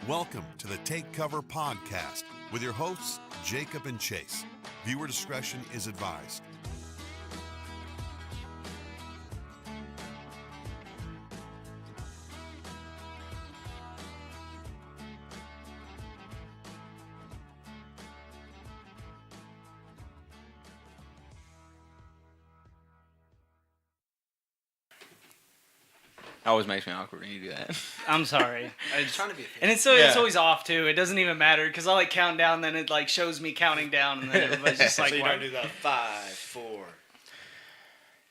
Welcome to the Take Cover Podcast with your hosts, Jacob and Chase. Viewer discretion is advised. It always makes me awkward when you do that. I'm sorry. I'm trying to be And it's always off too. It doesn't even matter because I like count down, then it like shows me counting down, and then everybody's just like, so you don't do the 5, 4.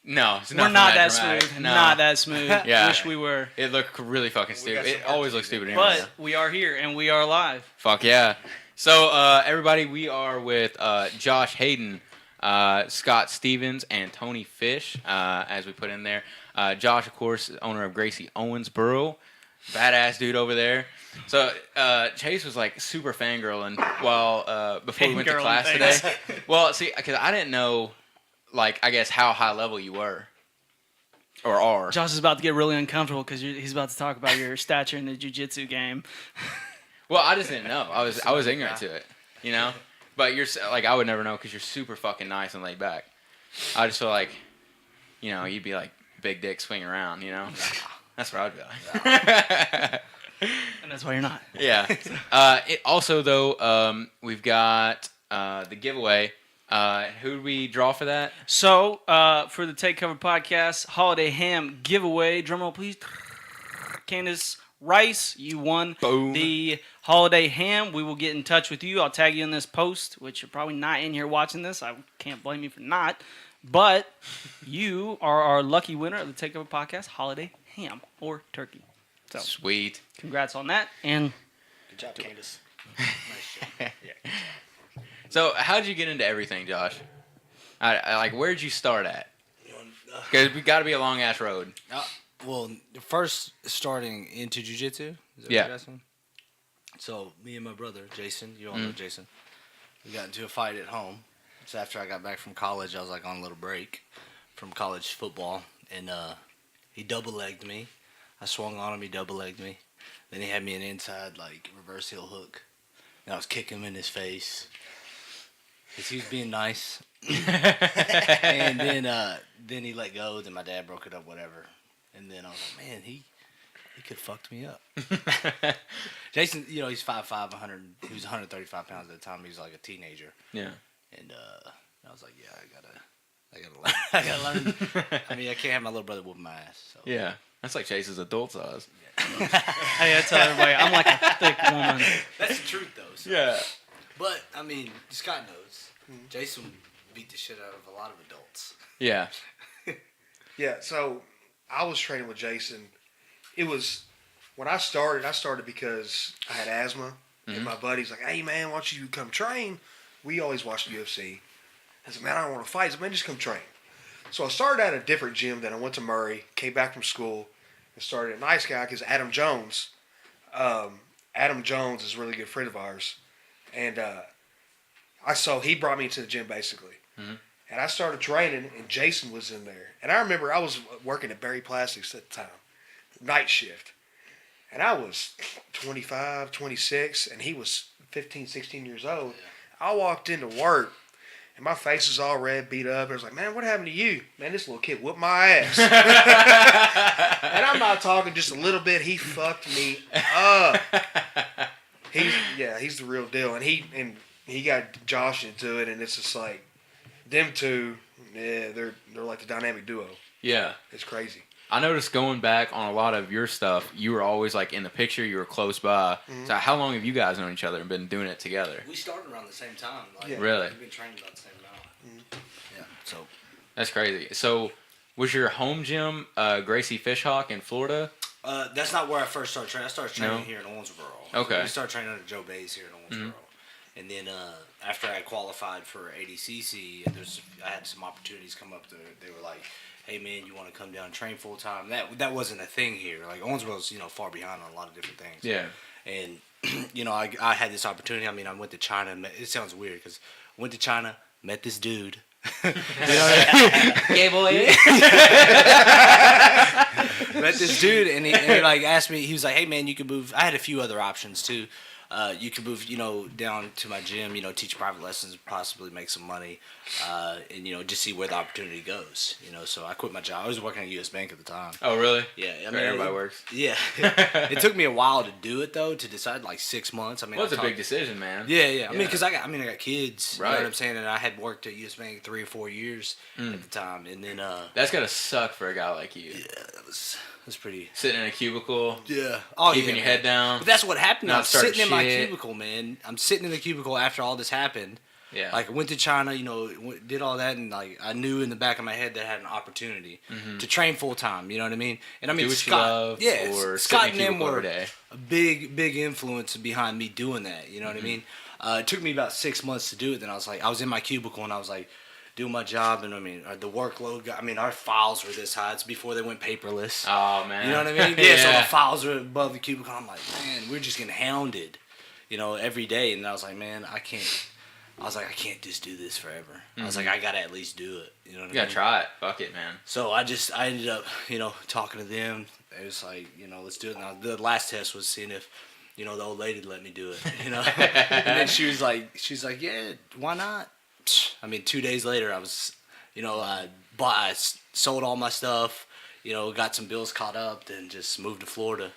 No, it's we're not that dramatic. smooth. No. Not that smooth. Yeah. Wish we were. It looked really fucking stupid. It always looks stupid anyway. But we are here and we are live. Fuck yeah. So, everybody, we are with Josh Hayden, Scott Stevens, and Tony Fish, as we put in there. Josh, of course, owner of Gracie Owensboro. Badass dude over there. So, Chase was like super fangirling while before we went to class today. Well, see, because I didn't know, like, I guess how high level you were. Or are. Josh is about to get really uncomfortable because he's about to talk about your stature in the Jiu Jitsu game. Well, I just didn't know. I was ignorant to it, you know? But you're like, I would never know because you're super fucking nice and laid back. I just feel like, you know, you'd be like big dick swinging around, you know? That's what I'd be like. And that's why you're not. Yeah. It also, though, we've got the giveaway. Who did we draw for that? So, for the Take Cover Podcast Holiday Ham giveaway, drumroll please. Candace Rice, you won Boom. The Holiday Ham. We will get in touch with you. I'll tag you in this post, which you're probably not in here watching this. I can't blame you for not. But you are our lucky winner of the Take Cover Podcast Holiday Ham or turkey. So, Sweet. congrats on that. And Good job, Candace. Nice job. Yeah. So, how'd you get into everything, Josh? I like, where'd you start at? Because we got to be a long ass road. Well, first starting into jiu-jitsu. Yeah. So me and my brother, Jason, you all know Jason, we got into a fight at home. So after I got back from college, I was like on a little break from college football, and he double-legged me. I swung on him, he double-legged me. Then he had me an inside, like, reverse heel hook. And I was kicking him in his face. Because he was being nice. And then he let go, then my dad broke it up, whatever. And then I was like, man, he could have fucked me up. Jason, you know, he's 5'5", he was 135 pounds at the time. He was like a teenager. Yeah. And I was like, yeah, I gotta learn. I mean, I can't have my little brother whooping my ass. So. Yeah. That's like Chase's adult size. hey, I tell everybody, I'm like a thick woman. That's the truth, though. So. Yeah. But, I mean, Scott knows. Jason beat the shit out of a lot of adults. Yeah. Yeah, so I was training with Jason. It was, when I started because I had asthma. And my buddy's like, hey, man, why don't you come train? We always watched UFC. I said, man, I don't want to fight. I said, man, just come train. So I started at a different gym. Then I went to Murray, came back from school, and started a nice guy because Adam Jones. Adam Jones is a really good friend of ours. And he brought me to the gym, basically. And I started training, and Jason was in there. And I remember I was working at Berry Plastics at the time, night shift. And I was 25, 26, and he was 15, 16 years old. Yeah. I walked into work, and my face was all red, beat up. I was like, man, what happened to you? Man, this little kid whooped my ass. And I'm not talking just a little bit. He fucked me up. He's the real deal. And he got Josh into it, and it's just like, them two, yeah, they're like the dynamic duo. Yeah. It's crazy. I noticed going back on a lot of your stuff, you were always like in the picture, you were close by. So how long have you guys known each other and been doing it together? We started around the same time. Like, yeah. Really? We've been training about the same amount. Yeah, so. That's crazy. So was your home gym Gracie Fishhawk in Florida? That's not where I first started training. I started training here in Owensboro. Okay. We started training under Joe Bays here in Owensboro. And then after I qualified for ADCC, I had some opportunities come up. They were like, hey, man, you want to come down and train full-time? That wasn't a thing here. Like, Owensboro's, far behind on a lot of different things. Yeah. And, I had this opportunity. I mean, I went to China. It sounds weird because I went to China, met this dude. Gay boy. met this dude, and he like asked me. He was like, "Hey man, you can move." I had a few other options too. You could move, down to my gym, teach private lessons, possibly make some money, and just see where the opportunity goes. So I quit my job. I was working at U.S. Bank at the time. Oh, really? Yeah, I Where everybody works. Yeah, it took me a while to do it though, to decide like 6 months. I mean, Well, it's a big decision, man. Yeah. I mean, because I got kids. Right. You know what I'm saying? And I had worked at U.S. Bank 3 or 4 years at the time, and then That's gotta suck for a guy like you. yeah, that was pretty. Sitting in a cubicle, Yeah. keeping your head down. But that's what happened. Not I'm sitting in my starting shit. cubicle, man. I'm sitting in the cubicle after all this happened. Yeah. Like I went to China, did all that, and like I knew in the back of my head that I had an opportunity to train full time. You know what I mean? And I mean, Do what Scott, you love, or Scott sit in a and them cubicle were every day. a big influence behind me doing that. You know what I mean? It took me about 6 months to do it. Then I was in my cubicle and I was like doing my job, and I mean the workload. Our files were this high. It's before they went paperless. Oh man. You know what I mean? Yeah. So the files are above the cubicle. I'm like, man, we're just getting hounded, every day. And I was like, man, I can't I just do this forever. I was like, I gotta at least do it. You know what I mean? You gotta try it. Fuck it, man. So I ended up, talking to them. It was like, let's do it. Now the last test was seeing if, the old lady let me do it. And then she was like, yeah, why not? I mean, 2 days later, I was, I sold all my stuff, got some bills caught up, then just moved to Florida.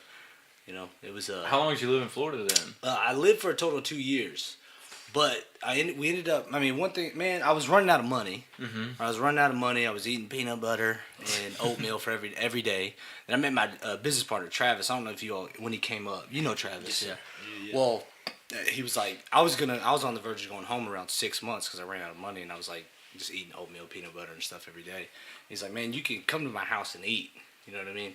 It was How long did you live in Florida then? I lived for a total of 2 years. But we ended up. I mean, one thing, man. I was running out of money. I was running out of money. I was eating peanut butter and oatmeal for every day. And I met my business partner Travis. I don't know if you all, when he came up, Travis. Yeah. Well, he was like, I was on the verge of going home around 6 months because I ran out of money, and I was like just eating oatmeal, peanut butter, and stuff every day. He's like, man, you can come to my house and eat. You know what I mean?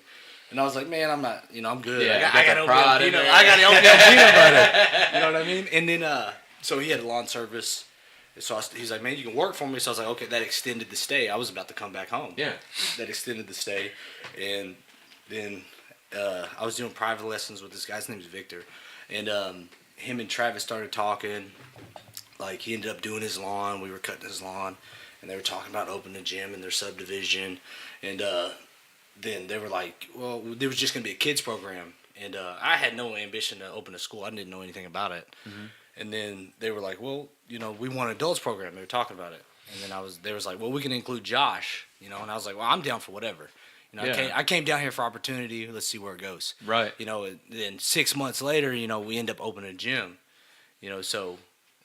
And I was like, man, I'm not. I'm good. Yeah, I got pride oatmeal in peanut. there. I got oatmeal peanut butter. You know what I mean? And then so he had a lawn service. So he's like, man, you can work for me. So I was like, okay, that extended the stay. I was about to come back home. Yeah. That extended the stay. And then I was doing private lessons with this guy. His name is Victor. And him and Travis started talking. Like, he ended up doing his lawn. We were cutting his lawn. And they were talking about opening a gym in their subdivision. And then they were like, well, there was just going to be a kids program. And I had no ambition to open a school. I didn't know anything about it. And then they were like, well, we want an adults program. They were talking about it. And then they was like, well, we can include Josh, and I was like, well, I'm down for whatever. I came down here for opportunity. Let's see where it goes. Right. And then 6 months later, we end up opening a gym. So,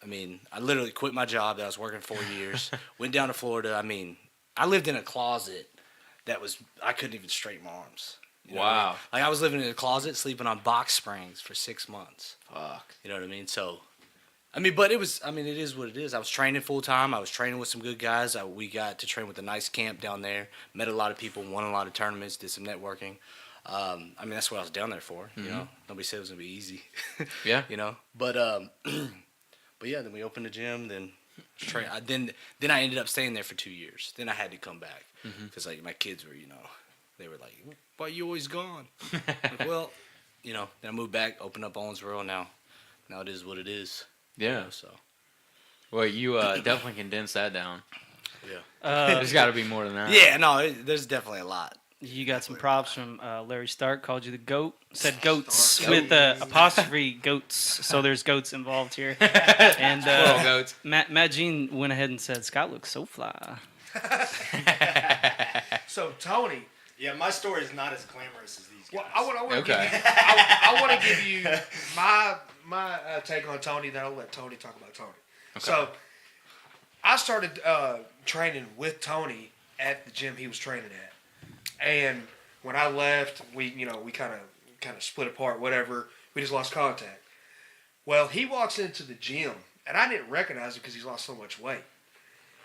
I mean, I literally quit my job that I was working 4 years, went down to Florida. I mean, I lived in a closet I couldn't even straighten my arms. Wow. Like, I was living in a closet, sleeping on box springs for 6 months. Fuck. You know what I mean? So, but it is what it is. I was training full time. I was training with some good guys. We got to train with a nice camp down there. Met a lot of people, won a lot of tournaments, did some networking. That's what I was down there for. Nobody said it was gonna be easy. Yeah. But yeah. Then we opened the gym. Then then I ended up staying there for 2 years. Then I had to come back because like my kids were, they were like, "Why are you always gone?" Like, well, then I moved back, opened up Owensboro. Now it is what it is. Yeah. So. Well, you definitely condensed that down. Yeah. There's got to be more than that. Yeah, no, there's definitely a lot. You got some props from Larry Stark, called you the GOAT. Said goats with apostrophe goats, so there's goats involved here. And Little goats. Matt Jean went ahead and said, Scott looks so fly. So Tony, Yeah, my story is not as glamorous as these guys. well, I want to Okay. give you my take on Tony. Then I'll let Tony talk about Tony. Okay. So I started training with Tony at the gym he was training at, and when I left, we kind of split apart. Whatever, we just lost contact. Well, he walks into the gym, and I didn't recognize him because he's lost so much weight.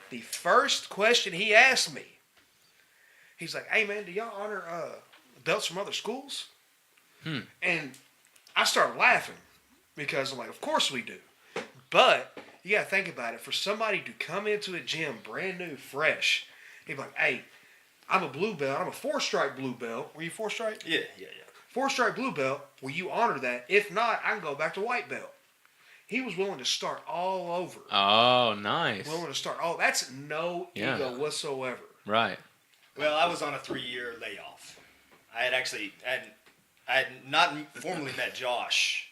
The first question he asked me, he's like, "Hey man, do y'all honor belts from other schools?" And I started laughing because I'm like, "Of course we do." But you gotta think about it. For somebody to come into a gym brand new, fresh, he'd be like, "Hey, I'm a blue belt. I'm a 4-stripe blue belt. Were you 4-stripe? Yeah. 4-stripe blue belt. Will you honor that? If not, I can go back to white belt." He was willing to start all over. Oh, nice. Willing to start. Oh, that's no ego whatsoever. Right. Well, I was on a 3-year layoff. I had not formally met Josh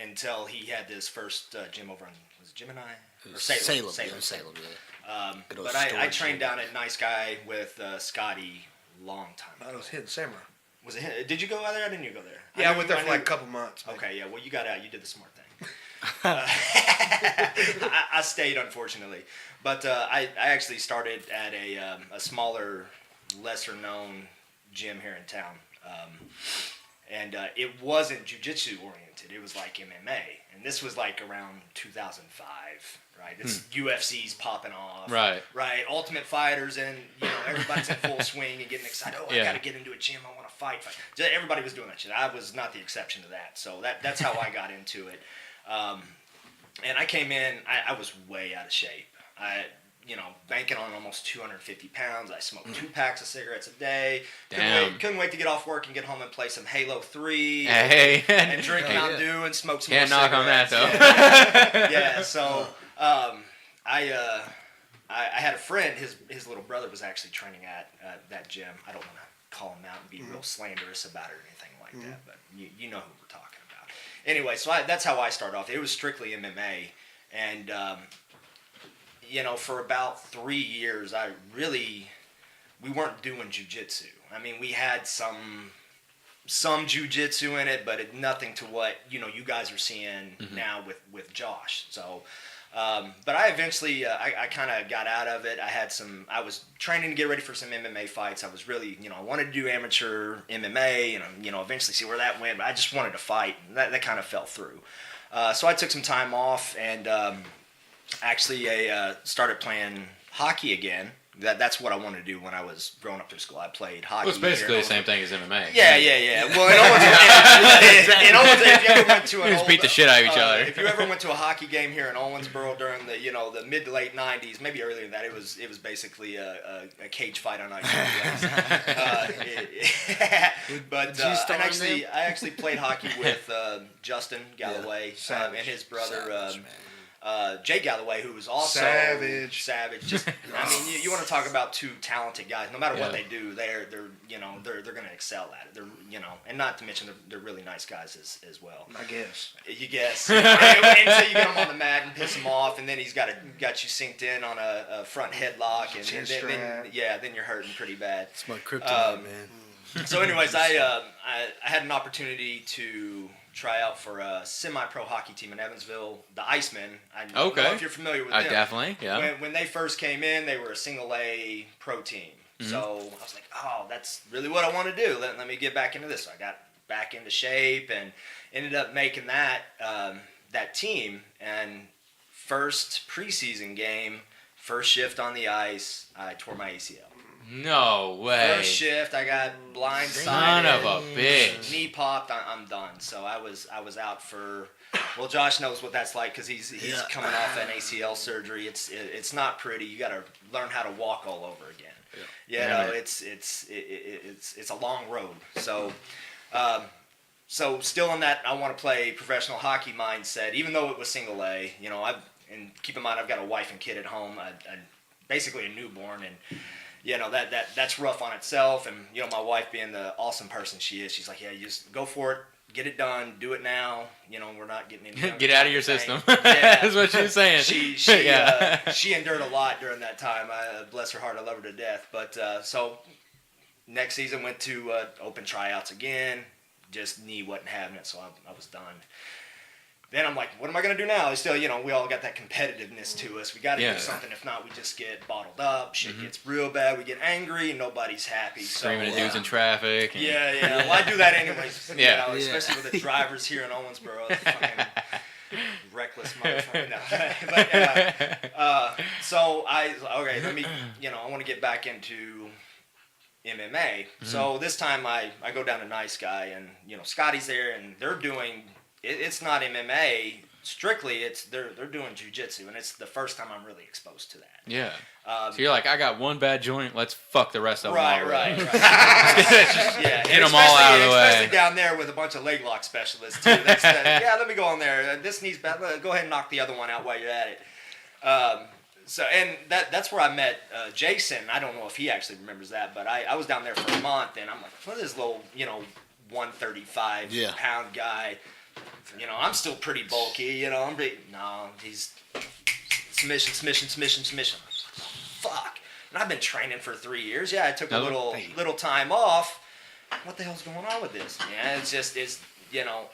until he had this first gym over in, was it Gemini? Or Salem. Salem, yeah. Good old But I storage trained gym. down at Nice Guy with Scotty long time I ago. was Hidden Samurai. Was it? Did you go out there? I didn't you go there? Yeah, I knew- went there for knew- like a couple months. Maybe. Okay, yeah. Well, you got out. You did the smart thing. I stayed, unfortunately, but I actually started at a smaller, lesser known gym here in town, and it wasn't jiu-jitsu oriented. It was like MMA, and this was like around 2005. Right, it's UFC's popping off. Right. Ultimate Fighters, and everybody's in full swing and getting excited. Oh, I got to get into a gym. I want to fight. Everybody was doing that shit. I was not the exception to that. So that's how I got into it. And I came in. I was way out of shape. Banking on almost 250 pounds. I smoked 2 packs of cigarettes a day. Couldn't wait to get off work and get home and play some Halo 3. Hey. And drink Mountain Dew and smoke some Can't more knock on that, cigarettes. though. Yeah. So I had a friend. His little brother was actually training at that gym. I don't want to call him out and be real slanderous about it or anything like that, but you know who we're talking about. Anyway, so that's how I started off. It was strictly MMA, and for about 3 years, we weren't doing jiu-jitsu. I mean, we had some jiu-jitsu in it, but nothing to what you guys are seeing now with Josh. So, but I eventually I kind of got out of it. I was training to get ready for some MMA fights. I was really I wanted to do amateur MMA and eventually see where that went. But I just wanted to fight. And that kind of fell through. So I took some time off and actually started playing hockey again. That's what I wanted to do when I was growing up through school. I played hockey. Well, it's basically the same thing as MMA. Yeah. Well, if you ever went to Just beat the shit out of each other. If you ever went to a hockey game here in Owensboro during the mid to late '90s, maybe earlier than that, it was basically a cage fight on ice. But I actually played hockey with Justin Galloway and his brother. Jay Galloway, who was also Savage. Just, I mean, you want to talk about 2 talented guys. No matter what they do, they're going to excel at it. They're and not to mention they're really nice guys as well. I guess. You guess. Until you get him on the mat and piss him off, and then he's got you synced in on a front headlock, and then you're hurting pretty bad. It's my kryptonite, man. So, anyways, I had an opportunity to try out for a semi-pro hockey team in Evansville, the Icemen. I don't know if you're familiar with them. Definitely, yeah. When they first came in, they were a single A pro team. So I was like, oh, that's really what I want to do. Let me get back into this. So I got back into shape and ended up making that team. And first preseason game, first shift on the ice, I tore my ACL. No way. First shift, I got blindsided. Son of a bitch. Knee popped. I'm done. So I was out for. Well, Josh knows what that's like because he's coming off an ACL surgery. It's not pretty. You got to learn how to walk all over again. It's a long road. So. So still in that I want to play professional hockey mindset, even though it was single A. And keep in mind I've got a wife and kid at home. Basically a newborn and. That's rough on itself, and my wife being the awesome person she is, she's like, yeah, you just go for it, get it done, do it now. We're not getting any Get out of your system. Yeah. That's what she was saying. She endured a lot during that time. Bless her heart, I love her to death. But so next season went to open tryouts again. Just knee wasn't having it, so I was done. Then I'm like, what am I going to do now? It's still, we all got that competitiveness to us. We got to do something. If not, we just get bottled up. Shit gets real bad. We get angry, and nobody's happy. Screaming so, at dudes in traffic. And... Yeah. Well, I do that anyways. Yeah. Especially with the drivers here in Owensboro. Fucking reckless motherfucker. No. So let me, I want to get back into MMA. So this time I go down to Nice Guy, and, Scotty's there, and they're doing... It's not MMA strictly. They're doing jiu-jitsu, and it's the first time I'm really exposed to that. Yeah. So you're like, I got one bad joint. Let's fuck the rest of them. Right. Yeah. Get them all out of the way. Especially down there with a bunch of leg lock specialists too. Let me go on there. This knee's bad. Go ahead and knock the other one out while you're at it. So and that's where I met Jason. I don't know if he actually remembers that, but I was down there for a month, and I'm like, what is this little 135 pound guy? I'm still pretty bulky. I'm no, he's submission. Fuck. And I've been training for 3 years. Yeah, I took a little time off. What the hell's going on with this? Yeah,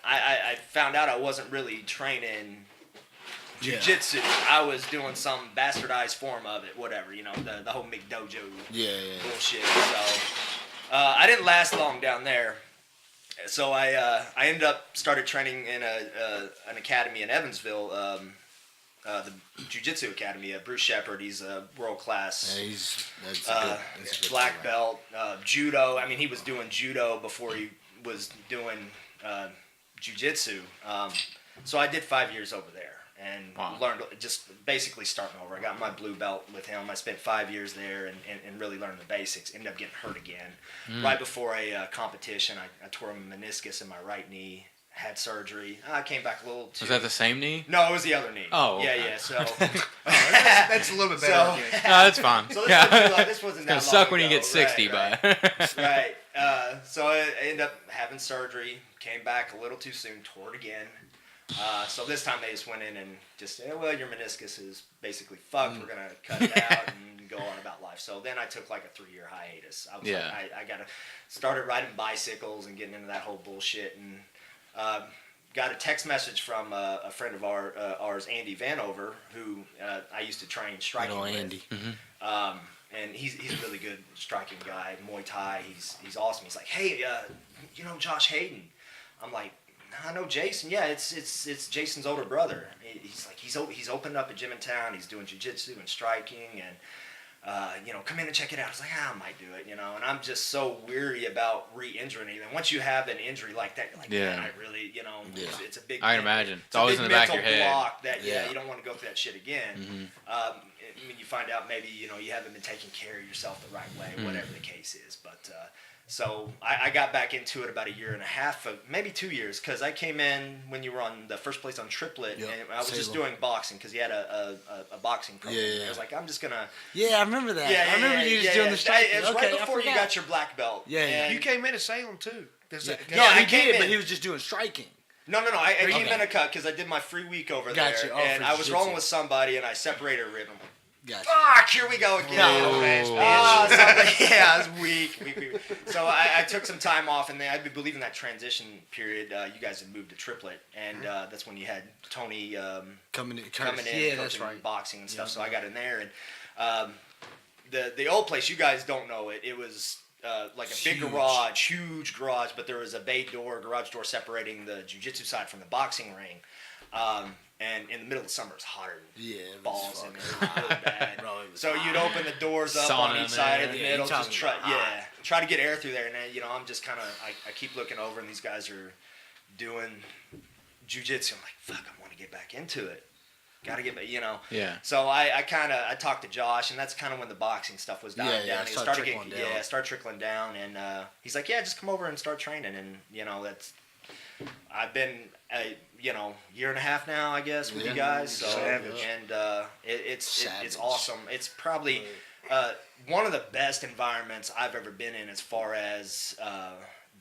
I found out I wasn't really training jiu-jitsu. I was doing some bastardized form of it, whatever, the whole McDojo bullshit. So I didn't last long down there. So I ended up started training in an academy in Evansville, the Jiu-Jitsu Academy. Bruce Shepard, he's a world-class That's a good black belt. Judo, I mean, he was doing judo before he was doing Jiu-Jitsu. So I did 5 years over there. And learned, just basically starting over. I got my blue belt with him. I spent 5 years there and really learned the basics. Ended up getting hurt again. Right before a competition, I tore a meniscus in my right knee, had surgery. I came back a little too... Was that the same knee? No, it was the other knee. Oh, okay. Yeah, so... That's a little bit better. No, that's fine. So this wasn't that long suck when ago. you get 60, right. but... Right. So I ended up having surgery, came back a little too soon, tore it again. So this time they just went in and just said, well, your meniscus is basically fucked. We're going to cut it out and go on about life. So then I took like a 3-year hiatus. I was like, I got to started riding bicycles and getting into that whole bullshit. And got a text message from a friend of ours, Andy Vanover, who I used to train striking with. Andy. And he's a really good striking guy, Muay Thai. He's awesome. He's like, hey, Josh Hayden. I'm like, I know Jason. Yeah, it's Jason's older brother. He's like he's opened up a gym in town. He's doing jiu-jitsu and striking, and come in and check it out. I was like, I might do it, and I'm just so weary about re-injuring anything. Once you have an injury like that, you're like, man, I really, it's a big. I can imagine. It's always in the back of your head. Block that you don't want to go through that shit again. I mean, you find out maybe you haven't been taking care of yourself the right way, whatever the case is, but. So I got back into it about 1.5 years, maybe 2 years, because I came in when you were on the first place on Triplet, and I was just doing boxing because he had a boxing program. I was like, I'm just gonna. Yeah, I remember that. I remember you just doing the striking. It was right before you got your black belt. Yeah. You came in to Salem too. He did, but he was just doing striking. No. I came in a cut because I did my free week over there, and I was rolling with somebody, and I separated a rib. I'm like, gotcha. Fuck, here we go again. Yeah, it was weak. So I took some time off, and then I believe in that transition period, you guys had moved to Triplet, and that's when you had Tony coming in, that's right, boxing and stuff. So I got in there, and the old place, you guys don't know it. It was like a big garage, huge garage, but there was a garage door separating the jiu-jitsu side from the boxing ring. And in the middle of the summer, it's hotter than balls in there. It was really bad. Bro, so you'd open the doors up on each side of the middle, just try to get air through there. And then, I'm just kind of, I keep looking over, and these guys are doing jiu-jitsu. I'm like, fuck, I want to get back into it. Got to get back, Yeah. So I talked to Josh, and that's kind of when the boxing stuff was dying down. He started trickling down, and he's like, yeah, just come over and start training. And, I've been a 1.5 now, I guess, with you guys. So, and it's awesome. It's probably one of the best environments I've ever been in as far as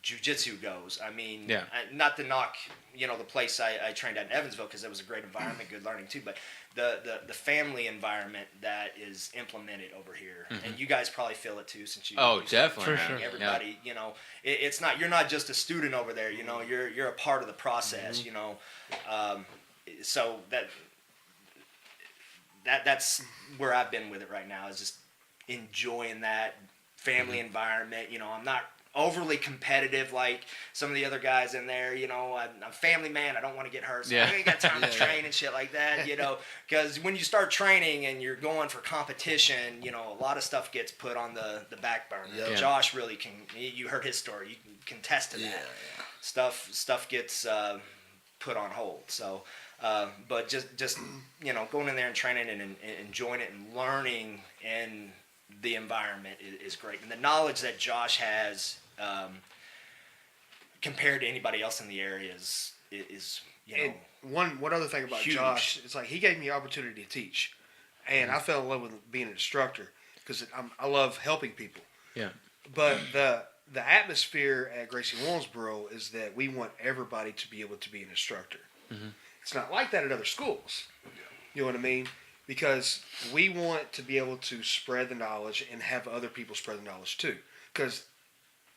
jiu-jitsu goes. I mean, not to knock the place I trained at in Evansville, because it was a great environment, good learning too. But the family environment that is implemented over here, and you guys probably feel it too, since you definitely for sure. Everybody, it's not, you're not just a student over there. You're a part of the process. So that's where I've been with it right now, is just enjoying that family environment. I'm not overly competitive like some of the other guys in there. I'm a family man. I don't want to get hurt, so I ain't got time to train and shit like that. Because when you start training and you're going for competition, a lot of stuff gets put on the back burner. Josh really can. You heard his story. You can attest to that. Stuff gets put on hold. So, but just going in there and training and enjoying it and learning in the environment is great, and the knowledge that Josh has compared to anybody else in the area is And one other thing about huge. Josh, it's like he gave me the opportunity to teach. and I fell in love with being an instructor because I love helping people. Yeah. But the atmosphere at Gracie Owensboro is that we want everybody to be able to be an instructor. Mm-hmm. It's not like that at other schools. You know what I mean? Because we want to be able to spread the knowledge and have other people spread the knowledge too. Because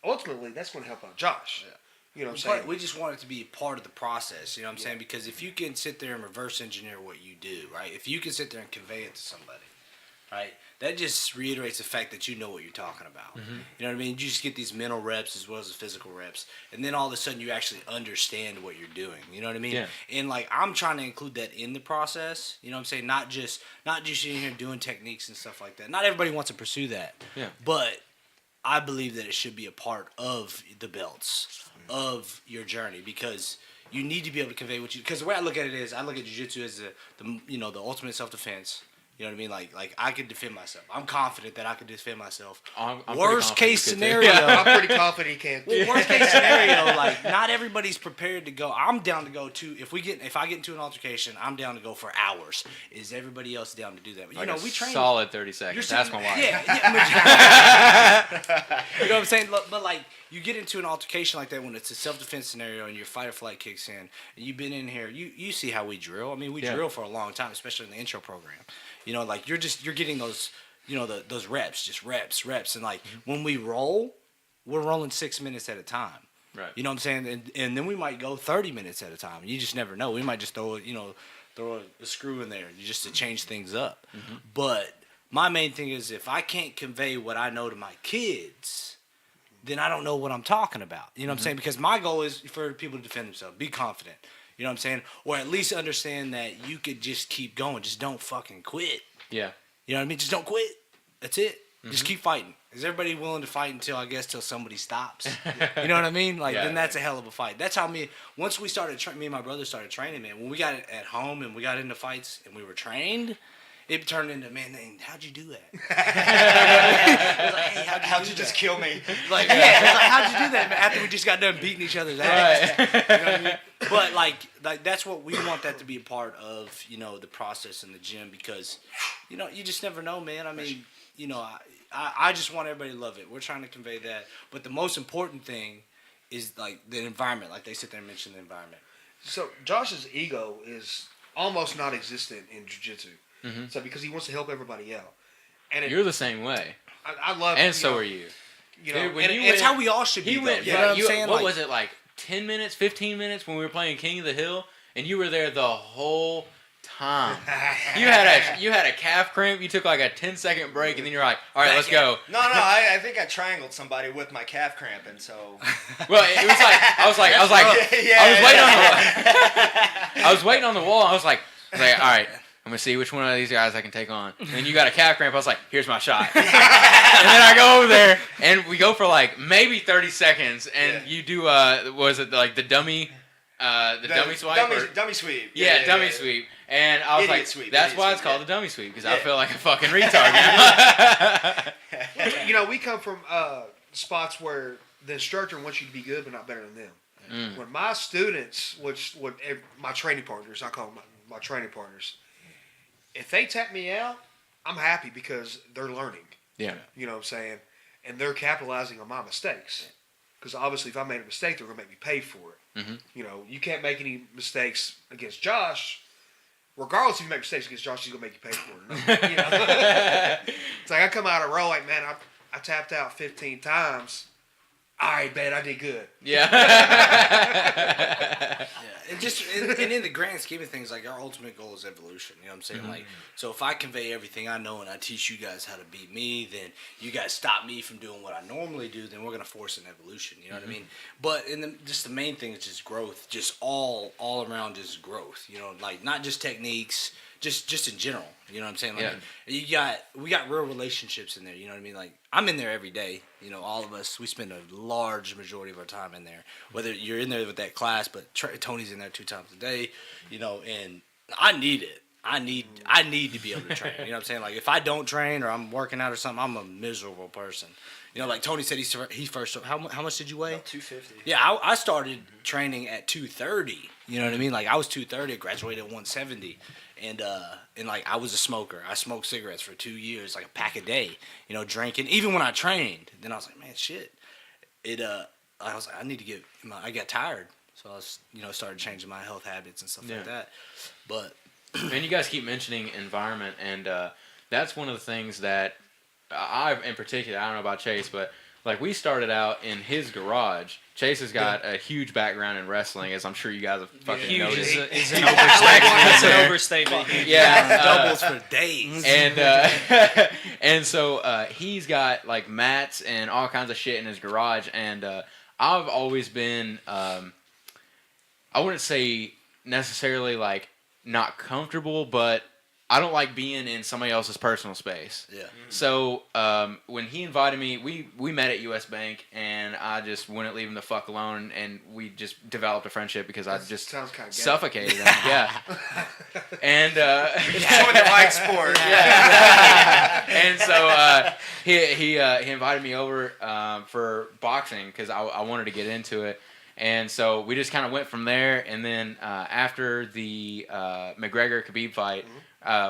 ultimately, that's going to help out Josh. Yeah. You know what I'm saying? But we just want it to be a part of the process. You know what I'm saying? Because if you can sit there and reverse engineer what you do, right? If you can sit there and convey it to somebody, right? That just reiterates the fact that you know what you're talking about. Mm-hmm. You know what I mean? You just get these mental reps as well as the physical reps, and then all of a sudden you actually understand what you're doing. You know what I mean? Yeah. And like I'm trying to include that in the process. You know what I'm saying? Not just in here doing techniques and stuff like that. Not everybody wants to pursue that. Yeah. But I believe that it should be a part of the belts of your journey because you need to be able to convey what you. Because the way I look at it is, I look at jiu-jitsu as the ultimate self-defense. You know what I mean? Like I could defend myself. I'm confident that I could defend myself. I'm Worst case pretty scenario. I'm pretty confident he can. Well, worst case scenario, like not everybody's prepared to go. I'm down to go too. If I get into an altercation, I'm down to go for hours. Is everybody else down to do that? But, Like we train solid 30 seconds. That's my wife. Yeah. You know what I'm saying? But like you get into an altercation like that when it's a self-defense scenario and your fight or flight kicks in, and you've been in here. You see how we drill. I mean, we drill for a long time, especially in the intro program. You know, like you're getting those, those reps, just reps, and like when we roll, we're rolling 6 minutes at a time. Right. You know what I'm saying? And then we might go 30 minutes at a time. You just never know. We might just throw a screw in there just to change things up. Mm-hmm. But my main thing is if I can't convey what I know to my kids, then I don't know what I'm talking about. You know what I'm saying? Because my goal is for people to defend themselves, be confident. You know what I'm saying? Or at least understand that you could just keep going. Just don't fucking quit. Yeah. You know what I mean? Just don't quit. That's it. Just keep fighting. Is everybody willing to fight until somebody stops? You know what I mean? Like, then that's a hell of a fight. That's how once we started, me and my brother started training, man, when we got at home and we got into fights and we were trained, it turned into, man, how'd you do that? It was like, hey, How'd you just kill me? Like, yeah, it was like, how'd you do that, man? After we just got done beating each other's ass. Right. You know what I mean? But like that's what we want that to be a part of, the process in the gym because, you just never know, man. I mean, I just want everybody to love it. We're trying to convey that. But the most important thing is like the environment. Like they sit there and mention the environment. So Josh's ego is almost non-existent in jiu-jitsu. Mm-hmm. So because he wants to help everybody out. And You're the same way. I love and so are you. You know, Dude, and it's how we all should be. He went. You know what I'm saying? What was it like? 10 minutes, 15 minutes when we were playing King of the Hill, and you were there the whole time. You had a calf cramp. You took like a 10-second break, and then you're like, "All right, let's go." No, I think I triangled somebody with my calf cramp, and so. Well, it was like I was I was waiting on the wall. I was like, all right. I'm going to see which one of these guys I can take on. And then you got a calf cramp. I was like, here's my shot. And then I go over there, and we go for like maybe 30 seconds, and you do, was it like the dummy dummy swipe? Dummy sweep. Yeah, dummy sweep. And I was Idiot like, sweep, that's idiot why it's sweep, called the dummy sweep, because I feel like a fucking retard. We come from spots where the instructor wants you to be good, but not better than them. When my students, my training partners, I call them my training partners, if they tap me out, I'm happy because they're learning. Yeah. You know what I'm saying? And they're capitalizing on my mistakes. Because obviously if I made a mistake, they're going to make me pay for it. Mm-hmm. You can't make any mistakes against Josh. Regardless if you make mistakes against Josh, he's going to make you pay for it. It's like I come out of a row like, man, I tapped out 15 times. All right, man, I did good. Yeah. And in the grand scheme of things, like our ultimate goal is evolution. You know what I'm saying? Mm-hmm. Like, so if I convey everything I know and I teach you guys how to beat me, then you guys stop me from doing what I normally do. Then we're gonna force an evolution. You know what I mean? But just the main thing is just growth. Just all around is growth. Like not just techniques. Just in general, you know what I'm saying? Like we got real relationships in there, you know what I mean? Like I'm in there every day, all of us, we spend a large majority of our time in there. Whether you're in there with that class, but Tony's in there 2 times a day, and I need it. I need to be able to train. You know what I'm saying? Like if I don't train or I'm working out or something, I'm a miserable person. You know, like Tony said, he first. How much did you weigh? About 250. Yeah, I started training at 230. You know what I mean? Like I was 230, graduated at 170, and like I was a smoker. I smoked cigarettes for 2 years, like a pack a day. You know, drinking. Even when I trained, then I was like, man, shit. I was like, I need to I got tired, so I was, started changing my health habits and stuff like that. But and you guys keep mentioning environment, and that's one of the things that in particular, I don't know about Chase, but like we started out in his garage. Chase has got a huge background in wrestling, as I'm sure you guys have fucking Huge noticed. is an overstatement. That's an overstatement. Yeah, doubles for days. And and so he's got like mats and all kinds of shit in his garage, and I've always been I wouldn't say necessarily like not comfortable, but I don't like being in somebody else's personal space. Yeah. So when he invited me, we met at US Bank, and I just wouldn't leave him the fuck alone, and we just developed a friendship because I just sounds kinda gay. suffocated him. Yeah. And Showing the right sport. and so he invited me over for boxing because I wanted to get into it. And so we just kind of went from there, and then after the McGregor-Khabib fight,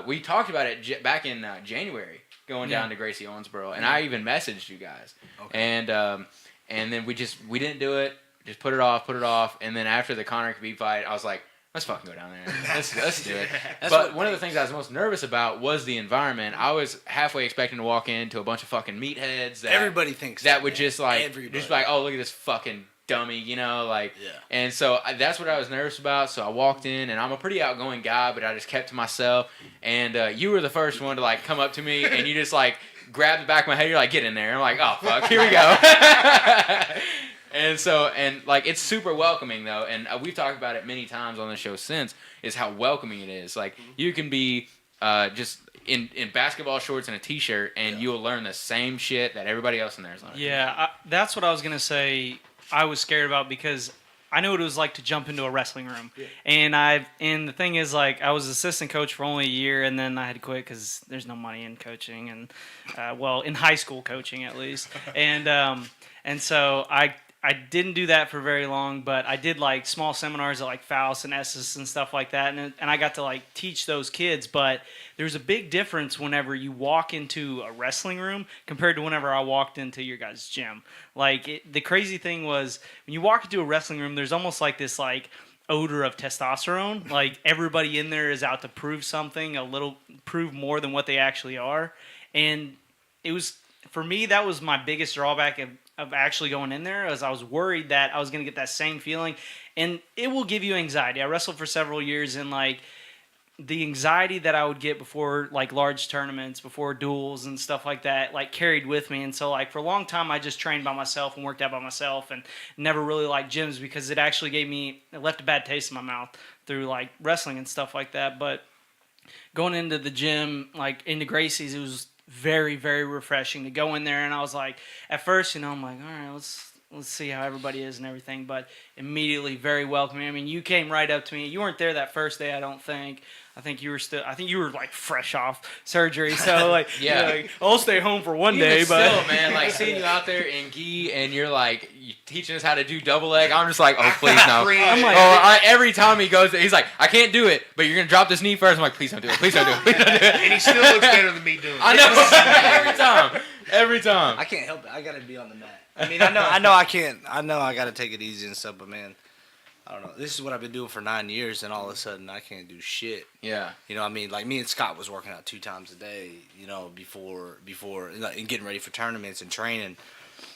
we talked about it back in January, going down to Gracie Owensboro, and I even messaged you guys. Okay. And then we didn't do it, just put it off, and then after the Conor-Khabib fight, I was like, let's fucking go down there. Let's do it. But one of the things I was most nervous about was the environment. I was halfway expecting to walk into a bunch of fucking meatheads that everybody thinks that would just like everybody. just like, oh, look at this fucking dummy, and so that's what I was nervous about. So I walked in, and I'm a pretty outgoing guy, but I just kept to myself, and you were the first one to like come up to me, and you just like grabbed the back of my head, you're like, get in there. I'm like, oh fuck, here we go. And so, and like, it's super welcoming though, and we've talked about it many times on the show since, is how welcoming it is. Like, you can be just in basketball shorts and a t-shirt, and you'll learn the same shit that everybody else in there is learning. Yeah, that's what I was gonna say. I was scared about because I knew what it was like to jump into a wrestling room, and the thing is, like, I was assistant coach for only a year, and then I had to quit because there's no money in coaching, and in high school coaching at least, and so I didn't do that for very long, but I did like small seminars at like Faust and Esses and stuff like that, and I got to like teach those kids. But there's a big difference whenever you walk into a wrestling room compared to whenever I walked into your guys' gym. Like the crazy thing was when you walk into a wrestling room, there's almost like this like odor of testosterone. Like everybody in there is out to prove something, prove more than what they actually are, and it was. For me, that was my biggest drawback of actually going in there, as I was worried that I was going to get that same feeling, and it will give you anxiety. I wrestled for several years, and like the anxiety that I would get before like large tournaments, before duels and stuff like that, like carried with me. And so like for a long time, I just trained by myself and worked out by myself, and never really liked gyms because it actually it left a bad taste in my mouth through like wrestling and stuff like that. But going into the gym, like into Gracie's, it was very, very refreshing to go in there. And I was like, at first, I'm like, all right, let's see how everybody is and everything. But immediately very welcoming. I mean, you came right up to me. You weren't there that first day, I don't think. I think you were like fresh off surgery. So like, yeah, like, I'll stay home for one Even day. But still, man, like seeing you out there in gi and you're like teaching us how to do double leg, I'm just like, oh please no. I'm like, every time he goes there, he's like, I can't do it, but you're gonna drop this knee first. I'm like, please don't do it. Please don't do it. Please don't do it. And he still looks better than me doing it. I know. Every time. I can't help it. I gotta be on the mat. I mean, I know I can't. I know I gotta take it easy and stuff, but man, I don't know. This is what I've been doing for 9 years, and all of a sudden I can't do shit. Yeah. You know what I mean? Like me and Scott was working out 2 times a day, before and getting ready for tournaments and training,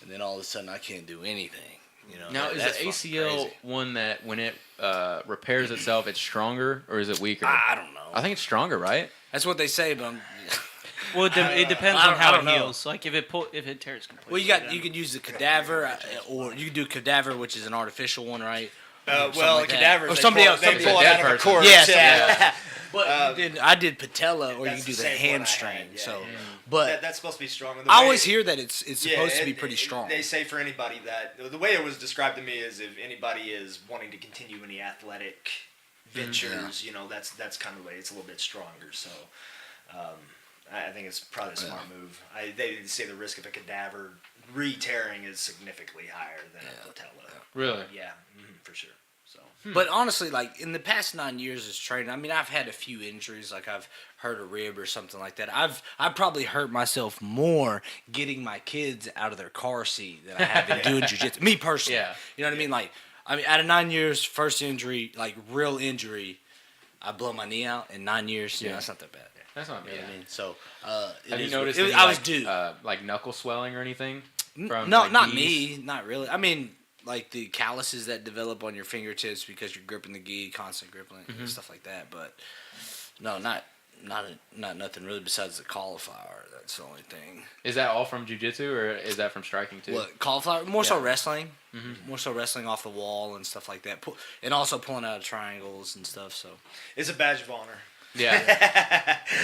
and then all of a sudden I can't do anything. Now, is the ACL one that when it repairs itself, it's stronger, or is it weaker? I don't know. I think it's stronger, right? That's what they say, but well, it depends on how it heals. Like if it tears completely. Well, you could use the cadaver, or you could do cadaver, which is an artificial one, right? Well, cadavers. Or somebody else. They pull it out of a corpse. Yes. Yeah. But I did patella, or you can do the hamstring. But that's supposed to be strong. I always hear that it's supposed to be pretty strong. They say for anybody that the way it was described to me is if anybody is wanting to continue any athletic ventures, you know, that's kind of the way it's a little bit stronger. So I think it's probably a smart move. They say the risk of a cadaver re-tearing is significantly higher than a patella. Really? Yeah, for sure. So. But honestly, like in the past 9 years as training, I mean, I've had a few injuries. Like I've hurt a rib or something like that. I've probably hurt myself more getting my kids out of their car seat than I have been doing jiu-jitsu. Me personally, you know what I mean? Like, out of 9 years, first injury, like real injury, I blow my knee out in 9 years. Yeah, that's not that bad. That's not bad. You know what I mean? So, have you noticed I was due. Like knuckle swelling or anything? From, No, like, not knees? me. Not really. I mean, like the calluses that develop on your fingertips because you're gripping the gi, constant gripping and stuff like that. But no, not nothing really besides the cauliflower. That's the only thing. Is that all from jiu-jitsu or is that from striking too? What, cauliflower? More so wrestling. More so wrestling off the wall and stuff like that. And also pulling out of triangles and stuff. So It's a badge of honor. Yeah.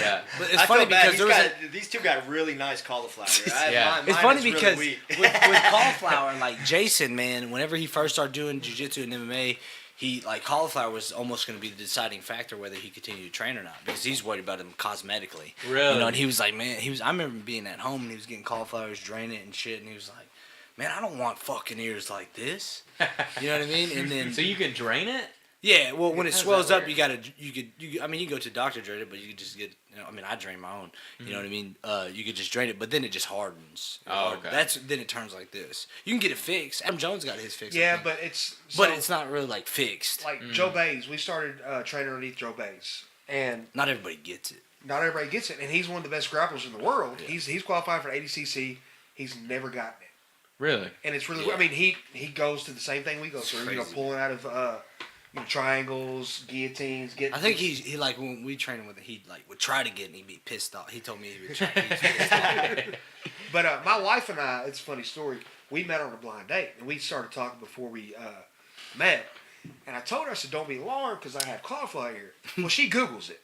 Yeah. But it's funny because these two got really nice cauliflower. It's funny because with cauliflower, like Jason, man, whenever he first started doing jiu-jitsu and MMA, he like cauliflower was almost going to be the deciding factor whether he continued to train or not because he's worried about him cosmetically. Really? You know, and he was like, man, I remember being at home and he was getting cauliflower, he was draining it and shit, and he was like, man, I don't want fucking ears like this. You know what I mean? And then so you can drain it? yeah, well, when it How does swells that up, work? I mean, you can go to a doctor drain it, but you could just get, I drain my own. You know what I mean? You could just drain it, but then it just hardens. Okay. Then it turns like this. You can get it fixed. Adam Jones got his fixed. I Yeah, think. but it's it's not really like fixed. like Joe Bays. We started training underneath Joe Bays, and Not everybody gets it. not everybody gets it. And he's one of the best grapplers in the world. Yeah. He's qualified for ADCC. He's never gotten it, Really? and it's really. I mean, he goes to the same thing we go through. You know, pulling out of triangles, guillotines. I think he like when we trained him with it, he like would try to get it and he'd be pissed off. He told me he would try. He'd be pissed off. But my wife and I, it's a funny story. We met on a blind date, and we started talking before we met. And I told her, I said, don't be alarmed because I have cauliflower here. Well, she Googles it.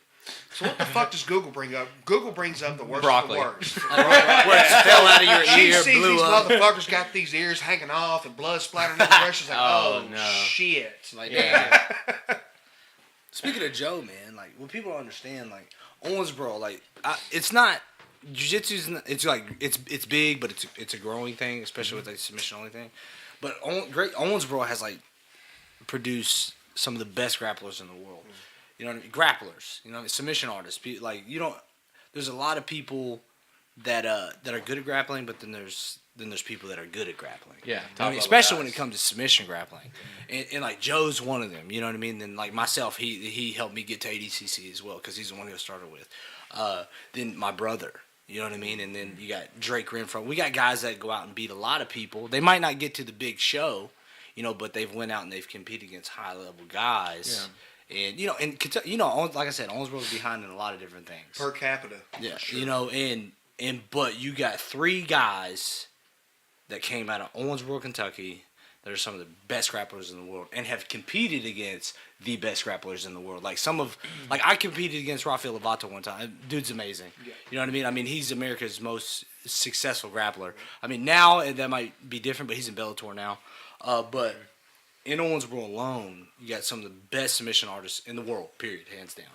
So what the fuck does Google bring up? Google brings up the worst Broccoli. of the worst. Where it fell out of your She ear, sees blew these up. motherfuckers got these ears hanging off and blood splattering everywhere. She's like, Oh, oh, no. shit. Like, Yeah. Speaking of Joe, man, like what people don't understand, like Owensboro, like it's not jiu-jitsu's. It's like it's big, but it's a growing thing, especially with like submission only thing. But Owensboro has like produced some of the best grapplers in the world. You know what I mean? Grapplers, submission artists. Like there's a lot of people that are good at grappling, but then there's people that are good at grappling. Yeah. Especially when it comes to submission grappling. And like Joe's one of them, you know what I mean? Then like myself, he helped me get to ADCC as well because he's the one who I started with. Then my brother, you know what I mean? And then you got Drake Renfro. We got guys that go out and beat a lot of people. They might not get to the big show, but they've went out and they've competed against high level guys. Yeah. And like I said, Owensboro's behind in a lot of different things. Per capita. Yeah. Sure. But you got 3 guys that came out of Owensboro, Kentucky, that are some of the best grapplers in the world and have competed against the best grapplers in the world. Like I competed against Rafael Lovato one time. Dude's amazing. Yeah. You know what I mean? I mean, he's America's most successful grappler. I mean, now that might be different, but he's in Bellator now. But in Owensboro alone, you got some of the best submission artists in the world, period, hands down.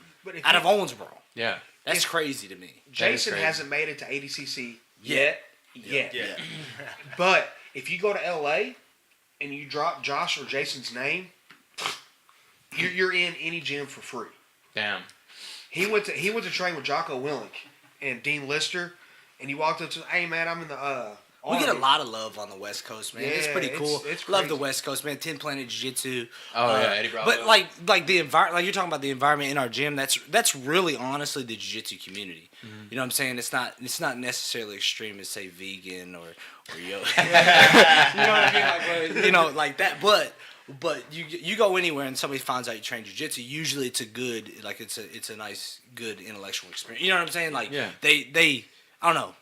Out of Owensboro. Yeah. That's crazy to me. Jason crazy. hasn't made it to ADCC Yet. Yeah. But if you go to LA and you drop Josh or Jason's name, you're in any gym for free. Damn. He went to train with Jocko Willink and Dean Lister, and he walked up to, hey man, I'm in the we get a lot of love on the West Coast, man. It's Yeah, pretty cool. it's Love crazy. the West Coast, man. 10 Planet Jiu-Jitsu. Oh, yeah, Eddie Bravo. But like the environment, like you're talking about the environment in our gym. That's really honestly the jiu-jitsu community. You know what I'm saying? It's not necessarily extreme as say vegan or yo. You know what I mean? Like that. But you go anywhere and somebody finds out you train jiu-jitsu. Usually it's a good it's a nice good intellectual experience. You know what I'm saying? Like they I don't know.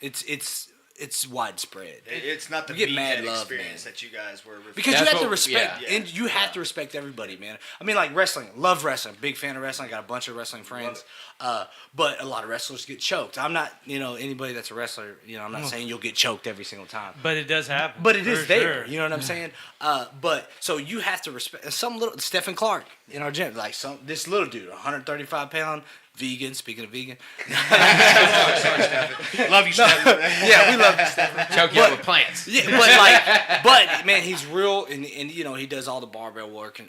It's it's widespread. It's not the We get mad meathead love, experience man. that you guys were. Because That's you have to what- respect, yeah. and you have to respect everybody, man. I mean, like wrestling, love wrestling, big fan of wrestling. Got a bunch of wrestling friends, but a lot of wrestlers get choked. I'm not, anybody that's a wrestler. I'm not saying you'll get choked every single time, But it does happen. but it is for there. sure. You know what I'm saying? But so you have to respect some little Stephen Clark in our gym, like this little dude, 135 pound. Vegan. Speaking of vegan, Sorry, Stephen. Love you, Stephen. yeah, we love Stephen. Choke you up with plants. Yeah, but man, he's real, and he does all the barbell work and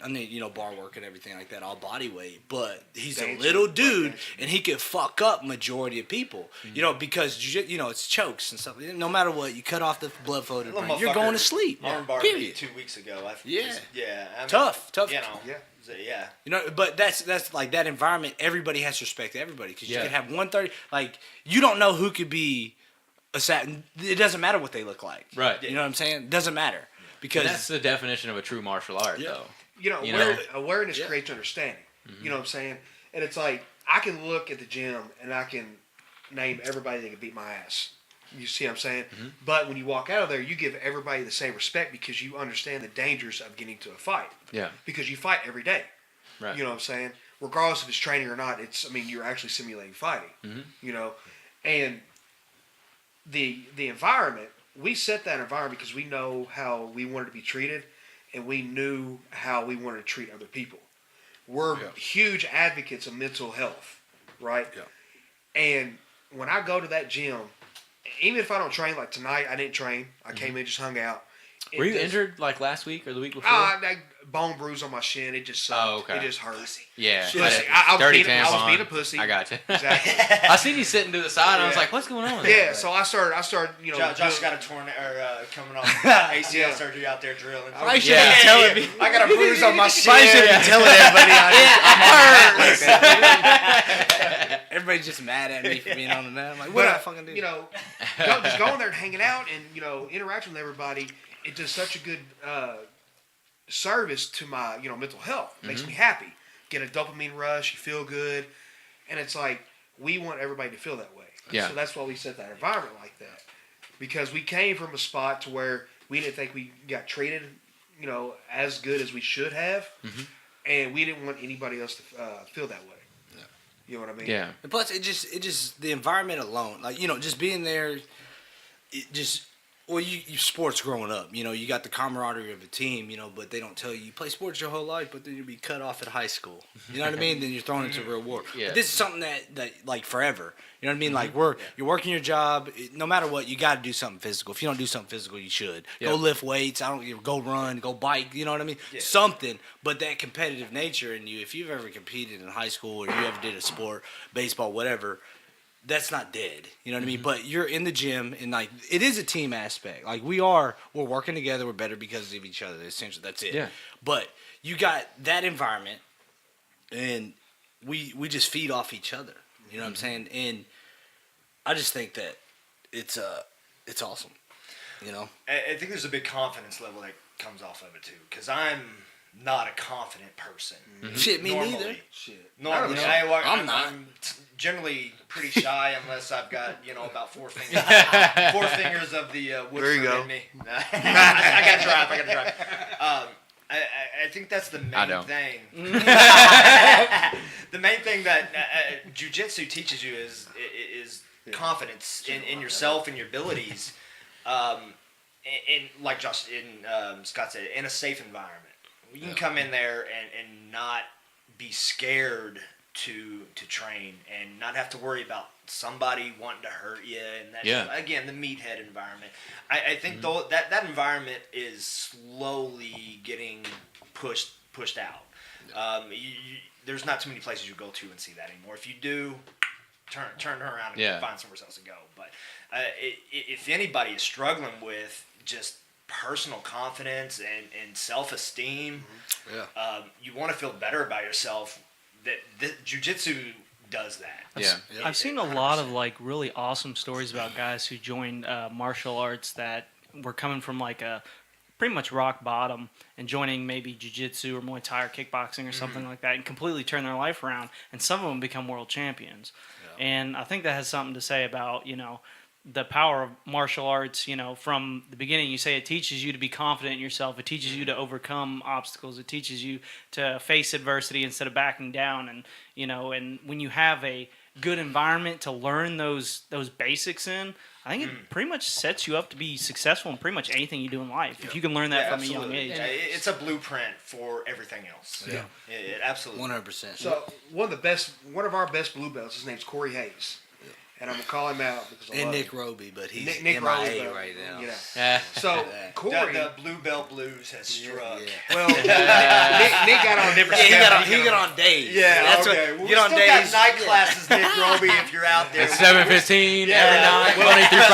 bar work and everything like that, all body weight. But he's a little dude, and he can fuck up majority of people, because it's chokes and stuff. No matter what, you cut off the blood flow to the brain, you're going to sleep. Armbar Period. 2 weeks ago. Yeah. I mean, Tough. Yeah. But that's like that environment. Everybody has to respect everybody because you Yeah. can have 130. Like you don't know who could be a satin. It doesn't matter what they look like. Right. You know what I'm saying? It doesn't matter because That's the definition of a true martial art, Yeah. though. Awareness Yeah. creates understanding. You know what I'm saying? And it's like I can look at the gym and I can name everybody that can beat my ass. You see what I'm saying? But when you walk out of there, you give everybody the same respect because you understand the dangers of getting to a fight. Yeah. Because you fight every day. Right. You know what I'm saying? Regardless if it's training or not, you're actually simulating fighting. And the environment, we set that environment because we know how we wanted to be treated, and we knew how we wanted to treat other people. We're huge advocates of mental health, right? Yeah. And when I go to that gym, even if I don't train, like tonight, I didn't train. I came in, just hung out. Were you injured like last week or the week before? I bone bruise on my shin. It just sucked. Oh, okay. It just hurt. Yeah. Pussy. I was I was being a pussy. I got you. Exactly. I seen you sitting to the side, and I was like, "What's going on?" Yeah, so I started, Josh got a torn coming off ACL surgery out there drilling. I should be telling me. I got a bruise on my shin. I should be telling everybody. Everybody's just mad at me for being on the mat. I'm like, what did I fucking do? Just going there and hanging out and interacting with everybody, it does such a good service to my mental health. It makes me happy. Get a dopamine rush. You feel good, and it's like we want everybody to feel that way. Yeah. So that's why we set that environment like that, because we came from a spot to where we didn't think we got treated, as good as we should have, and we didn't want anybody else to feel that way. You know what I mean? Yeah. And plus, it just the environment alone, like just being there, it just. Well, you sports growing up, you got the camaraderie of a team, but they don't tell you play sports your whole life, but then you'll be cut off at high school. You know what I mean? Then you're thrown into real war. Yeah. But this is something that like forever. You know what I mean? Like you're working your job. No matter what, you got to do something physical. If you don't do something physical, you should go lift weights. Go run, go bike. You know what I mean? Yeah. Something. But that competitive nature in you, if you've ever competed in high school or you ever did a sport, baseball, whatever. That's not dead, you know what I mean? But you're in the gym, and like it is a team aspect. Like we're working together. We're better because of each other. Essentially, that's it. Yeah. But you got that environment, and we just feed off each other. You know what I'm saying? And I just think that it's awesome. I think there's a big confidence level that comes off of it too, because I'm not a confident person. Shit, me normally. neither. Normally, I'm not. I'm generally pretty shy unless I've got about 4 fingers, 4 fingers of the Woodford There you go. in me. I gotta drive. I think that's the main thing. The main thing that jiu-jitsu teaches you is confidence in yourself and your abilities. In like Josh Scott said, in a safe environment. You can come in there and not be scared to train and not have to worry about somebody wanting to hurt you. And that, again, the meathead environment. I think though that environment is slowly getting pushed out. There's not too many places you go to and see that anymore. If you do, turn around and find somewhere else to go. But if anybody is struggling with just personal confidence and self-esteem, you want to feel better about yourself, that jiu-jitsu does that. I've seen a lot of like really awesome stories about guys who joined martial arts that were coming from like a pretty much rock bottom and joining maybe jiu-jitsu or Muay Thai or kickboxing or something like that and completely turn their life around, and some of them become world champions. And I think that has something to say about, the power of martial arts, from the beginning. You say it teaches you to be confident in yourself. It teaches you to overcome obstacles. It teaches you to face adversity instead of backing down. And, and when you have a good environment to learn those basics in, I think it pretty much sets you up to be successful in pretty much anything you do in life. If you can learn that from a young age. Yeah, it's a blueprint for everything else. Yeah. It absolutely. 100%. So one of our best blue belts, his name's Corey Hayes. And I'm going to call him out because I love Nick him. Roby, but he's Nick MIA Roby, right now. Yeah. So Corey, The blue belt blues has struck. well, Nick got on a different. He got on days. Yeah, That's okay. what, Well, we get on still days. got night classes, Nick Roby, if you're out there. It's 7:15 Yeah. every night, Monday through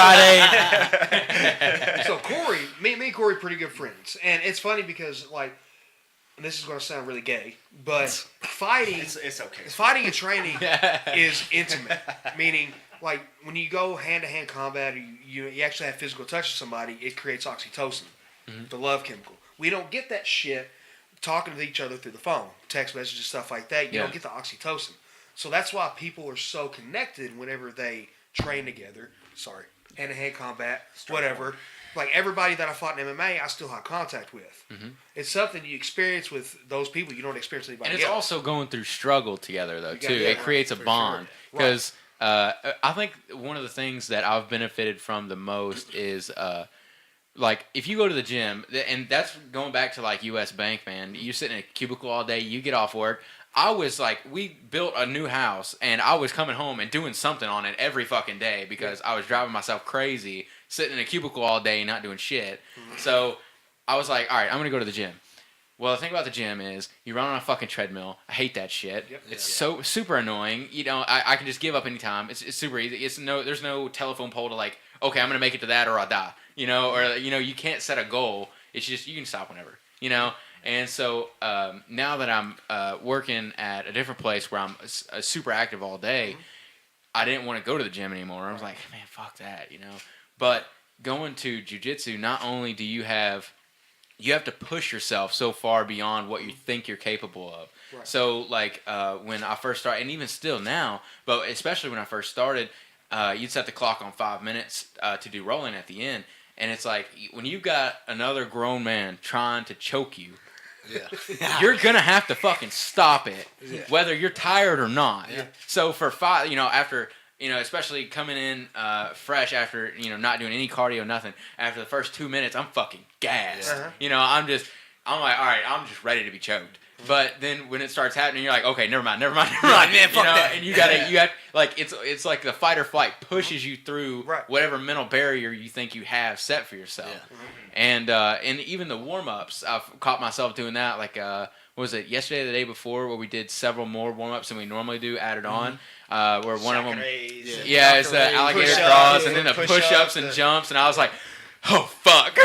Friday. So Corey, me and Corey, pretty good friends, and it's funny because and this is going to sound really gay, but fighting, It's okay. fighting and training is intimate, meaning. Like, when you go hand-to-hand combat, or you actually have physical touch with somebody, it creates oxytocin, the love chemical. We don't get that shit talking to each other through the phone, text messages, stuff like that. You don't get the oxytocin. So that's why people are so connected whenever they train together. Sorry. Hand-to-hand combat, whatever. Like, everybody that I fought in MMA, I still have contact with. It's something you experience with those people you don't experience with anybody And it's else. also going through struggle together, though, too. yeah, It creates a for bond. sure. Because I think one of the things that I've benefited from the most is, if you go to the gym, and that's going back to, U.S. Bank, man. You sit in a cubicle all day, you get off work. We built a new house, and I was coming home and doing something on it every fucking day because I was driving myself crazy, sitting in a cubicle all day, not doing shit. So I was like, all right, I'm going to go to the gym. Well, the thing about the gym is you run on a fucking treadmill. I hate that shit. It's so super annoying. I can just give up anytime. It's super easy. There's no telephone pole to okay, I'm gonna make it to that or I'll die. You can't set a goal. It's just you can stop whenever. And so now that I'm working at a different place where I'm super active all day, I didn't want to go to the gym anymore. I was like, man, fuck that. But going to jiu-jitsu, not only do you have to push yourself so far beyond what you think you're capable of. Right. So, when I first started, and even still now, but especially when I first started, you'd set the clock on 5 minutes to do rolling at the end. And it's like, when you've got another grown man trying to choke you, you're going to have to fucking stop it, whether you're tired or not. Yeah. So for after... especially coming in fresh after, not doing any cardio, nothing. After the first 2 minutes, I'm fucking gassed. I'm like, all right, I'm just ready to be choked. But then when it starts happening, you're like, okay, never mind. Man, fuck that. And you have it's like the fight or flight pushes you through whatever mental barrier you think you have set for yourself. Yeah. And even the warm ups, I've caught myself doing that. What was it, yesterday or the day before, where we did several more warm-ups than we normally do added on, where one of them, it's the alligator cross, and then the push-ups and jumps, and I was like, oh, fuck.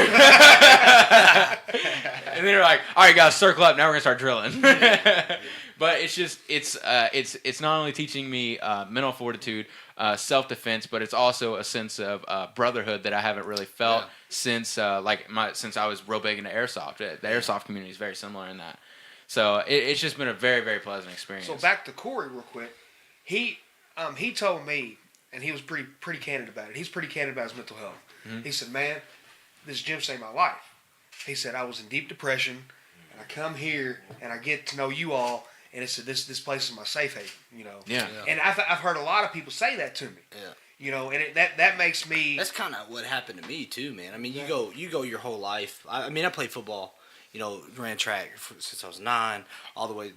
And then they're like, all right, guys, circle up, now we're going to start drilling. But it's just, it's not only teaching me mental fortitude, self-defense, but it's also a sense of brotherhood that I haven't really felt since since I was real big into airsoft. The airsoft community is very similar in that. So it's just been a very, very pleasant experience. So back to Corey real quick. He told me, and he was pretty candid about it. He's pretty candid about his mental health. He said, man, this gym saved my life. He said, I was in deep depression, and I come here, and I get to know you all, and it said, this place is my safe haven, Yeah. And I've heard a lot of people say that to me. Yeah. And that makes me... That's kind of what happened to me, too, man. I mean, you go your whole life. I played football. Ran track since I was 9, all the way,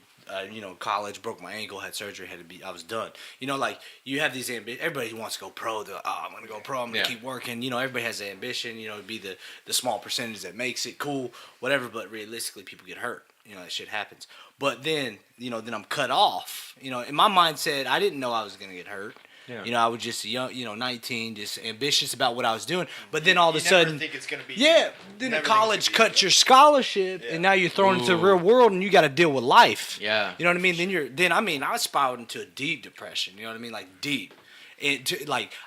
college, broke my ankle, had surgery, I was done. You have these ambitions. Everybody wants to go pro. They're like, oh, I'm going to go pro. I'm going to keep working. Everybody has the ambition, to be the small percentage that makes it cool, whatever. But realistically, people get hurt. That shit happens. But then, then I'm cut off. In my mindset, I didn't know I was going to get hurt. Yeah. I was just young, 19, just ambitious about what I was doing. But then all of a sudden, think it's gonna be, then the college cuts your scholarship, and now you're thrown into the real world, and you got to deal with life. Yeah. You know what I mean? I spiraled into a deep depression. You know what I mean? Like deep. I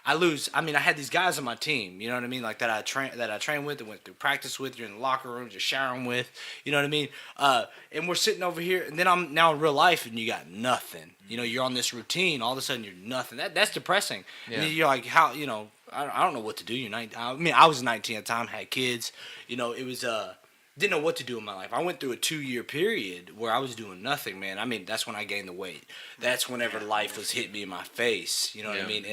had these guys on my team, you know what I mean, like that I trained with and went through practice with, you're in the locker room just showering with, you know what I mean, and we're sitting over here, and then I'm now in real life, and you got nothing, you're on this routine, all of a sudden you're nothing. That's depressing. Yeah. And you're like, how, I don't know what to do. You're 19. I mean, I was 19 at the time, had kids. You know, it was didn't know what to do in my life. I went through a 2-year period where I was doing nothing, man. I mean, that's when I gained the weight. That's whenever life was hitting me in my face. You know what I mean?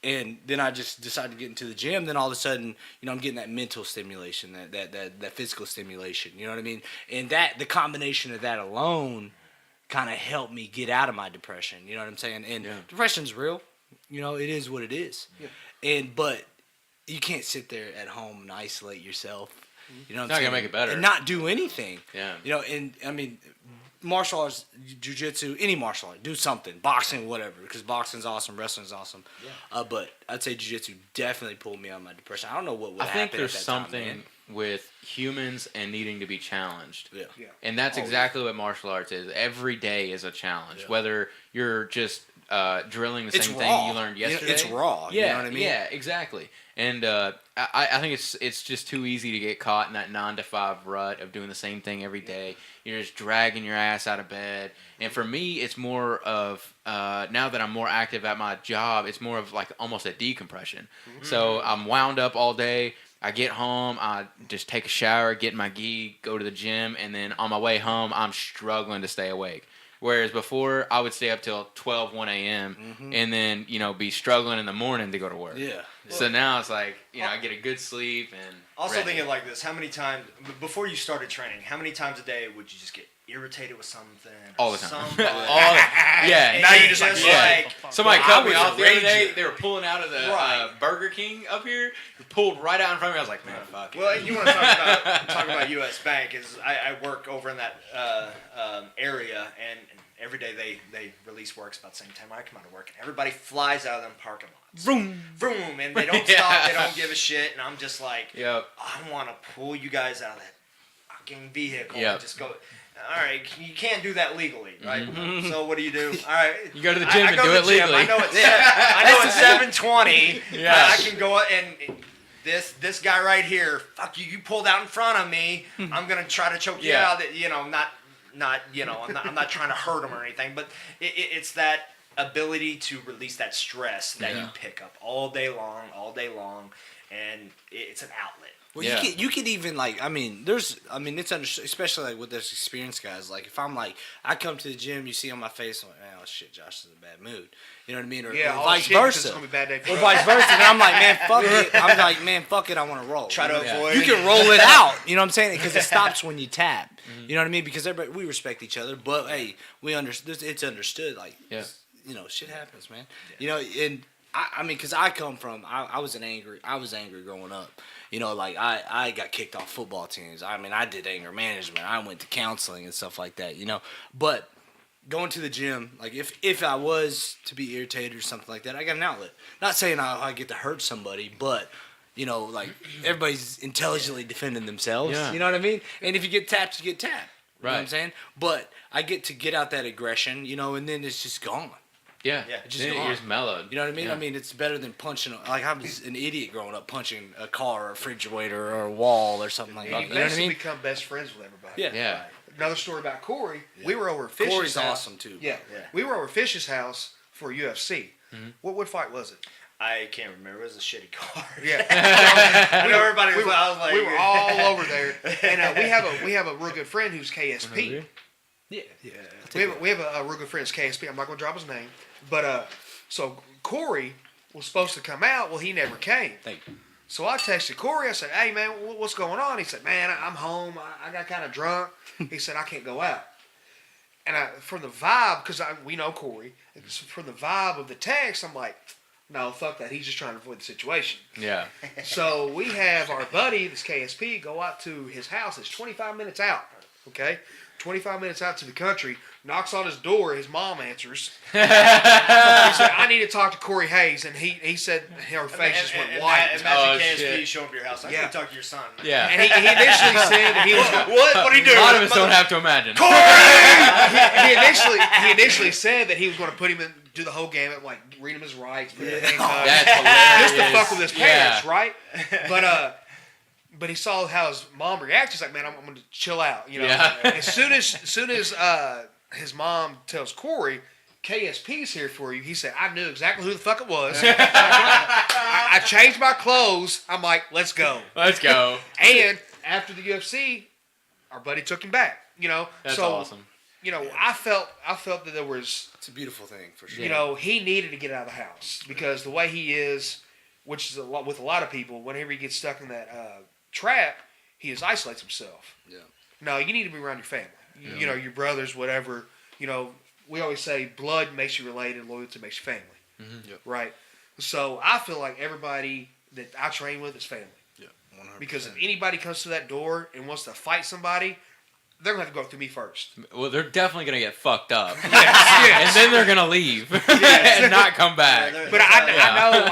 And then I just decided to get into the gym. Then all of a sudden, you know, I'm getting that mental stimulation, that physical stimulation. You know what I mean? And the combination of that alone kind of helped me get out of my depression. You know what I'm saying? And depression's real. You know, it is what it is. Yeah. But you can't sit there at home and isolate yourself. You know what I'm saying? Not gonna make it better. And not do anything. Yeah. You know, and I mean, martial arts, jiu-jitsu, any martial art, do something. Boxing, whatever, because boxing's awesome, wrestling's awesome. Yeah. But I'd say jiu-jitsu definitely pulled me out of my depression. I don't know what would happen. I think there's at that something time, with humans and needing to be challenged. Yeah. And that's exactly what martial arts is. Every day is a challenge. Whether you're just drilling the same thing you learned yesterday. It's raw. Yeah, you know what I mean? Yeah, exactly. And I think it's just too easy to get caught in that 9-to-5 rut of doing the same thing every day. You're just dragging your ass out of bed. And for me, it's more of now that I'm more active at my job, it's more of like almost a decompression. Mm-hmm. So I'm wound up all day. I get home, I just take a shower, get in my gi, go to the gym, and then on my way home, I'm struggling to stay awake. Whereas before, I would stay up till 12, 1 a.m., and then, you know, be struggling in the morning to go to work. Yeah. So now it's like, you know, I get a good sleep and Also thinking like this, how many times, before you started training, how many times a day would you just get irritated with something? All the time. Somebody? Yeah. Now you're just like, Somebody cut me off the other day. raging. They were pulling out of the Right. Burger King up here. Pulled right out in front of me. I was like, man, fuck it. Well, you want to talk about U.S. Bank? Is I work over in that area, and every day they release works about the same time I come out of work, and everybody flies out of them parking lots. Vroom. Vroom, and they don't stop. They don't give a shit, and I'm just like, Yep. I want to pull you guys out of that fucking vehicle Yep. and just go. All right, you can't do that legally, right? So what do? All right, You go to the gym and go do to it the gym. legally. I know it's 7:20. Yeah. I can go and this guy right here. Fuck you! You pulled out in front of me. I'm gonna try to choke you Yeah. out. You know, not you know. I'm not trying to hurt him or anything. But it's that ability to release that stress that you pick up all day long, and it's an outlet. Well, Yeah. you could even like it's understood, especially like with those experienced guys. Like if I'm like I come to the gym, you see on my face, I'm like, oh shit, Josh is in a bad mood. You know what I mean? Or vice versa. It's gonna be a bad day for Or us. vice versa. And I'm like, man, fuck it. I'm like, man, fuck it. I want to roll. Try to avoid. You can roll it out. You know what I'm saying? Because it stops when you tap. You know what I mean? Because everybody, we respect each other, but hey, we understand. It's understood. Like, you know, shit happens, man. You know, and I mean, because I come from, I was angry growing up. You know, like I got kicked off football teams. I mean, I did anger management. I went to counseling and stuff like that. You know, but going to the gym, like if I was to be irritated or something like that, I got an outlet. Not saying I get to hurt somebody, but you know, like everybody's intelligently defending themselves. Yeah. You know what I mean? And if you get tapped, you get tapped. You know what I'm Right. saying? But I get to get out that aggression, you know, and then it's just gone. Yeah. Just Then gone. you're just mellowed. You know what I mean? Yeah. I mean, it's better than punching. Like I was an idiot growing up, punching a car, or a refrigerator, or a wall, or something like that. You You know what I basically mean? become best friends with everybody. Yeah. Yeah. Another story about Corey. We were over at Fish's Corey's house. awesome too. Yeah. We were over at Fish's house for UFC. What fight was it? I can't remember. It was a shitty car. Yeah. I know everybody was. I was like, We were all over there, and we have a real good friend who's KSP. Yeah. We have a real good friend who's KSP. I'm not going to drop his name, but so Corey was supposed to come out. Well, he never came. Thank you. So I texted Corey. I said, "Hey man, what's going on?" He said, "Man, I'm home. I got kind of drunk." He said, "I can't go out." And from the vibe, because we know Corey, from the vibe of the text, I'm like, no, fuck that. He's just trying to avoid the situation. Yeah. So we have our buddy, this KSP, go out to his house. It's 25 minutes out, okay? 25 minutes out to the country. Knocks on his door. His mom answers. He said, I need to talk to Corey Hayes. And he said her face just went white. Imagine KSP shit. show up to your house. I Yeah. can talk to your son. Yeah. And he initially said that he was going What are you doing? A lot of us don't have to imagine. he initially said that he was going to put him in, do the whole gamut, like read him his rights, put him in handcuffs, That's hilarious. just to fuck with his parents, Yeah. right? But he saw how his mom reacted. He's like, man, I'm going to chill out, you know. Yeah. As soon as his mom tells Corey, KSP's here for you, he said, I knew exactly who the fuck it was. I I changed my clothes. I'm like, let's go. Let's go. And after the UFC, our buddy took him back. That's so, awesome. I felt that there was, It's a beautiful thing for sure. he needed to get out of the house because the way he is, which is a lot with a lot of people, whenever he gets stuck in that trap, he just isolates himself. Yeah. No, you need to be around your family. Your brothers, whatever. We always say blood makes you related, loyalty makes you family. Yep. Right? So I feel like everybody that I train with is family. Yeah. 100%. Because if anybody comes to that door and wants to fight somebody, they're going to have to go through me first. Well, they're definitely going to get fucked up. Yes. And then they're going to leave and not come back. But I know,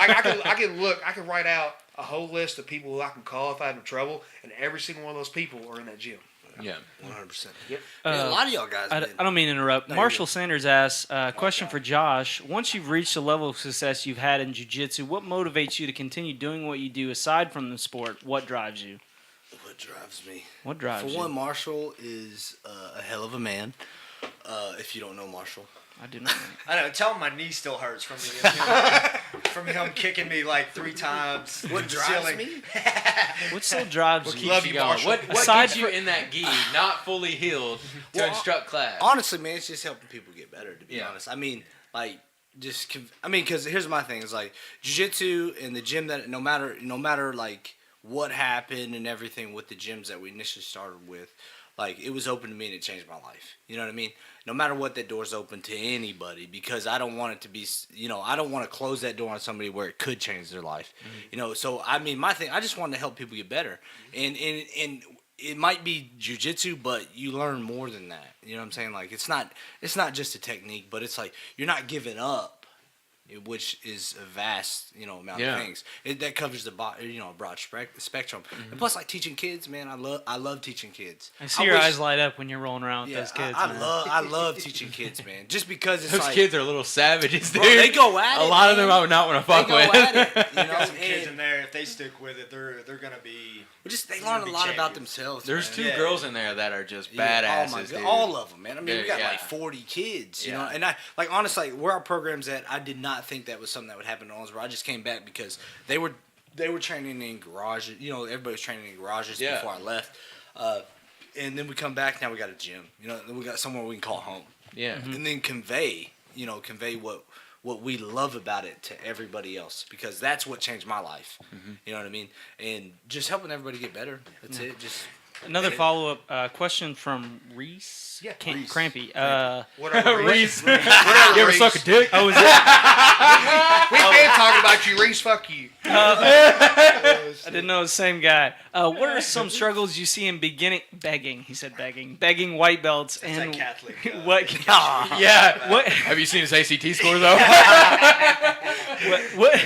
I can write out a whole list of people who I can call if I have trouble, and every single one of those people are in that gym. Yeah. 100%. Yep. A lot of y'all guys. I don't mean to interrupt. No, Marshall you're Sanders asks, question for Josh. Once you've reached the level of success you've had in jiu-jitsu, what motivates you to continue doing what you do aside from the sport? What drives you? What drives me? What drives For you? one, Marshall is a hell of a man. If you don't know Marshall. I do not. I don't know. Tell him my knee still hurts from from him kicking me like 3 times. What drives me? What still drives you? Love you, Marshall. What Aside keeps you in that gi, not fully healed, to Well, instruct class? Honestly, man, it's just helping people get better. To be Yeah. honest, I mean, like, because here's my thing: is like jiu-jitsu and the gym that no matter like what happened and everything with the gyms that we initially started with, like it was open to me and it changed my life. You know what I mean? No matter what, that door's open to anybody because I don't want it to be, I don't want to close that door on somebody where it could change their life. So I mean, my thing, I just wanted to help people get better, and it might be jiu-jitsu, but you learn more than that. You know what I'm saying? Like it's not just a technique, but it's like you're not giving up, which is a vast, amount of things. That covers the broad spectrum. And plus, like teaching kids, man, I love teaching kids. I see your eyes light up when you're rolling around with those kids. I love teaching kids, man. Just because it's Those like kids are little savages, dude. bro, they go at it. A lot of man. them I would not want to fuck They with. go at it. Got some kids in there. If they stick with it, they're gonna be. They learn a lot about themselves. There's man. 2 girls in there that are just Yeah, badasses, oh my God, dude. all of them, man. I mean, we got Yeah. like 40 kids, you Yeah. know. And I like honestly, where our program's at, I did not think that was something that would happen in Owensboro. I just came back because they were training in garages. Everybody was training in garages before I left. And then we come back. Now we got a gym. We got somewhere we can call home. Yeah. And then convey what we love about it to everybody else because that's what changed my life. You know what I mean? And just helping everybody get better. That's it. Just Another follow-up question from Reese. Yeah, Reese. Reese. Crampy. Whatever, Reese. Whatever, You ever Reese. suck a dick? Oh, is it? We've been talking about you, Reese. Fuck you. I didn't know it was the same guy. What are some struggles you see in begging? He said begging white belts It's and that Catholic. what? Yeah. What? Have you seen his ACT score, though? what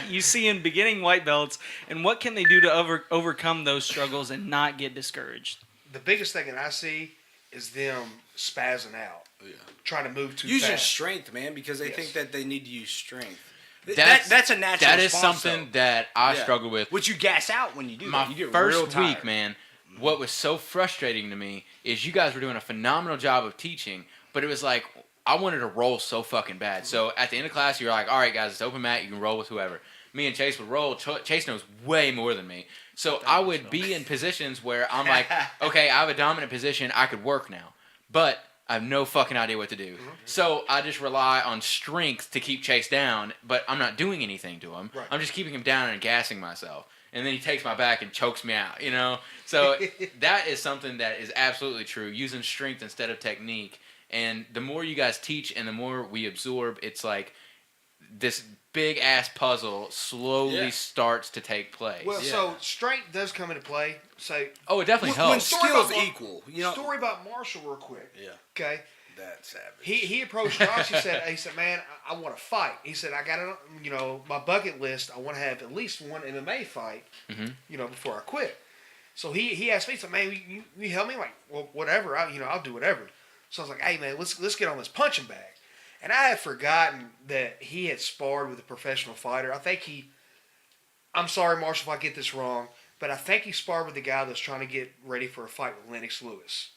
you see in beginning white belts, and what can they do to overcome those struggles and not get discouraged? The biggest thing that I see is them spazzing out, trying to move too using fast. strength, man, because they Yes. think that they need to use strength. That's a natural That is response, something though. that I Yeah. struggle with. Which you gas out when you do My that. You get first real week, tired. man, what was so frustrating to me is you guys were doing a phenomenal job of teaching, but it was like I wanted to roll so fucking bad. So at the end of class, you're like, all right, guys, it's open mat. You can roll with whoever. Me and Chase would roll. Chase knows way more than me. So I would be in positions where I'm like, okay, I have a dominant position. I could work now. But I have no fucking idea what to do. So I just rely on strength to keep Chase down, but I'm not doing anything to him. Right. I'm just keeping him down and gassing myself. And then he takes my back and chokes me out, So that is something that is absolutely true, using strength instead of technique. And the more you guys teach and the more we absorb, it's like this big-ass puzzle slowly starts to take place. Well, so strength does come into play. So Oh, it definitely When helps. skills equal, story about Marshall real quick. Yeah. Okay. That's savage. He approached Josh. He said, man, I want to fight. He said, I got it, my bucket list. I want to have at least one MMA fight, before I quit. So he asked me, he said, man, you help me? I'm like, well, whatever. I'll do whatever. So I was like, hey, man, let's get on this punching bag. And I had forgotten that he had sparred with a professional fighter. I'm sorry, Marshall, if I get this wrong, but I think he sparred with the guy that's trying to get ready for a fight with Lennox Lewis.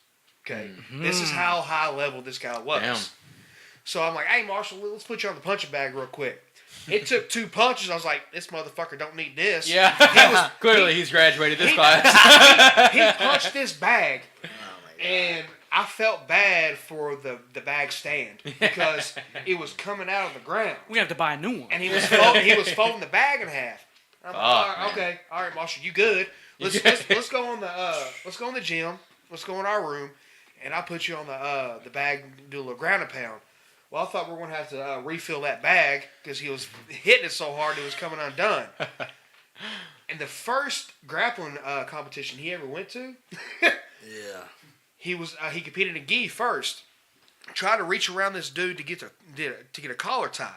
Okay, This is how high level this guy was. Damn. So I'm like, hey, Marshall, let's put you on the punching bag real quick. It took 2 punches. I was like, this motherfucker don't need this. Yeah. Clearly, he's graduated this class. He punched this bag, and I felt bad for the bag stand because it was coming out of the ground. We have to buy a new one. And he was folding the bag in half. I'm like, all right, Marshall, you good? Let's go on the gym. Let's go in our room, and I'll put you on the bag and do a little ground and pound. Well, I thought we were going to have to refill that bag because he was hitting it so hard it was coming undone. And the first grappling competition he ever went to, he competed in gi first. Tried to reach around this dude to get a collar tie.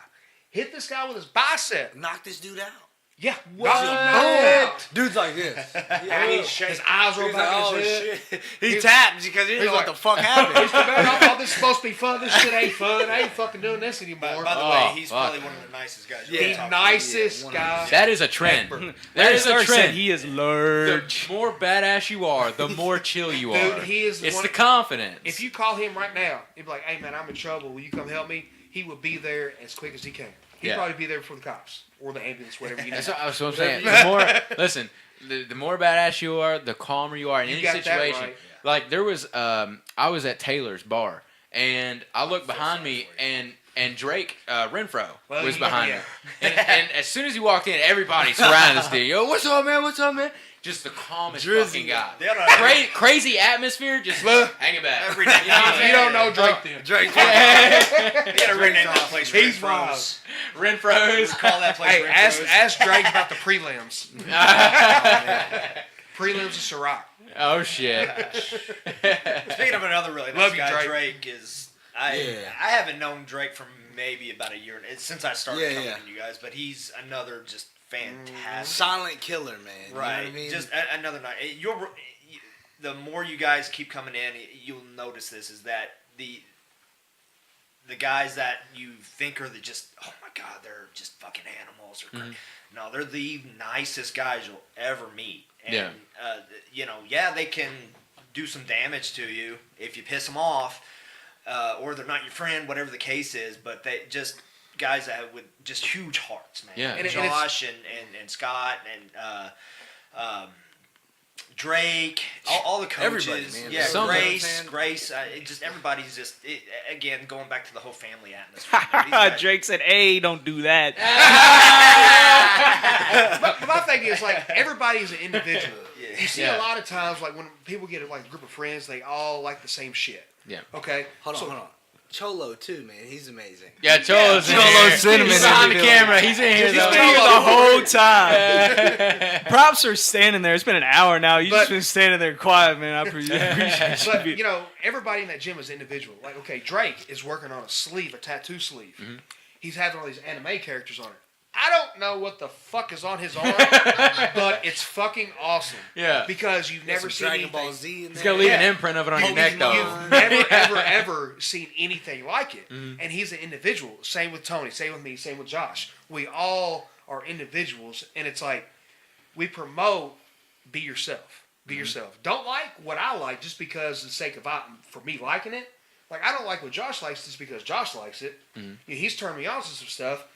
Hit this guy with his bicep. Knock this dude out. Yeah. What? Dude's like this. And his eyes are back in his head. Shit. He tapped because he didn't know what the fuck happened. He's like, man, I thought this was supposed to be fun. This shit ain't fun. I ain't fucking doing this anymore. By the way, he's probably one of the nicest guys. The nicest guy. That is a trend. That is a trend. He is large. The more badass you are, the more chill you are. Dude, he is it's one the confidence. If you call him right now, he'd be like, hey, man, I'm in trouble. Will you come help me? He will be there as quick as he can. He'd probably be there before the cops or the ambulance, whatever you need. That's what I'm saying. The more badass you are, the calmer you are in any situation. Right. Like there was, I was at Taylor's bar, and I looked behind me, and Drake Renfro was behind me. And as soon as he walked in, everybody surrounded this dude. Yo, what's up, man? What's up, man? Just the calmest fucking guy. Crazy atmosphere, just hang it back. Every day. You don't know Drake then. Drake. He had to rename that place. He's Renfro's. Renfro's. Call that place Hey, Renfro's. ask Drake about the prelims. Prelims of Ciroc. Oh shit. Speaking of another really Love nice you, guy, Drake. Drake is. I haven't known Drake for maybe about a year since I started coming to you guys, but he's another just fantastic Silent killer, man. Right, You know what I mean? just another night. The more you guys keep coming in, you'll notice this is that the guys that you think are just oh my god, they're just fucking animals or no, they're the nicest guys you'll ever meet. And they can do some damage to you if you piss them off, or they're not your friend, whatever the case is. But they just guys that with just huge hearts, man. Yeah. And Josh and Scott and Drake, all the coaches, Everybody, man. yeah, Grace, just everybody's just again going back to the whole family atmosphere. These guys- Drake said, "Hey, don't do that." But my thing is, like, everybody's an individual. Yeah. You see a lot of times, like, when people get like a group of friends, they all like the same shit. Yeah. Okay? Hold on. Cholo, too, man. He's amazing. Yeah, Cholo's in Cholo's here. cinnamon He's in behind the the building. camera. He's in here. He's though. been here the whole time. Props are standing there. It's been an hour now. You've just been standing there quiet, man. I appreciate But, it. you know, everybody in that gym is individual. Like, okay, Drake is working on a tattoo sleeve. Mm-hmm. He's having all these anime characters on it. I don't know what the fuck is on his arm, but it's fucking awesome. Yeah. Because you've never seen Dragon anything. Ball Z in He's there. got to leave an Yeah. imprint of it on your neck, though. You've never, ever seen anything like it. And he's an individual. Same with Tony. Same with me. Same with Josh. We all are individuals. And it's like, we promote be yourself. Be yourself. Don't like what I like just because of the sake of for me liking it. Like, I don't like what Josh likes just because Josh likes it. You know, he's turned me on to some stuff.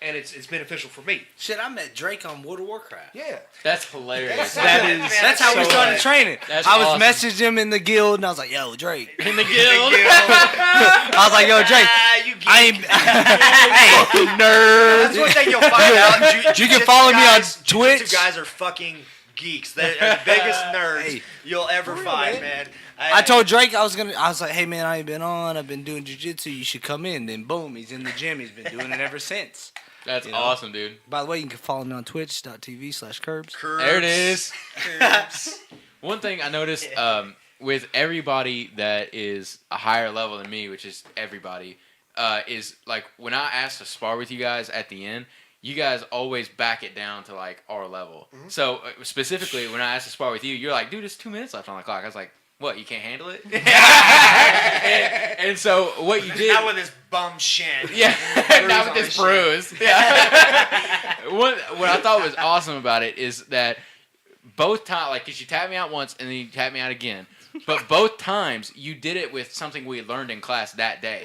And it's beneficial for me. Shit, I met Drake on World of Warcraft. Yeah. That's hilarious. That's how we so started like- training. That's I was awesome. messaging him in the guild, and I was like, "Yo, Drake." In the guild. I was like, "Yo, Drake, you geek. I ain't." Hey, nerd. That's one thing you'll find out. You can follow me on Twitch. Jiu-jitsu guys are fucking geeks. They're the biggest nerds you'll ever find, man. I told Drake I was like, "Hey man, I ain't been on. I've been doing jiu-jitsu. You should come in." Then boom, he's in the gym. He's been doing it ever since. That's awesome, dude. By the way, you can follow me on twitch.tv/curbs. There it is. One thing I noticed with everybody that is a higher level than me, which is everybody, is like when I ask to spar with you guys at the end, you guys always back it down to like our level. So specifically, when I asked to spar with you, you're like, dude, it's 2 minutes left on the clock. I was like, what, you can't handle it? and so what you did... Not with this bum shin. Yeah, not with this bruise. Yeah. What I thought was awesome about it is that both times, like, because you tapped me out once and then you tapped me out again, but both times you did it with something we learned in class that day.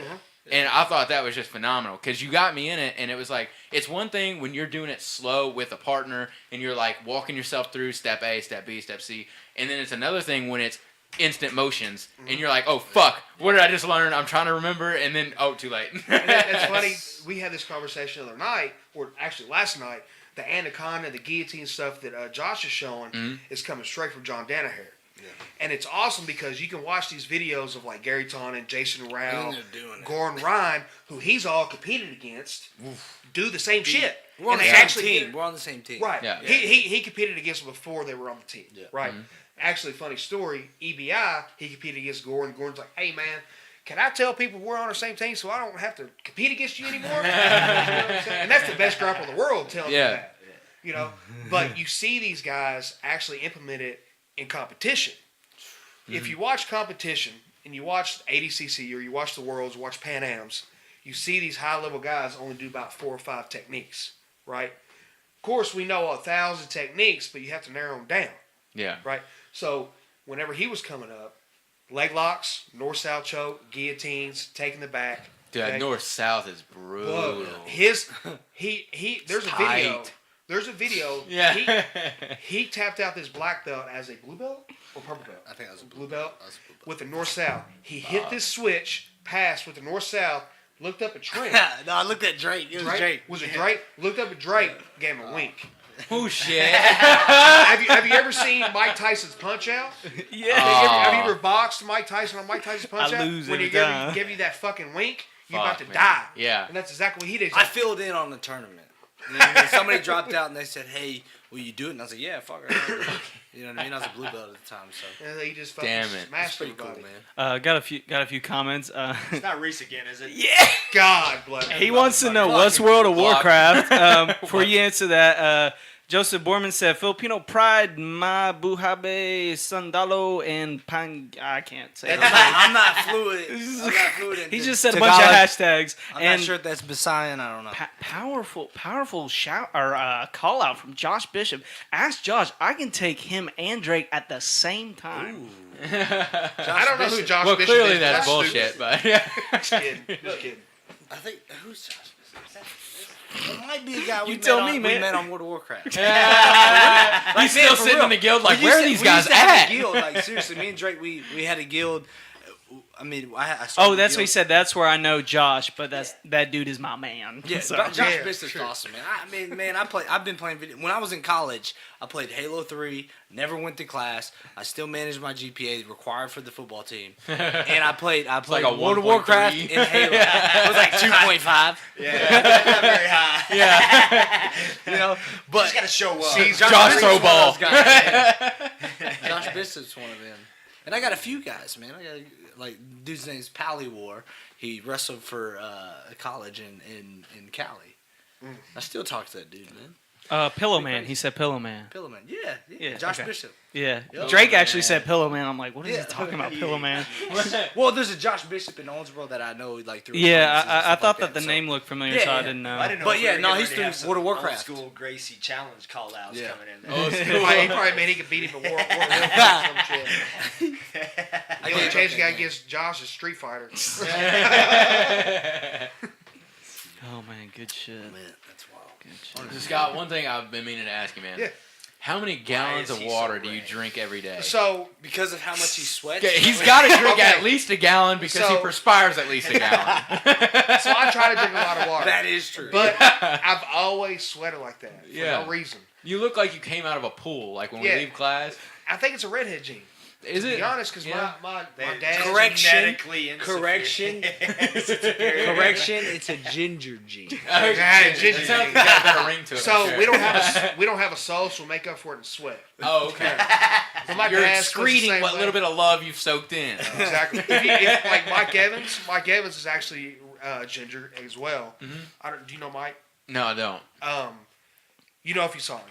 And I thought that was just phenomenal because you got me in it, and it was like, it's one thing when you're doing it slow with a partner and you're like walking yourself through step A, step B, step C, and then it's another thing when it's instant motions and you're like, oh fuck, what did I just learn? I'm trying to remember, and then too late. It's funny. We had this conversation the other night, or actually last night. The anaconda, the guillotine stuff that Josh is showing is coming straight from John Danaher. Yeah. And it's awesome because you can watch these videos of like Gary Taunton, Jason Rao, Gordon Ryan, who he's all competed against, do the same shit. We're on the same team. We're on the same team. Right. Yeah. He competed against them before they were on the team. Yeah. Right. Actually, funny story, EBI, he competed against Gordon. Gordon's like, hey, man, can I tell people we're on the same team so I don't have to compete against you anymore? You know what I'm saying? And that's the best grappler in the world telling you that. You know, but you see these guys actually implement it in competition. If you watch competition and you watch ADCC or you watch the Worlds, watch Pan Ams, you see these high-level guys only do about 4 or 5 techniques, right? Of course, we know 1,000 techniques, but you have to narrow them down. Yeah. Right? So whenever he was coming up, leg locks, north-south choke, guillotines, taking the back. Dude, okay? north-south is brutal. There's a video. There's a video. Yeah. He tapped out this black belt as a blue belt or purple belt. I think that was a blue belt. With the north-south. He hit this switch, passed with the north-south, looked up at Trent. No, I looked at Drake. It was Drake. Was it Drake? Looked up at Drake, gave him a wink. Oh shit! Have you ever seen Mike Tyson's Punch Out? Yeah. Have you ever boxed Mike Tyson on Mike Tyson's Punch Out? I lose when every he time. give you that fucking wink, you're Fuck, about to man. die. Yeah. And that's exactly what he did. I filled in on the tournament. You know what I mean? Somebody dropped out and they said, "Hey, will you do it?" And I was like, "Yeah, fuck it." You know what I mean? I was a blue belt at the time, so. And he just fucking Damn it. smashed Pretty everybody. cool, man. Got a few comments. It's not Reese again, is it? Yeah. God bless him. He wants to know what's World of Warcraft. Before you answer that, Joseph Borman said Filipino pride, ma buhabe, sandalo, and pan. I can't say that. I'm not fluid. I'm not fluid. He just said a bunch of hashtags. I'm and not sure if that's Visayan. I don't know. powerful shout or call out from Josh Bishop. Ask Josh. I can take him and Drake at the same time. I don't know who Josh Well, Bishop clearly is. that's stupid. bullshit, but yeah. Just kidding. Just kidding. I think who's Josh? It might be a guy we met on World of Warcraft. He's still sitting in the guild like, where are these guys at? Guild. Like seriously, me and Drake, we had a guild. I mean, I Oh, that's what he said. That's where I know Josh, but that dude is my man. Yeah, So. Josh Bishop's awesome, man. I've been playing video. When I was in college, I played Halo 3. Never went to class. I still managed my GPA required for the football team, and I played like a World of Warcraft 1.3. in Halo. It was like 2.5. Yeah, not very high. Yeah. You know, but Just gotta show up. See, Josh Bishop's throw one of ball. those guys, man. Josh Bishop's one of them. And I got a few guys, man. I got like dude's name's Pally War. He wrestled for a college in Cali. I still talk to that dude, man. Pillow Man. He said Pillow Man. Pillow Man. Yeah. Yeah, Josh okay. Bishop. Yeah. Yep. Drake actually said Pillow Man. I'm like, what is Yeah. he talking about, Pillow Man? Well, there's a Josh Bishop in Owensboro that I know like through. Yeah, acquaintances and I stuff thought like that the so- name looked familiar, Yeah, so I yeah. didn't know. I didn't know. But if yeah, we were no, getting he's ready to through have some World of Warcraft. Old school Gracie challenge call outs Yeah. coming in. Oh, There. He probably made he could beat him at War some shit. The only chance you got against Josh is Street Fighter. Oh man, good shit. Man, that's wild. Good shit. Scott, one thing I've been meaning to ask you, man. Yeah. How many gallons is of he water so do you red? drink every day? So Because of how much he sweats. Okay, he's got to drink Okay. at least a gallon because he So- perspires at least a gallon. so I try to drink a lot of water. That is true. But I've always sweated like that for Yeah. no reason. You look like you came out of a pool, like when we Yeah. leave class. I think it's a redhead gene. Is To it? be honest, because Yeah. my They're dad. Correction. genetically insufficient. Correction, it's a ginger gene. Okay. Yeah, ginger It sounds gene. got a better ring to it. So for sure. we don't have a soul, so we'll make up for it in sweat. Oh, okay. But my You're dad sweats the excreting same what way. little bit of love you've soaked in. Exactly. Like Mike Evans is actually ginger as well. Mm-hmm. Do you know Mike? No, I don't. You know if you saw him.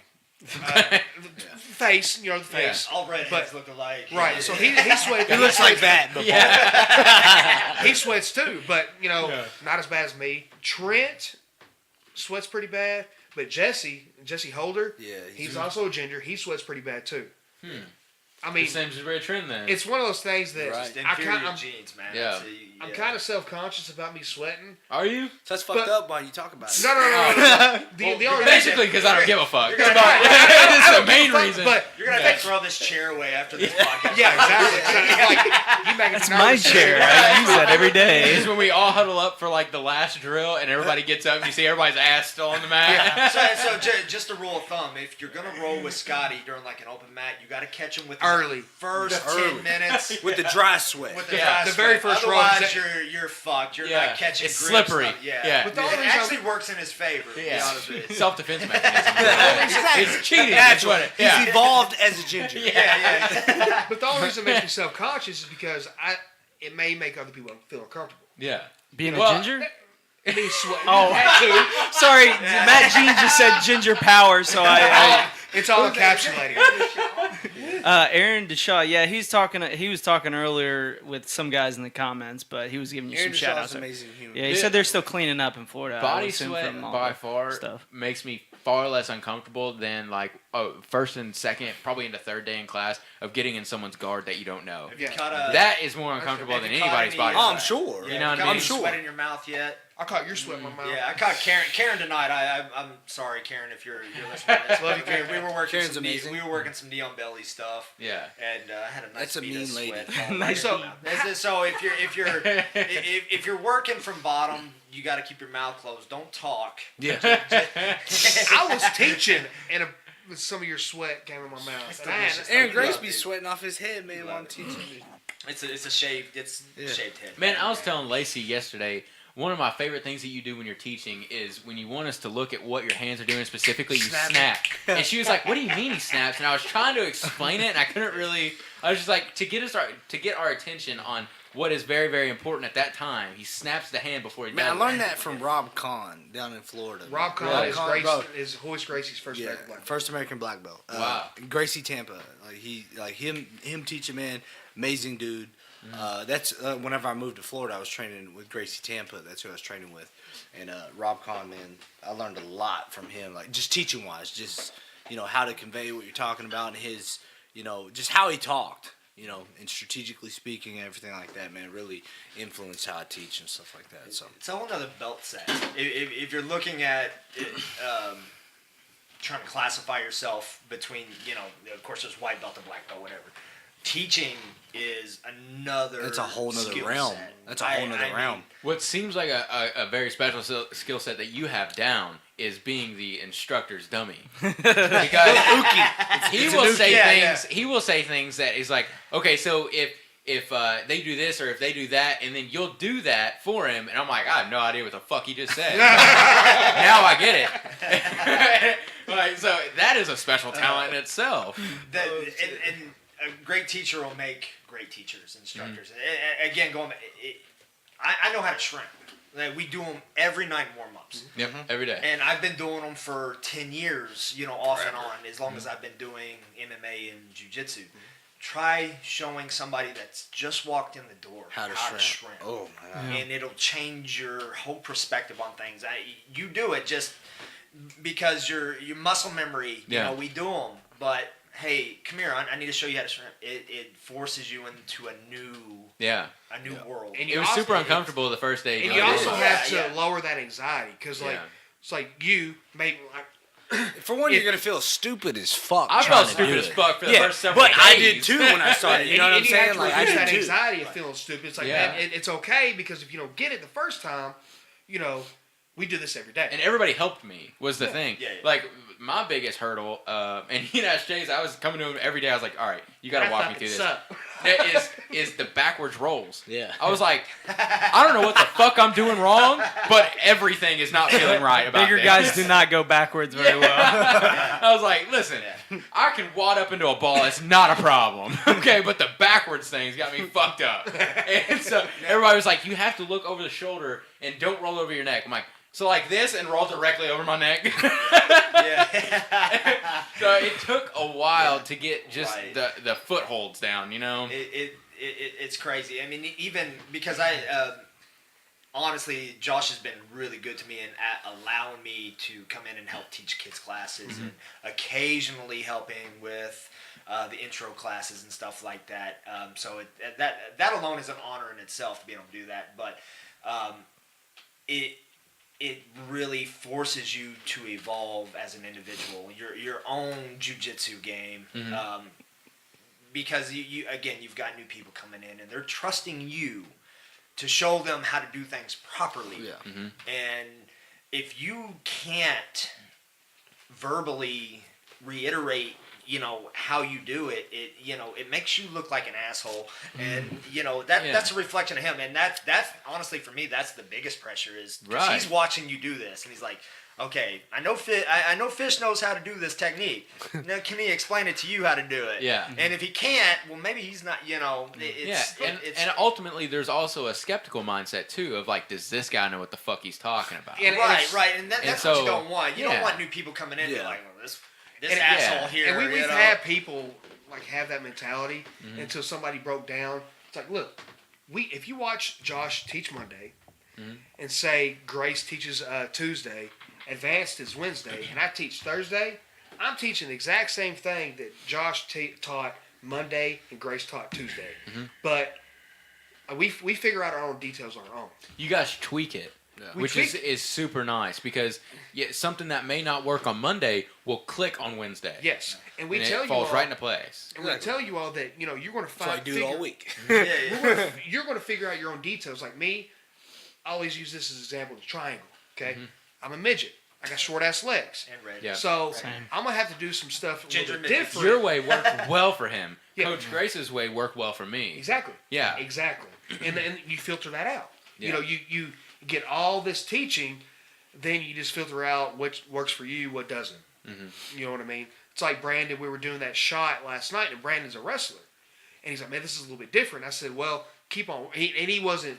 Face, the face. All redheads But- look alike. Right. So he sweats. He looks like that. But Yeah. He sweats too, but not as bad as me. Trent sweats pretty bad, but Jesse Holder, Yeah, he's also a ginger. He sweats pretty bad too. I mean, it seems to be a trend then. it's one of those things that Right. Just I inferior kind genes, man. Yeah. That's I'm kind of self-conscious about me sweating. Are you? So that's fucked But- up while you talk about it. No. The only Basically, because I don't give a fuck. You're gonna- That's the main reason. But You're gonna have to throw this chair away after this podcast. yeah, exactly. So, like, you make That's my chair. I use that every day. is when we all huddle up for like the last drill, and everybody gets up, and you see everybody's ass still on the mat. So just a rule of thumb: if you're gonna roll with Scotty during like an open mat, you got to catch him with Early. the first Early. 10 minutes. With the dry sweat. With the, Yeah, dry the very sweat. first roll, Otherwise, is you're fucked. You're Yeah, not catching it's grips. slippery. Yeah. But the only it reason actually works in his favor. To be honest with you. Self-defense mechanism. It's cheating. That's what it. He's Yeah. evolved as a ginger. Yeah. But the only reason it makes me self-conscious is because it may make other people feel uncomfortable. Yeah. Being Well, a ginger? Me sweating. Oh, sorry. Matt Jean just said ginger power, so I It's all encapsulated. Aaron Deshaw, yeah, he was talking earlier with some guys in the comments, but he was giving you Aaron some shout Deshaw's outs. an amazing human. Yeah, he said they're still cleaning up in Florida. I would Body assume, sweat from all by the far stuff. makes me far less uncomfortable than like first and second, probably into third day in class of getting in someone's guard that you don't know. Have you Yeah. caught a, That is more uncomfortable have than you caught anybody's any, body Oh, sweat. I'm sure. Yeah, You know what I got mean? any sure. sweat in your mouth yet? I caught your sweat in my mouth. Yeah, I caught Karen tonight. I'm sorry, Karen, if you're listening to this. Love you, Karen. We were working Karen's some amazing. we were working some neon belly stuff. Yeah. And I had a nice That's a bead of mean lady. sweat falling Nice right in bead. my mouth. So if you're working from bottom, you got to keep your mouth closed. Don't talk. Yeah. I was teaching, and some of your sweat came in my mouth. And I had- Aaron Grace Love be it. sweating off his head, man, while I'm teaching. It's a shaved shaved head. Man, I was telling Lacey yesterday, one of my favorite things that you do when you're teaching is when you want us to look at what your hands are doing specifically, you snap. And she was like, "What do you mean he snaps?" And I was trying to explain it, and I couldn't really. I was just like, to get our attention on what is very, very important at that time. He snaps the hand before he Man, I does learned it. that from Rob Kahn down in Florida. Rob man. Conn is Kahn, bro. Hoist Gracie's first Yeah, black belt. first American black belt. Wow. Gracie Tampa, him teaching, man, amazing dude. That's whenever I moved to Florida, I was training with Gracie Tampa. That's who I was training with, and Rob Kahn, man, I learned a lot from him, like just teaching wise, just how to convey what you're talking about, and his, just how he talked, and strategically speaking and everything like that, man, really influenced how I teach and stuff like that. So It's a whole nother belt set. If you're looking at trying to classify yourself between, of course, there's white belt and black belt, whatever. Teaching is another. it's a whole nother skill realm. set. That's a whole nother realm. What seems like a very special skill set that you have down is being the instructor's dummy. Because he will say things. He will say things that is like, okay, so if they do this or if they do that, and then you'll do that for him, and I'm like, I have no idea what the fuck he just said. Now I get it. Like, so that is a special talent in itself. And a great teacher will make great teachers, instructors. Again, I know how to shrimp. Like, we do them every night in warm-ups. Yep, every day. And I've been doing them for 10 years, off and on, as long as I've been doing MMA and Jiu Jitsu. Try showing somebody that's just walked in the door How to shrimp. Oh my god. and it'll change your whole perspective on things. You do it just because your muscle memory, we do them, but hey, come here, I need to show you how to shrimp. It forces you into a new world. And It was super uncomfortable the first day. And you also have to Yeah. lower that anxiety because, it's like you maybe For one, you're gonna feel stupid as fuck. I trying felt to do stupid as it. fuck for the first several but days. I did too when I started. You know what I'm and you have saying? to Like I reduce did that too. anxiety of feeling stupid. It's like, Yeah. man, it's okay because if you don't get it the first time, we do this every day. And everybody helped me was the thing. Yeah. Like my biggest hurdle, and Jay's, I was coming to him every day. I was like, all right, you got to walk me through this. That is the backwards rolls. Yeah. I was like, I don't know what the fuck I'm doing wrong, but everything is not feeling right about Bigger this. guys do not go backwards very well. I was like, listen, I can wad up into a ball. It's not a problem. Okay, but the backwards things got me fucked up. And so everybody was like, you have to look over the shoulder and don't roll over your neck. I'm like, so like this and roll directly over my neck. So it took a while to get just Right. the footholds down, It's crazy. I mean, even because honestly, Josh has been really good to me in allowing me to come in and help teach kids classes and occasionally helping with the intro classes and stuff like that. So that alone is an honor in itself to be able to do that. But it really forces you to evolve as an individual, your own jiu-jitsu game. Because you've got new people coming in and they're trusting you to show them how to do things properly. Yeah. And if you can't verbally reiterate, how you do it, it makes you look like an asshole. And, that's a reflection of him. And that's honestly for me, that's the biggest pressure is 'cause he's watching you do this. And he's like, okay, I know Fish knows how to do this technique. Now, can he explain it to you how to do it? Yeah. And if he can't, well, maybe he's not, And ultimately, there's also a skeptical mindset, too, of like, does this guy know what the fuck he's talking about? Right. And that's what you don't want. You don't yeah. want new people coming in and be like, well, this And- asshole here. And we've had people like have that mentality until somebody broke down. It's like, look, if you watch Josh teach Monday and say Grace teaches Tuesday, Advanced is Wednesday, and I teach Thursday, I'm teaching the exact same thing that Josh taught Monday and Grace taught Tuesday. But we figure out our own details on our own. You guys tweak it. Yeah. Which is super nice because something that may not work on Monday will click on Wednesday. Yes, and we and tell it you falls all, right into place. And we tell you all that you're going to So I find. do it all week. You're going to figure out your own details. Like me, I always use this as an example of the triangle. Okay, I'm a midget. I got short ass legs. And red. Yeah. So I'm gonna have to do some stuff a Ginger little bit midgets. different. Your way worked well for him. Yeah. Coach Grace's way worked well for me. Exactly. Yeah. Exactly. And you filter that out. Yeah. You get all this teaching, then you just filter out what works for you, what doesn't. You know what I mean? It's like Brandon. We were doing that shot last night, and Brandon's a wrestler, and he's like, "Man, this is a little bit different." I said, "Well, keep on." He wasn't,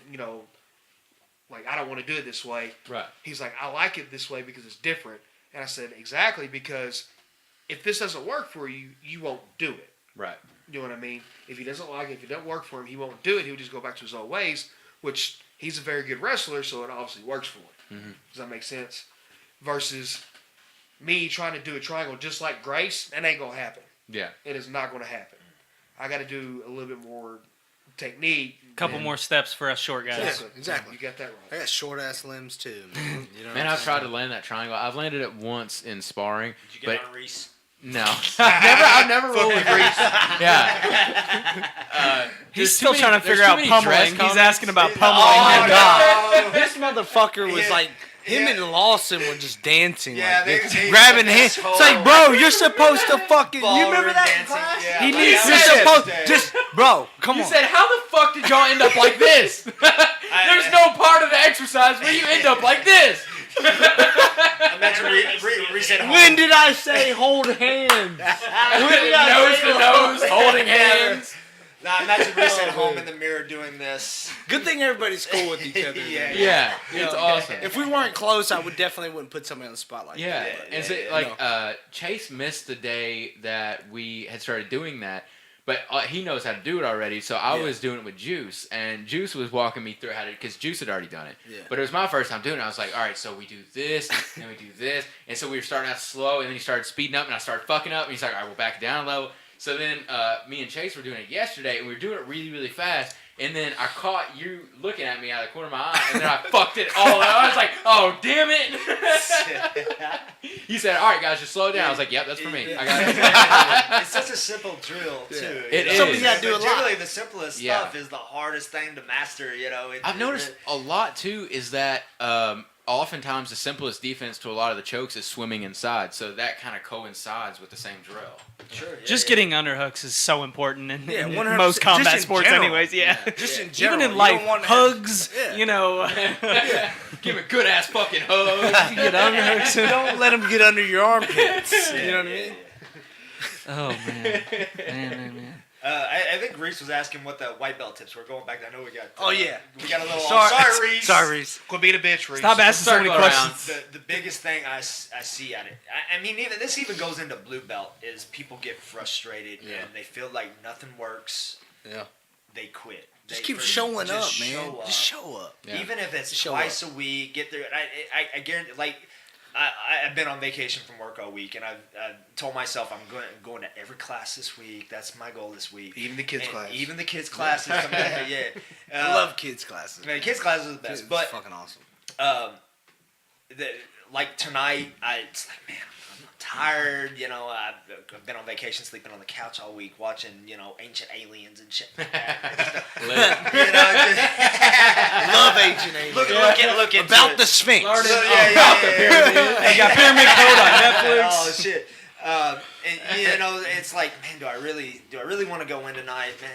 like, I don't want to do it this way. Right. He's like, "I like it this way because it's different." And I said, "Exactly, because if this doesn't work for you, you won't do it." Right. You know what I mean? If he doesn't like it, if it doesn't work for him, he won't do it. He'll just go back to his old ways, which he's a very good wrestler, so it obviously works for him. Does that make sense? Versus me trying to do a triangle just like Grace, that ain't going to happen. Yeah. It is not going to happen. I got to do a little bit more technique. Couple more steps for us short guys. Exactly. You got that I right. got short ass limbs too. Man, Man, I've tried to land that triangle. I've landed it once in sparring. Did you get on Reese? No. I've never rolled with Reese. Yeah. He's still trying to figure out pummeling. He's asking about pummeling. Oh him. God! This motherfucker was like. Him Yeah. and Lawson were just dancing, Yeah, like they grabbing like hands. asshole. It's like, bro, you're supposed to fucking. You remember that? Dancing. Class? Yeah, He like, needs I to was supposed there. just, bro, come You on. said, how the fuck did y'all end up like this? There's no part of the exercise where you end up like this. Imagine Reese at home. When did I say hold hands? When did I Nose say to nose, holding hands. Nah, imagine Reese at home in the mirror doing this. Good thing everybody's cool with each other. Yeah. Yeah, it's awesome. If we weren't close, I wouldn't put somebody on the spotlight. Yeah, Yeah, and so, Chase missed the day that we had started doing that, but he knows how to do it already. So I was doing it with Juice, and Juice was walking me through how to, because Juice had already done it. Yeah. But it was my first time doing it. I was like, all right, so we do this, and we do this, and so we were starting out slow, and then he started speeding up, and I started fucking up, and he's like, all right, we'll back it down a level. So then me and Chase were doing it yesterday, and we were doing it really, really fast. And then I caught you looking at me out of the corner of my eye, and then I fucked it all up. I was like, oh, damn it. He said, all right, guys, just slow down. I was like, yep, that's for me. I got it. It's such a simple drill, too. It you is. know? Something you gotta do a But lot. generally, the simplest Yeah. stuff is the hardest thing to master, I've noticed a lot, too, is that oftentimes the simplest defense to a lot of the chokes is swimming inside. So that kind of coincides with the same drill. Sure, Just getting underhooks is so important in, Yeah, in 100%. most combat Just in sports general. anyways. Yeah. Just in general. Even in you life, don't want to hugs, Yeah. you know. Give a good ass fucking hug. You get underhooks. Don't let them get under your armpits. You know what I mean? Oh, man. Man. I think Reese was asking what the white belt tips were. Going back, I know we got. Oh, yeah. We got a little. Sorry, Reese. Sorry, Reese. Quit being a bitch, Reese. Stop asking so many Circle around. questions. The biggest thing I see at it, I mean, even this even goes into blue belt, is people get frustrated and they feel like nothing works. Yeah. They quit. Just keep showing up, just man. show up. Just show up. Yeah. Even if it's Show twice a week, get there. I guarantee, like, I've been on vacation from work all week, and I've told myself I'm going to every class this week. That's my goal this week. Even the kids' class. Even the kids' classes. Yeah. I love kids classes. Man, kids' classes are the best. It's But fucking awesome. like tonight, it's like, man, I'm tired. You know, I've been on vacation, sleeping on the couch all week, watching, you know, Ancient Aliens and shit like that. You know, Love ancient aliens. look into About it. the Sphinx. They got Pyramid Code on Netflix. Oh shit! And you know, it's like, man, do I really want to go in tonight, man?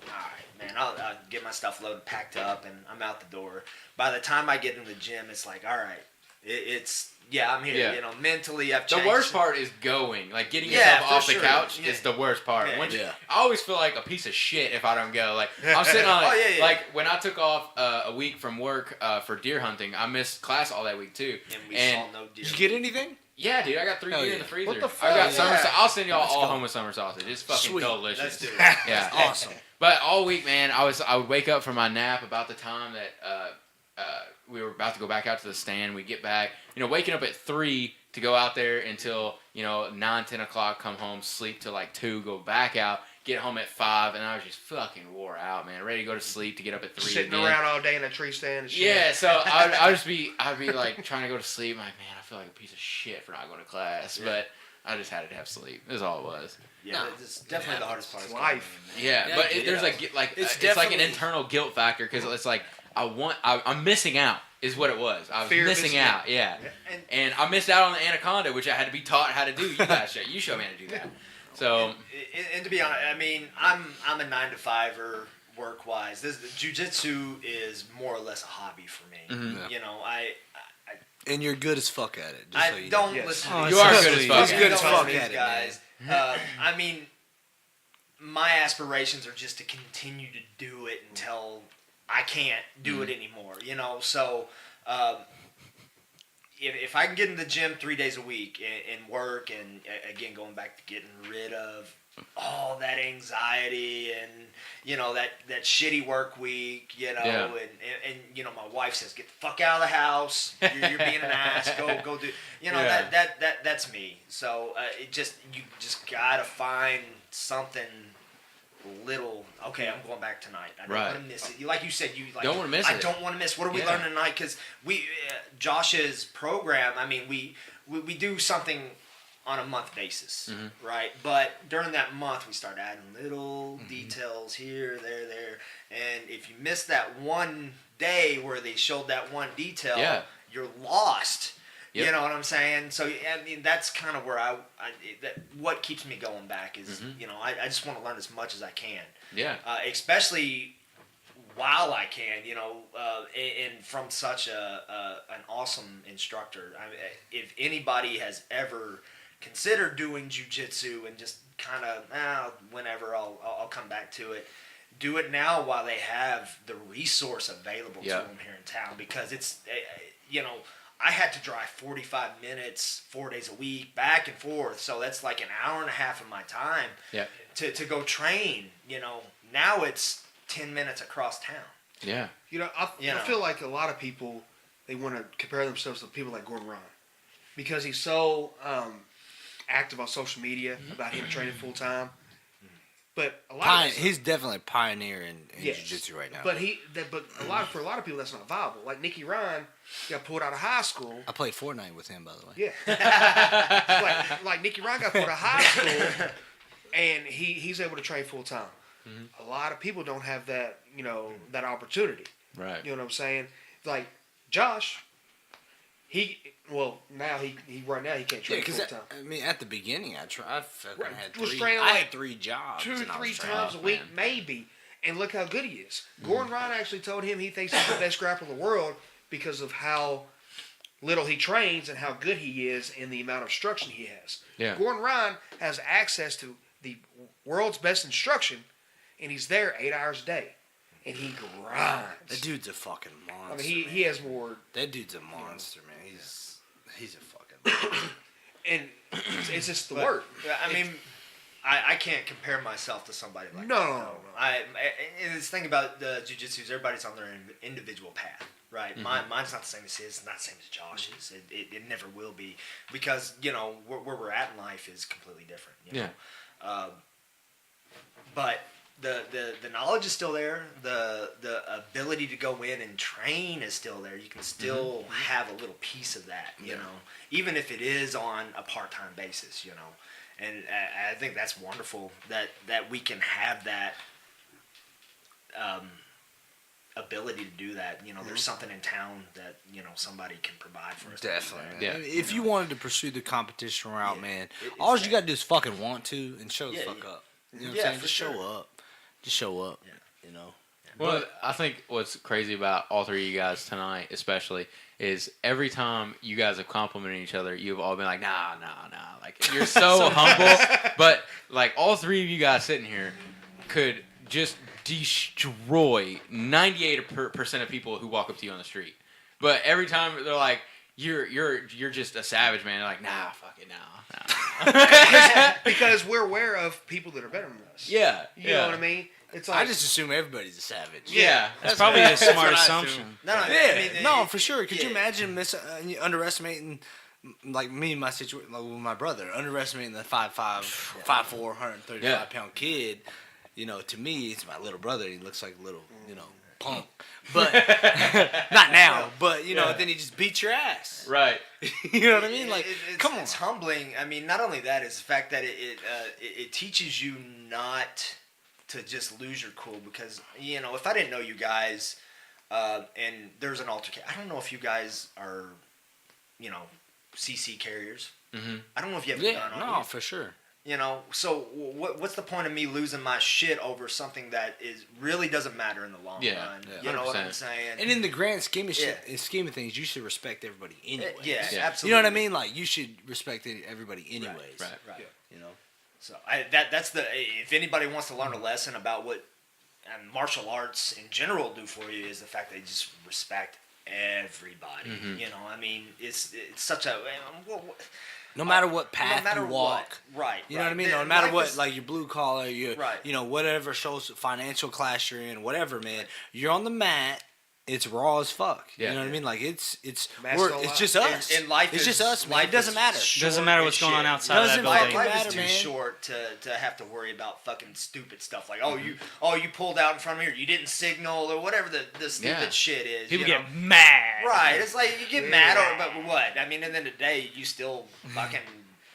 All right, man, I'll get my stuff loaded, packed up, and I'm out the door. By the time I get in the gym, it's like, all right, I'm here. Yeah. You know, mentally, I've The changed. worst part is going. Like, getting Yeah, yourself for off the sure. couch Yeah. is the worst part. Yeah. Once Yeah. I always feel like a piece of shit if I don't go. Like, I'm sitting on Oh, yeah. like, when I took off a week from work for deer hunting, I missed class all that week, too. And we saw no deer. Did you get anything? Yeah, dude, I got 3 Hell deer yeah. in the freezer. What the I got fuck? summer. Yeah. I'll send y'all Let's all go. home with summer sausage. It's fucking Sweet. delicious. Let's do it. Yeah, Awesome. But all week, man, I would wake up from my nap about the time that we were about to go back out to the stand. We get back, waking up at 3 to go out there until 9, 10 o'clock. Come home, sleep till like 2, go back out, get home at 5, and I was just fucking wore out, man. Ready to go to sleep to get up at 3 Sitting again. around all day in a tree stand and shit. Yeah, so I'd be like trying to go to sleep. I'm like, man, I feel like a piece of shit for not going to class, but I just had to have sleep. That's all it was. Yeah, it's definitely the hardest part. It's is life. going in, man. Yeah, Yeah, but I get there's it. it's It's like an definitely- internal guilt factor because it's like I'm missing out is what it was. I was Fear of missing missing out. Yeah, and I missed out on the anaconda, which I had to be taught how to do. You guys, you showed me how to do that. So And to be honest, I mean, I'm a 9-to-5er work wise. This jiu-jitsu is more or less a hobby for me. Mhm. You know, And you're good as fuck at it. Just so I you don't know. listen. Oh, to you these are so good as sweet. fuck. He's good as Don't fuck listen to at these it, guys. I mean, my aspirations are just to continue to do it until I can't do it anymore. You know, so if I can get in the gym 3 days a week and work, and again going back to getting rid of all that anxiety and that shitty work week, Yeah. and my wife says, get the fuck out of the house, you're being an ass, go do, Yeah. that's me. So you just gotta find something little. Okay, I'm going back tonight. I don't Right. want to miss it. Like you said, Don't wanna miss I it. don't want to miss. What are we Yeah. learning tonight? Because Josh's program. I mean, we do something on a month basis, Mm-hmm. right? But during that month, we start adding little details here, there, and if you miss that one day where they showed that one detail, Yeah. you're lost. Yep. You know what I'm saying? So I mean, that's kind of where what keeps me going back is I just want to learn as much as I can. yeah, Especially while I can, and from such an awesome instructor. I mean, if anybody has ever considered doing jiu-jitsu and just kind of whenever I'll come back to it, do it now while they have the resource available to them here in town, because it's I had to drive 45 minutes 4 days a week back and forth, so that's like an hour and a half of my time to go train. Now it's 10 minutes across town. yeah. I feel like a lot of people, they want to compare themselves to people like Gordon Ryan because he's so active on social media about him training full time. But a lot of He's definitely a pioneer in Yes. jiu-jitsu right now. But for a lot of people that's not viable. Like Nicky Ryan got pulled out of high school. I played Fortnite with him, by the way. Yeah. like Nicky Ryan got pulled out of high school, and he's able to train full time. A lot of people don't have that that opportunity. Right. You know what I'm saying? Like Josh, now he right now he can't Yeah, train because full time. I mean, at the beginning, I fucking Right, had was three. training I like had 3 jobs. 2 or and I was 3 training. times a week, man. maybe. And look how good he is. Gordon Ryan actually told him he thinks he's the best grappler in the world because of how little he trains and how good he is in the amount of instruction he has. Yeah. Gordon Ryan has access to the world's best instruction, and he's there 8 hours a day. And he grinds. That dude's a fucking monster. I mean, he has more... That dude's a monster, man. He's a fucking monster. And it's just the work. I mean, I can't compare myself to somebody like that. No. And this thing about the jiu-jitsu is everybody's on their individual path, right? Mine's not the same as his, it's not the same as Josh's. It never will be, because, you know, where we're at in life is completely different. You know? But the knowledge is still there. The ability to go in and train is still there. You can still have a little piece of that, you know, even if it is on a part-time basis, you know. And I think that's wonderful that we can have that ability to do that. You know, there's something in town that, you know, somebody can provide for us. Definitely. Yeah. If you wanted to pursue the competition route, man, all you got to do is fucking want to and show the fuck up. You know what I'm saying? Just show up. Just show up. Yeah. You know? Well, I think what's crazy about all three of you guys tonight, especially, is every time you guys have complimented each other, you've all been like, nah. Like, you're so humble. But, like, all three of you guys sitting here could just destroy 98% of people who walk up to you on the street. But every time they're like, you're just a savage, man. They're like, nah, fuck it, nah. Because we're aware of people that are better than us. Yeah. You know what I mean? It's like, I just assume everybody's a savage. Yeah. That's probably a smart what I assumption. No, for sure. Could you imagine underestimating, like me and my situation, like with my brother, underestimating the 5'5", 5'4", 135 pound kid? You know, to me, it's my little brother. He looks like a little, you know, punk. But not now. But you know, then he just beats your ass. Right. You know what I mean? Like, come on. It's humbling. I mean, not only that, is the fact that it teaches you not to just lose your cool, because, you know, if I didn't know you guys, and there's an altercation, I don't know if you guys are, you know, CC carriers. I don't know if you have a gun on you. For sure. You know, so what's the point of me losing my shit over something that really doesn't matter in the long run? You know what I'm saying? And in the grand scheme of scheme of things, you should respect everybody anyways. Absolutely. You know what I mean? Like, you should respect everybody anyways. Right. You know. So that's if anybody wants to learn a lesson about what martial arts in general do for you, is the fact that you just respect everybody. You know, I mean, it's such a no matter what path you walk, right? You know what I mean? No matter what, like your blue collar, you know, whatever shows financial class you're in, whatever, man, you're on the mat. It's raw as fuck. You know what I mean? Like, it's just us. And life it's just us, man. It doesn't matter. Doesn't matter what's going on outside of that building. Life is too short to have to worry about fucking stupid stuff like you pulled out in front of me, or you didn't signal, or whatever the stupid shit is. People get mad. Right. It's like you get mad over, but what? I mean, at the end of the day, you still fucking,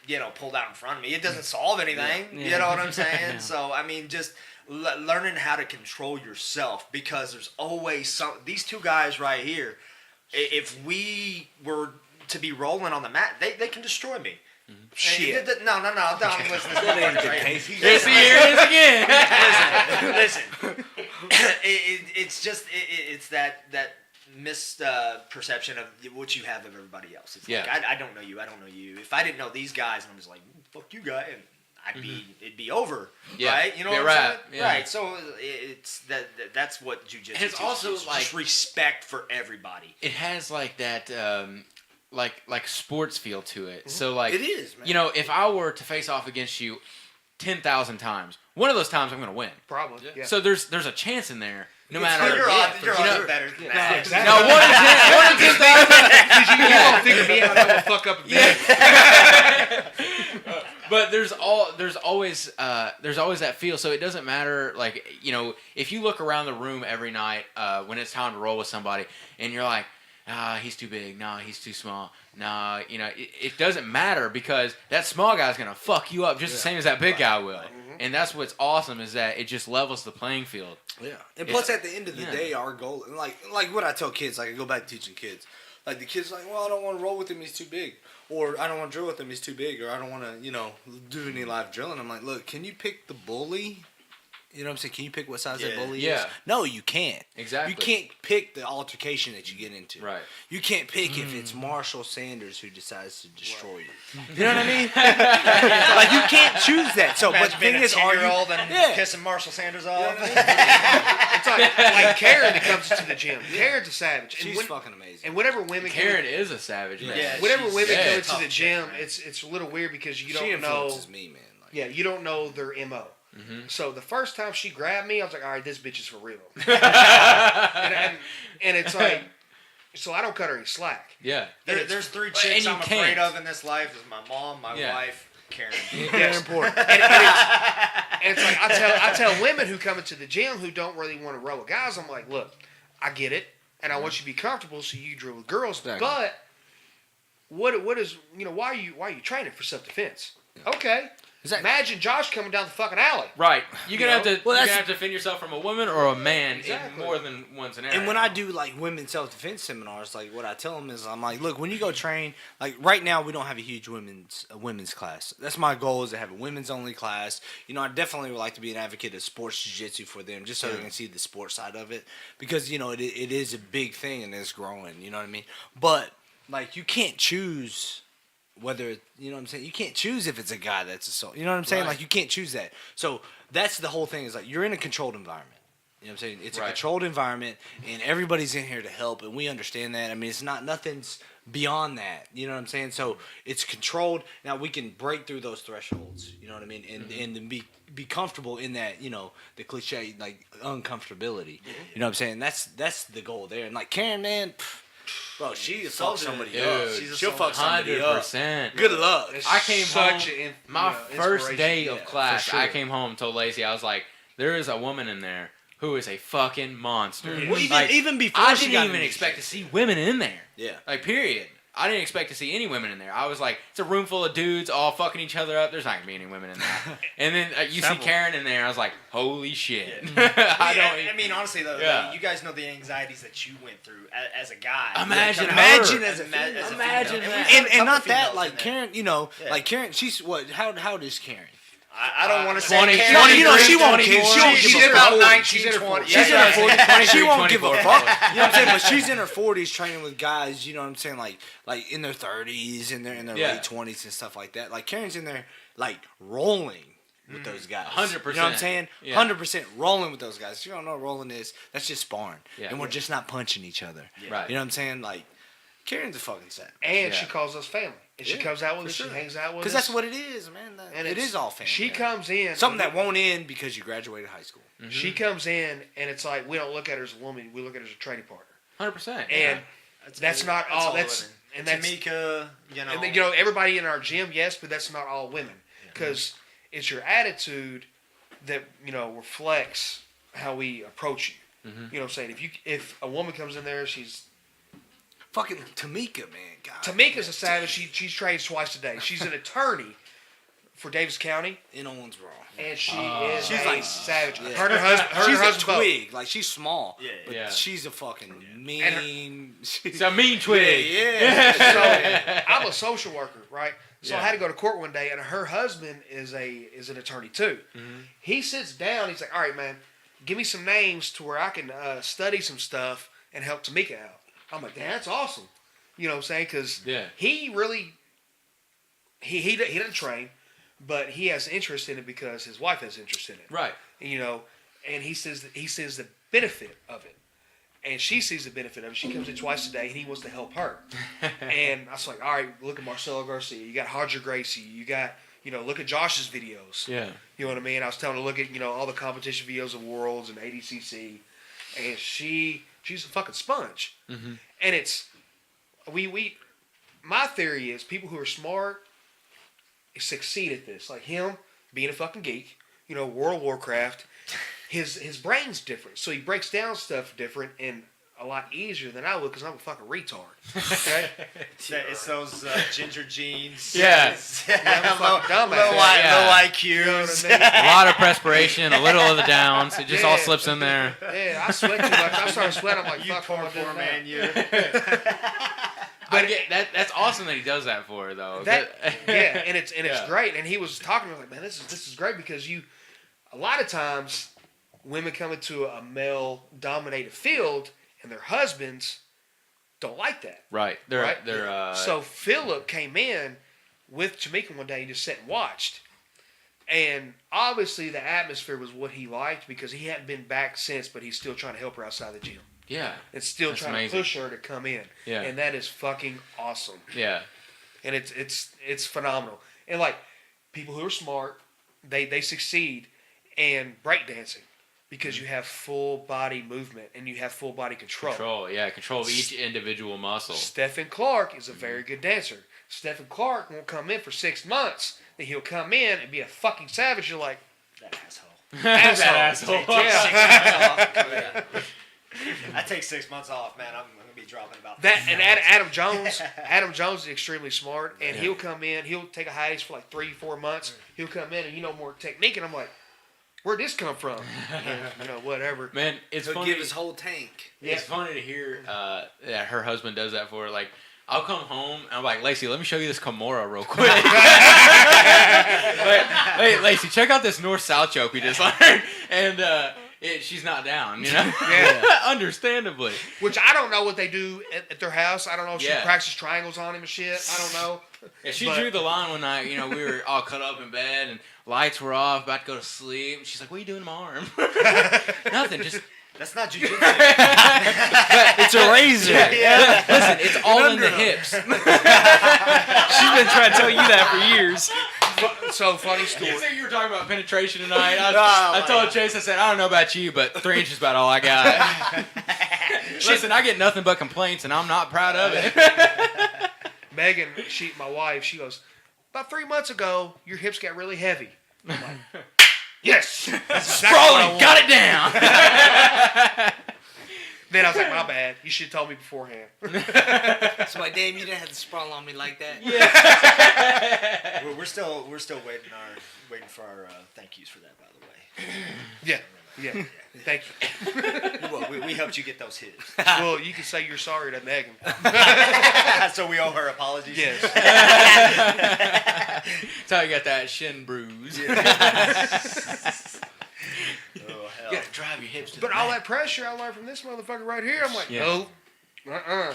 you know, pulled out in front of me. It doesn't solve anything. You know what I'm saying? So, I mean, just learning how to control yourself, because there's always these two guys right here, if we were to be rolling on the mat, they can destroy me. Shit. No, I'm listening to Yes, here it is again. Listen. It's that misperception of what you have of everybody else. It's like, I don't know you. If I didn't know these guys, and I'm just like, fuck you guy, and it'd be over, right? You know what I'm saying? Right. So it's that's what jiu-jitsu is. It's also like just respect for everybody. It has like that like sports feel to it. So like, it is, man. You know, if I were to face off against you 10,000 times, one of those times I'm going to win. Probably. Yeah. So there's a chance in there. No matter Your odds are better than that. No, 1 in 10,000. You gonna figure me out? I'm gonna fuck up a bit. But there's always that feel. So it doesn't matter. Like, you know, if you look around the room every night when it's time to roll with somebody, and you're like, he's too big. No, he's too small. No, you know, it doesn't matter, because that small guy's gonna fuck you up just the same as that big guy will. And that's what's awesome, is that it just levels the playing field. Yeah. And plus, at the end of the day, our goal, like what I tell kids, like I go back to teaching kids. Like, the kid's like, well, I don't want to roll with him, he's too big. Or I don't want to drill with him, he's too big. Or I don't want to, you know, do any live drilling. I'm like, look, can you pick the bully? You know what I'm saying? Can you pick what size that bully is? No, you can't. Exactly. You can't pick the altercation that you get into. Right. You can't pick if it's Marshall Sanders who decides to destroy you. You know what I mean? Like, you can't choose that. So, but the thing is, are you... and pissing Marshall Sanders off? You know what I mean? It's like Karen that comes to the gym. Karen's a savage. She's fucking amazing. And whenever women... Karen is a savage, man. Yeah, whenever women go to tough the gym, it's a little weird, because you don't know... She influences me, man. Like, Yeah, you don't know their MO. So the first time she grabbed me, I was like, all right, this bitch is for real. and it's like, so I don't cut her any slack. Yeah. There's 3 chicks I'm afraid of in this life. Is my mom, my wife, Karen. Very important. And it's like I tell women who come into the gym who don't really want to roll with guys, I'm like, look, I get it, and I want you to be comfortable so you drill with girls. Exactly. But what is why are you training for self-defense? Okay. Exactly. Imagine Josh coming down the fucking alley. Right. You're gonna have to. Well, you're gonna have to defend yourself from a woman or a man Exactly. in more than one scenario. And when I do like women's self-defense seminars, like what I tell them is, I'm like, look, when you go train, like right now we don't have a huge women's class. That's my goal, is to have a women's only class. I definitely would like to be an advocate of sports jiu-jitsu for them, just so they can see the sports side of it, because it is a big thing and it's growing. You know what I mean? But like, you can't choose whether, you know what I'm saying? You can't choose if it's a guy that's assault. You know what I'm saying? Right. Like, you can't choose that. So that's the whole thing, is like, you're in a controlled environment. You know what I'm saying? It's a controlled environment, and everybody's in here to help, and we understand that. I mean, it's nothing's beyond that. You know what I'm saying? So it's controlled. Now we can break through those thresholds. You know what I mean? And be comfortable in that, the cliche, like, uncomfortability. You know what I'm saying? That's the goal there. And like, Karen, man, bro, she'll fuck somebody up. She'll fuck somebody up. 100%. Good luck. I came home. Such My first day of class, for sure. I came home and told Lacey, I was like, there is a woman in there who is a fucking monster. Well, Like, even before I she didn't got even into expect shape. to see women in there. Yeah. Like, period. I didn't expect to see any women in there. I was like, it's a room full of dudes all fucking each other up. There's not gonna be any women in there. And then you see Karen in there. I was like, holy shit. I mean, honestly though, Yeah. you guys know the anxieties that you went through as a guy. Imagine Imagine her. as a As a Imagine female. that. we've had a And not couple that, females like in there. Karen, like Karen, she's what? How old is Karen? I don't want to say 20, Karen. No, she won't 24. give. She won't She's give a about fuck. 19, 20. She's in her Yeah. 40s. She won't 23, give a 24. fuck. You know what I'm saying? But she's in her 40s training with guys, you know what I'm saying, like in their 30s and they're in their late 20s and stuff like that. Like, Karen's in there, like, rolling with those guys. 100%. You know what I'm saying? Yeah. 100% rolling with those guys. If you don't know what rolling is, that's just sparring. Yeah. And we're just not punching each other. Right. You know what I'm saying? Like, Karen's a fucking set. And Yeah. she calls us family. And she comes out with for us, sure. she hangs out with us. Because that's what it is, man. And it it's- is all family. She comes in. Something that won't end because you graduated high school. She comes in, and it's like, we don't look at her as a woman, we look at her as a training partner. 100%. And that's not all. That's Tamika, and then, everybody in our gym, yes, but that's not all women, because it's your attitude that reflects how we approach you. You know what I'm saying? If a woman comes in there, she's Fucking Tamika, man. God. Tamika's a savage. She trains twice a day. She's an attorney for Davis County, In Owensboro. and she's She's a like- savage. yeah. Her and her husband. She's a husband both. twig. Like, she's small. Yeah, But yeah. she's a fucking mean. And It's a mean twig. Yeah. So I'm a social worker, right? So I Yeah. had to go to court one day, and her husband is an attorney too. He sits down. He's like, "All right, man, give me some names to where I can study some stuff and help Tamika out." I'm like, "Damn, that's awesome." You know what I'm saying? Because he really he doesn't train, but he has interest in it because his wife has interest in it. Right. And he says the benefit of it. And she sees the benefit of it. She comes in twice a day, and he wants to help her. And I was like, all right, look at Marcelo Garcia. You got Hodger Gracie. You got, look at Josh's videos. Yeah. You know what I mean? I was telling her to look at, all the competition videos of Worlds and ADCC. And she's a fucking sponge. Mm-hmm. And it's, my theory is people who are smart succeed at this. Like him, being a fucking geek, World of Warcraft. His brain's different, so he breaks down stuff different and a lot easier than I would because I'm a fucking retard. Okay? It's those ginger jeans. Yeah. I'm a fucking dumbass. Low Yeah. IQs. You know what I mean? A lot of perspiration, a little of the downs. It just all Yeah. slips in there. Yeah, I sweat too much. I started sweating. I'm like, You fuck, poor, what am I poor doing man, now? you. But that's awesome that he does that for her, though. Yeah, and it's Yeah. great. And he was talking to me like, man, this is great because a lot of times women come into a male-dominated field and their husbands don't like that. Right. They're So Philip came in with Tamika one day and just sat and watched. And obviously the atmosphere was what he liked because he hadn't been back since, but he's still trying to help her outside the gym. yeah. And still That's trying amazing. to push her to come in. Yeah. And that is fucking awesome. Yeah. And it's phenomenal. And like people who are smart they succeed in breakdancing because you have full body movement and you have full body control. Control of each individual muscle. Stephen Clark is a very good dancer. Stephen Clark won't come in for 6 months. Then he'll come in and be a fucking savage. You're like, That asshole. asshole. Yeah. I take 6 months off, man. I'm gonna be dropping about That and Adam Jones. Adam Jones is extremely smart, and he'll come in. He'll take a hiatus for like 3-4 months. He'll come in and more technique, and I'm like, where'd this come from? And, whatever. Man, it's He'll funny. give his whole tank. It's funny to hear that her husband does that for her. Like, I'll come home and I'm like, Lacey, let me show you this Kimura real quick. Hey, Lacey, check out this north-south choke we just learned. And she's not down, Yeah. Understandably. Which I don't know what they do at their house. I don't know if she Yeah. practices triangles on him and shit. I don't know. Yeah, she But- drew the line one night. We were all cut up in bed and lights were off, about to go to sleep. She's like, "What are you doing to my arm?" Nothing, just. That's not jiu-jitsu. It's a razor. Yeah. Listen, it's all in the hips. She's been trying to tell you that for years. So funny story. You you were talking about penetration tonight. I told Chase, I said, I don't know about you, but 3 inches is about all I got. Listen, I get nothing but complaints, and I'm not proud of it. Megan, my wife, she goes, about 3 months ago, your hips got really heavy. I'm like, yes, that's exactly what I want. Got it down. Then I was like, my bad. You should have told me beforehand. So like, damn, you didn't have to sprawl on me like that. Yeah. We're still waiting for our thank yous for that, by the way. Yeah. Thank you. Well, we helped you get those hits. Well, you can say you're sorry to Megan. So we owe her apologies. Yes. That's how you got that shin bruise. Oh, hell. You gotta drive your hips to But the all mat. that pressure I learned from this motherfucker right here, I'm like, Yeah. no,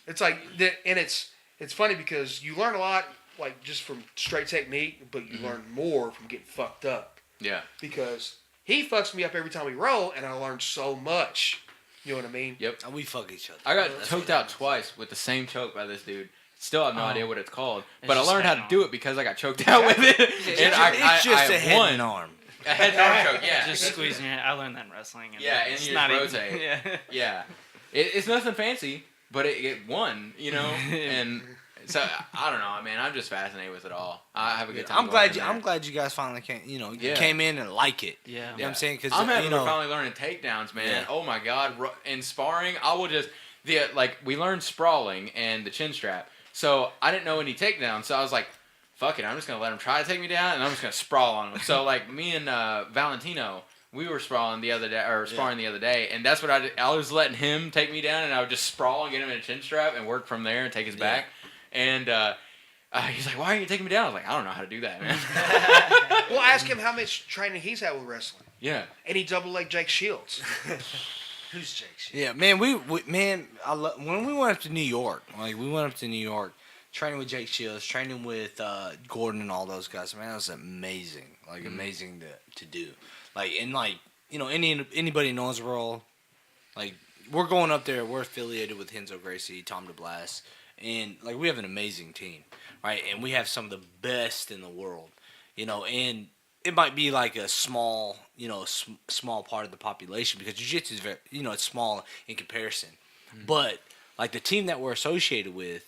It's like, and it's funny because you learn a lot, like just from straight technique, but you learn more from getting fucked up. Yeah. Because he fucks me up every time we roll, and I learn so much. You know what I mean? Yep. And we fuck each other. I got That's choked what out happens. twice with the same choke by this dude. Still have no idea what it's called, It's but I just learned how head to do it because I got choked out with it. And It's just I a head won. and arm. A head and arm choke, yeah. Just squeezing your hand. I learned that in wrestling. And Yeah, and it's you not just even- rotate. Yeah. Yeah. It's nothing fancy, but it won, and so I don't know, man. I'm just fascinated with it all. I have a good time. I'm glad going you. in I'm glad you guys finally came. You Yeah. came in and like it. Yeah. You know what I'm saying? Because I'm having finally learning takedowns, man. Yeah. Oh my god! In sparring, I will just we learned sprawling and the chin strap. So I didn't know any takedowns, so I was like, "Fuck it, I'm just gonna let him try to take me down, and I'm just gonna sprawl on him." So like me and Valentino, we were sprawling the other day, or sparring the other day, and that's what I did. I was letting him take me down, and I would just sprawl and get him in a chin strap and work from there and take his back. And he's like, "Why are you taking me down?" I was like, "I don't know how to do that, man." Well, ask him how much training he's had with wrestling. Yeah. And he double leg Jake Shields. Who's Jake? Shit? Yeah, man. When we went up to New York, training with Jake Shields, training with Gordon and all those guys. Man, that was amazing. Like amazing to do. Like anybody in Owensboro, like we're going up there. We're affiliated with Renzo Gracie, Tom Deblass, and like we have an amazing team, right? And we have some of the best in the world, and it might be like a small, small part of the population because jiu-jitsu is very, it's small in comparison. But like the team that we're associated with,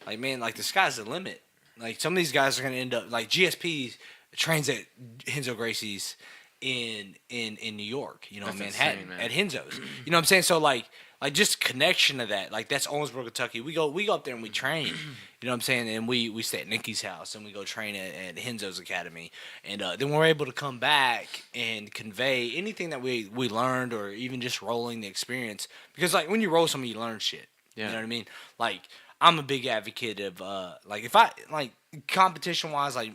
like man, like the sky's the limit. Like some of these guys are gonna end up like GSP trains at Renzo Gracie's in New York, That's Manhattan insane, man. at Renzo's. You know what I'm saying? So like just connection to that. Like that's Owensboro, Kentucky. We go up there and we train. You know what I'm saying? And we stay at Nikki's house and we go train at Renzo's Academy. And then we're able to come back and convey anything that we learned or even just rolling the experience. Because like when you roll something, you learn shit. Yeah. You know what I mean? Like I'm a big advocate of like if I like competition wise, like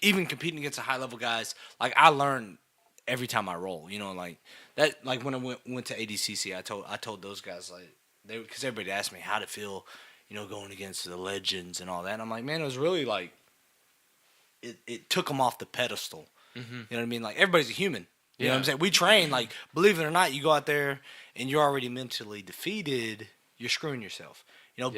even competing against the high level guys, like I learn every time I roll, like that. Like when I went to ADCC, I told those guys like because everybody asked me how to feel, going against the legends and all that. And I'm like, man, it was really like it took them off the pedestal. Mm-hmm. You know what I mean? Like everybody's a human. You know what I'm Yeah. saying? We train like believe it or not, you go out there and you're already mentally defeated. You're screwing yourself. Yeah.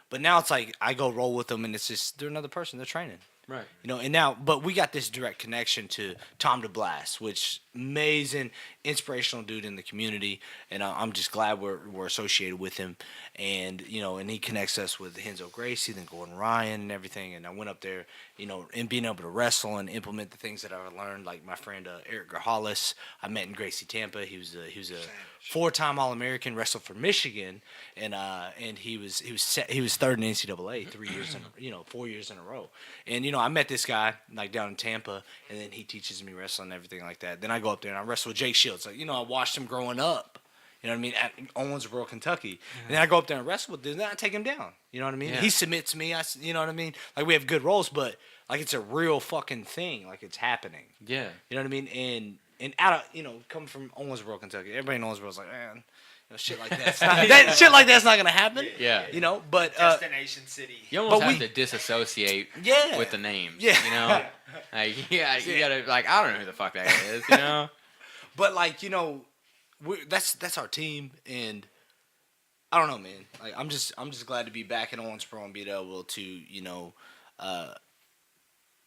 But now it's like I go roll with them and it's just they're another person. They're training. Right. You know, and now, but we got this direct connection to Tom Deblass, which amazing, inspirational dude in the community, and I'm just glad we're associated with him, and you know, and he connects us with Henzo Gracie, then Gordon Ryan, and everything. And I went up there, you know, and being able to wrestle and implement the things that I learned, like my friend Eric Garhalis, I met in Gracie, Tampa. He was a 4-time All-American, wrestled for Michigan, and he was third in NCAA 4 years in a row, and you know, I met this guy like down in Tampa, and then he teaches me wrestling and everything like that. Then I go up there and I wrestle with Jake Shields. Like, you know, I watched him growing up. You know what I mean? At Owensboro, Kentucky. And then I go up there and wrestle with him. Then I take him down. You know what I mean? Yeah. He submits me. You know what I mean? Like, we have good roles, but like, it's a real fucking thing. Like, it's happening. Yeah. You know what I mean? And out of, you know, coming from Owensboro, Kentucky, everybody in Owensboro's like, man, you know, shit like that's not, shit like that's not gonna happen. Yeah. You know, but Destination City. You almost But have to disassociate Yeah. with the names. Yeah. You know? Like, yeah, you gotta, like, I don't know who the fuck that is, you know? But like, you know, that's our team, and I don't know, man. Like, I'm just glad to be back in Owensboro and be able to, you know,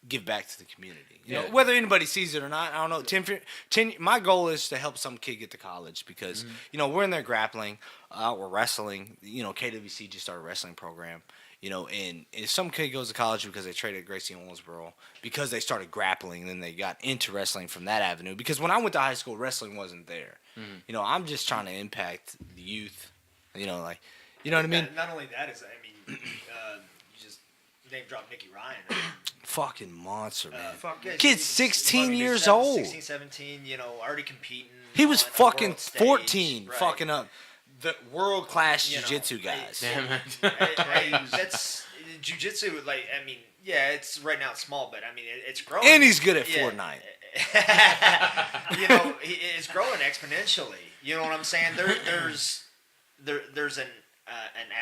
give back to the community. You know, whether anybody sees it or not, I don't know. My goal is to help some kid get to college because, you know, we're in there grappling, we're wrestling. You know, KWC just started a wrestling program. You know, and if some kid goes to college because they traded Gracie Owensboro, because they started grappling, then they got into wrestling from that avenue. Because when I went to high school, wrestling wasn't there. You know, I'm just trying to impact the youth. You know, like, you know what I mean? Not only that is, I mean, you just name dropped Nicky Ryan. Fucking monster, man. Yeah, Kid's 16 years old. 16, 17, you know, already competing. He was on a fucking world stage, 14, right. fucking up the world-class You know, jiu-jitsu guys. Damn it. That's jiu-jitsu. Like, I mean, yeah, it's right now it's small, but I mean, it's growing. And he's good at Fortnite. You know, it's growing exponentially. You know what I'm saying? There's an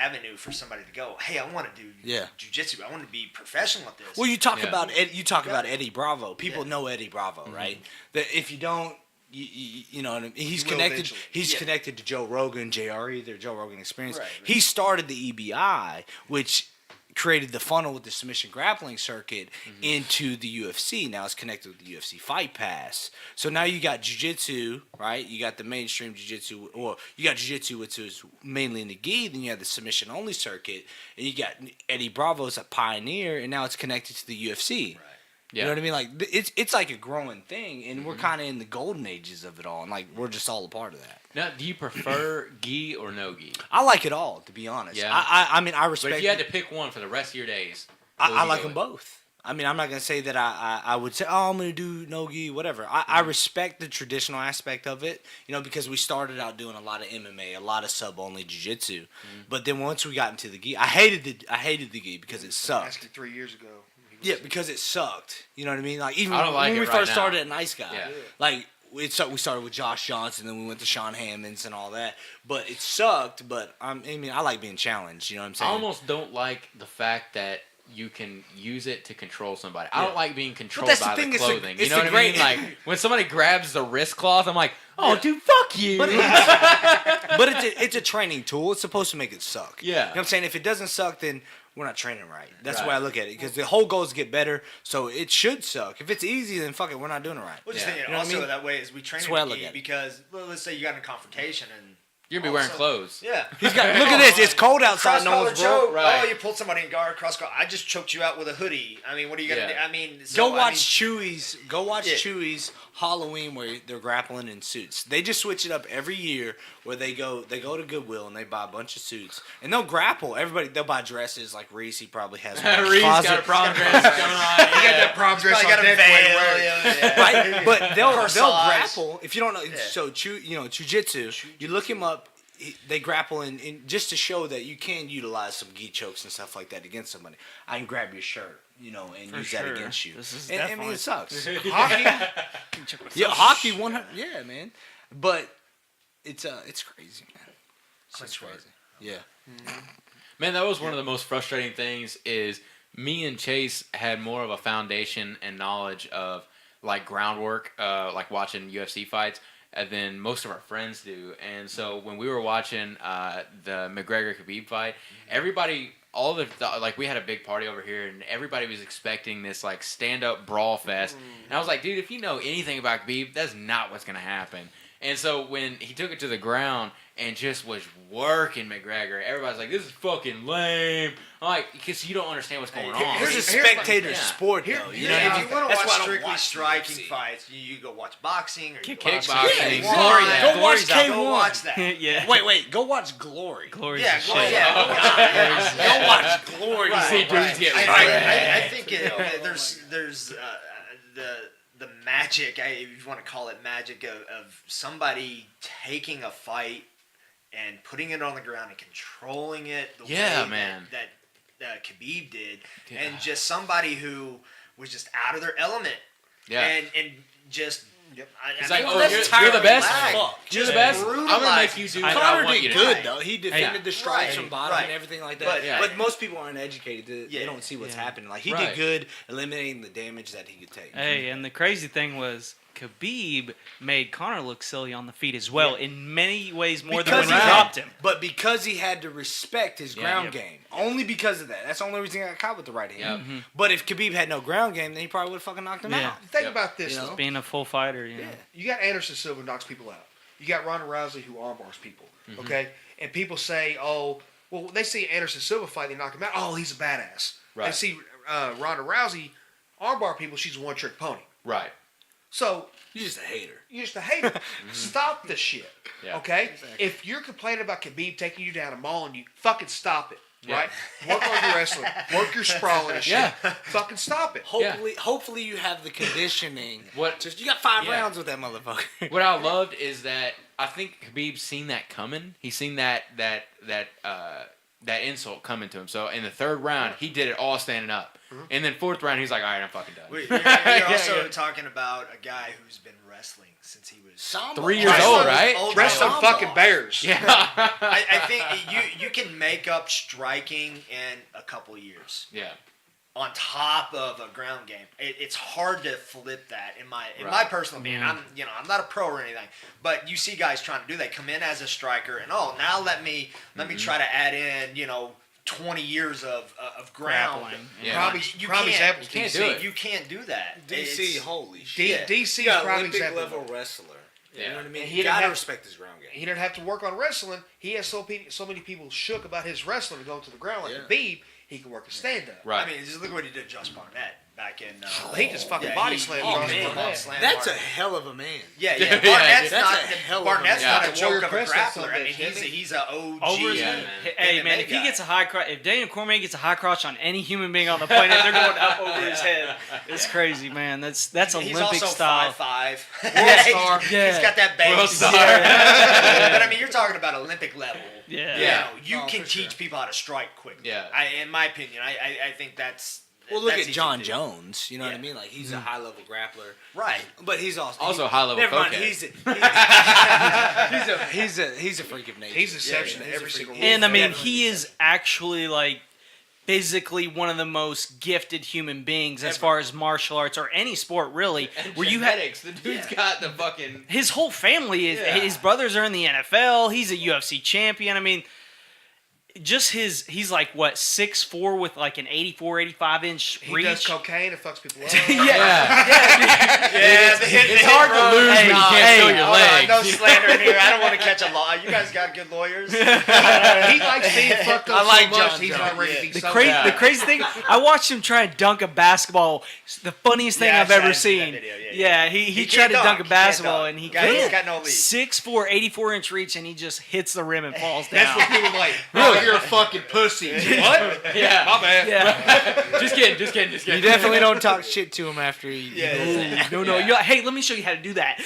avenue for somebody to go, hey, I want to do jiu-jitsu. I want to be professional at this. Well, you talk about Eddie Bravo. People know Eddie Bravo, right? That if you don't, you know what I mean? He's connected. eventually. He's connected to Joe Rogan, JRE, their Joe Rogan Experience. Right. He started the EBI, which created the funnel with the submission grappling circuit into the UFC. Now it's connected with the UFC Fight Pass. So now you got jiu-jitsu, right? You got the mainstream jiu-jitsu, or you got jiu-jitsu, which is mainly in the gi. Then you have the submission-only circuit, and you got Eddie Bravo's a pioneer, and now it's connected to the UFC. Right. Yeah. You know what I mean? Like, it's like a growing thing, and we're kind of in the golden ages of it all, and like we're just all a part of that. Now, do you prefer gi or no gi? I like it all, to be honest. Yeah. I mean, I respect. But if you had to pick one for the rest of your days, I like them both. I mean, I'm not gonna say that I would say, oh, I'm gonna do no gi, whatever. I respect the traditional aspect of it, you know, because we started out doing a lot of MMA, a lot of sub only jiu-jitsu, but then once we got into the gi, I hated the gi because it sucked. Asked him 3 years ago. Yeah, because it sucked. You know what I mean? Like, even I don't like when it we right first now. started at Nice Guy, Yeah. like we started with Josh Johnson, then we went to Sean Hammonds and all that. But it sucked. But I mean, I like being challenged. You know what I'm I saying? almost don't like the fact that you can use it to control somebody. I don't like being controlled that's the by thing, the it's the- clothing. it's You know the what I mean? great- Like, when somebody grabs the wrist cloth, I'm like, oh, dude, fuck you. But it's a training tool. It's supposed to make it suck. Yeah. You know what I'm saying? If it doesn't suck, then we're not training right. That's the way I Right. look at it. Because the whole goal is to get better, so it should suck. If it's easy, then fuck it, we're not doing it right. Well, just Yeah. thinking You know what I also mean? that way is we train That's the way I in look gi at it. because, well, let's say you got in a confrontation and You're going to be all wearing of a clothes. sudden- Yeah. He's got. Look at this. It's cold outside. No Cross-collar one's broke. choke. Right. Oh, you pulled somebody in guard, cross-collar. I just choked you out with a hoodie. I mean, what are you gonna Yeah. do? I mean, Go so, watch I mean, Chewy's. Go watch Yeah. Chewy's Halloween where they're grappling in suits. They just switch it up every year where they go to Goodwill and they buy a bunch of suits and they'll grapple. Everybody they'll buy dresses like Reese probably has. One in his Reed's closet. got a prom dress going on. You got that prom dress probably on got a deck when you veil. wear it. Yeah. Right, but they'll Corsage. grapple. If you don't know, so jiu-jitsu, you look him up. They grapple in just to show that you can utilize some gi chokes and stuff like that against somebody. I can grab your shirt, you know, and use that sure. against you. This is And, I mean, definitely- it sucks. Hockey? Yeah, hockey 100. Yeah, man. But it's crazy, man. It's crazy. Yeah. Man, that was one of the most frustrating things is me and Chase had more of a foundation and knowledge of, like, groundwork, like watching UFC fights, than most of our friends do. And so when we were watching the McGregor-Khabib fight, everybody all the like we had a big party over here, and everybody was expecting this like stand up brawl fest, and I was like, dude, if you know anything about Khabib, that's not what's gonna happen. And so when he took it to the ground and just was working McGregor, everybody's like, this is fucking lame. I'm like, because you don't understand what's going on. Here's a spectator sport, though. You know, if you want to that's why I watch don't strictly watch striking UFC. fights, you go watch boxing or you go watch Kickboxing. Yeah, Go watch K1. Go watch that. yeah. Wait. Go watch Glory. Glory's Yeah, the go, shit. yeah, Go watch Glory. Right, see dudes right. get I think there's the magic, if you want to call it magic, of somebody taking a fight and putting it on the ground and controlling it the way man. that Khabib did, Yeah. and just somebody who was just out of their element, Yeah. and just. Yep. It's I like, mean, oh, that's you're the best. fuck. You're the best. I'm gonna make you do what I Conor want you did to good, do. though. He defended the strikes from bottom right. and everything like that. But- Yeah. But most people aren't educated. They don't see what's happening. Like, he Right. did good eliminating the damage that he could take. Hey, and the crazy thing was Khabib made Conor look silly on the feet as well, in many ways more than when he dropped him. But because he had to respect his ground Yep. game. Only because of that. That's the only reason he got caught with the right hand. Yep. Mm-hmm. But if Khabib had no ground game, then he probably would have fucking knocked him Yeah. out. Think Yep. about this, You know? though. Being a full fighter, you know. You got Anderson Silva who knocks people out. You got Ronda Rousey who armbars people. Okay? And people say, oh, well, they see Anderson Silva fight, they knock him out. Oh, he's a badass. They Right. see Ronda Rousey armbar people, she's a one-trick pony. Right. So You're just a hater. you're just a hater. Stop the shit. Yeah. Okay? If you're complaining about Khabib taking you down and mauling you, fucking stop it. Yeah. Right? Work on your wrestling. Work your sprawling and shit. Yeah. Fucking stop it. Hopefully you have the conditioning. What- Just, you got 5 Yeah. rounds with that motherfucker. What I loved is that I think Khabib's seen that coming. He's seen that insult coming to him. So in the third round, he did it all standing up. And then fourth round, he's like, all right, I'm fucking done. You're also talking about a guy who's been wrestling since he was 3 years old, right? Wrestling fucking bears. Yeah. I think you can make up striking in a couple years. Yeah. On top of a ground game, it's hard to flip that in my Right. personal opinion. Yeah. I'm not a pro or anything, but you see guys trying to do that. Come in as a striker, and now let me try to add in 20 years of ground. Grappling. Yeah. Probably can't- example, you can't DC. do it. You can't do that. DC, It's- holy D- shit. DC You is got probably Olympic example. level wrestler. You Yeah. know what I mean? And he You didn't gotta have- respect his ground game. He didn't have to work on wrestling. He has so many people shook about his wrestling to go to the ground like Yeah. Khabib. He can work a stand up. Right. I mean, just look what he did to Josh Barnett back in. He just fucking body slammed Josh Barnett. That's a hell of a man. Yeah. Yeah, Barnett's that's not a hell of a Barnett's man. not Yeah. a joke of a Warrior Press, that grappler. I mean, son of a bitch, he's an OG. Over his Yeah, head. man. Hey MMA man, if he guy. gets a high crotch, if Daniel Cormier gets a high crotch on any human being on the planet, they're going up over his head. It's crazy, man. That's He's Olympic also style. 5'5". star. He's got that base. World star. But I mean, you're talking about Olympic level. Yeah. Yeah. You Oh, can for sure. teach people how to strike quickly. Yeah. In my opinion, I think that's. Well, look that's at easy John to do. Jones. You know what I Yeah. mean? Like, he's a high level grappler. Right. But he's Also high-level Never mind. cokehead. He's a freak of nature. He's exception to he's a every freak. single And I rule. mean, Definitely he is actually like physically one of the most gifted human beings as far as martial arts or any sport really. Where you had Genetics. The dude's got the fucking. his whole family is Yeah. his brothers are in the NFL. He's a UFC champion. I mean, just he's like what 6'4" with like an 84, 85 inch He reach. does cocaine and fucks people up. Yeah. It's hard to lose when you can't feel your legs. No slander in here. I don't want to catch a law. You guys got good lawyers. He likes being fucked up I like so much, John he's Jones. not ready to be The, sober. the crazy thing, I watched him try and dunk a basketball. The funniest thing Yeah, I've I've ever seen that seen. video, Yeah, he He tried can't to dunk dunk. a He can't basketball dunk. and he Guy, he's couldn't. got no lead. 6'4", 84 inch reach, and he just hits the rim and falls down. That's what people are like, oh, you're a fucking pussy. What? Yeah. My bad. Yeah. Just kidding. You definitely don't talk shit to him after he. No. You're like, hey, let me show you how to do that.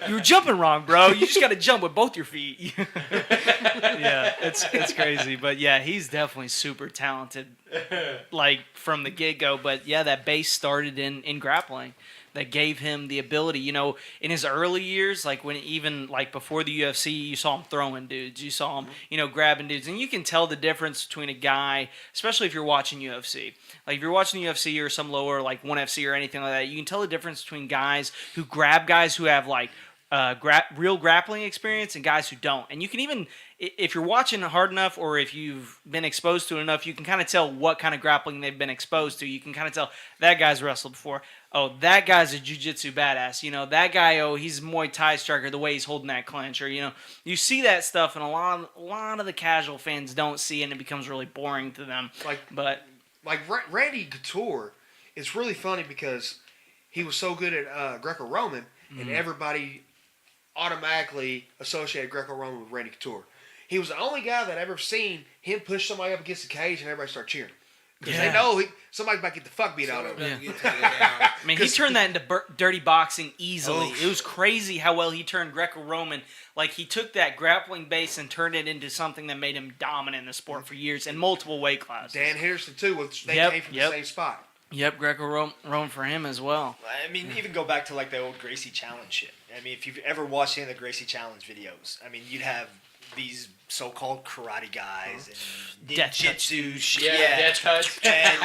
You were jumping wrong, bro. You just got to jump with both your feet. Yeah, it's crazy, but yeah, he's definitely super talented, like from the get go. But yeah, that base started in grappling. That gave him the ability, in his early years, like when even like before the UFC, you saw him throwing dudes, you saw him, grabbing dudes, and you can tell the difference between a guy, especially if you're watching UFC. Like if you're watching UFC or some lower like 1FC or anything like that, you can tell the difference between guys who grab guys who have like real grappling experience and guys who don't. And you can even, if you're watching hard enough, or if you've been exposed to it enough, you can kind of tell what kind of grappling they've been exposed to. You can kind of tell that guy's wrestled before. Oh, that guy's a jiu-jitsu badass. You know, that guy, oh, he's a Muay Thai striker, the way he's holding that clinch. Or, you know, you see that stuff, and a lot of the casual fans don't see it, and it becomes really boring to them. Like Randy Couture, it's really funny because he was so good at Greco-Roman, and everybody automatically associated Greco-Roman with Randy Couture. He was the only guy that I ever seen him push somebody up against the cage and everybody start cheering. Because they know somebody's about to get the fuck beat out of him. I mean, he turned that into dirty boxing easily. It was crazy how well he turned Greco-Roman. Like, he took that grappling base and turned it into something that made him dominant in the sport for years in multiple weight classes. Dan Henderson, too, which they came from the same spot. Yep, Greco-Roman for him as well. I mean, even go back to like the old Gracie Challenge shit. I mean, if you've ever watched any of the Gracie Challenge videos, I mean, you'd have these so-called karate guys and ninjutsu shit. Yeah, death touch. and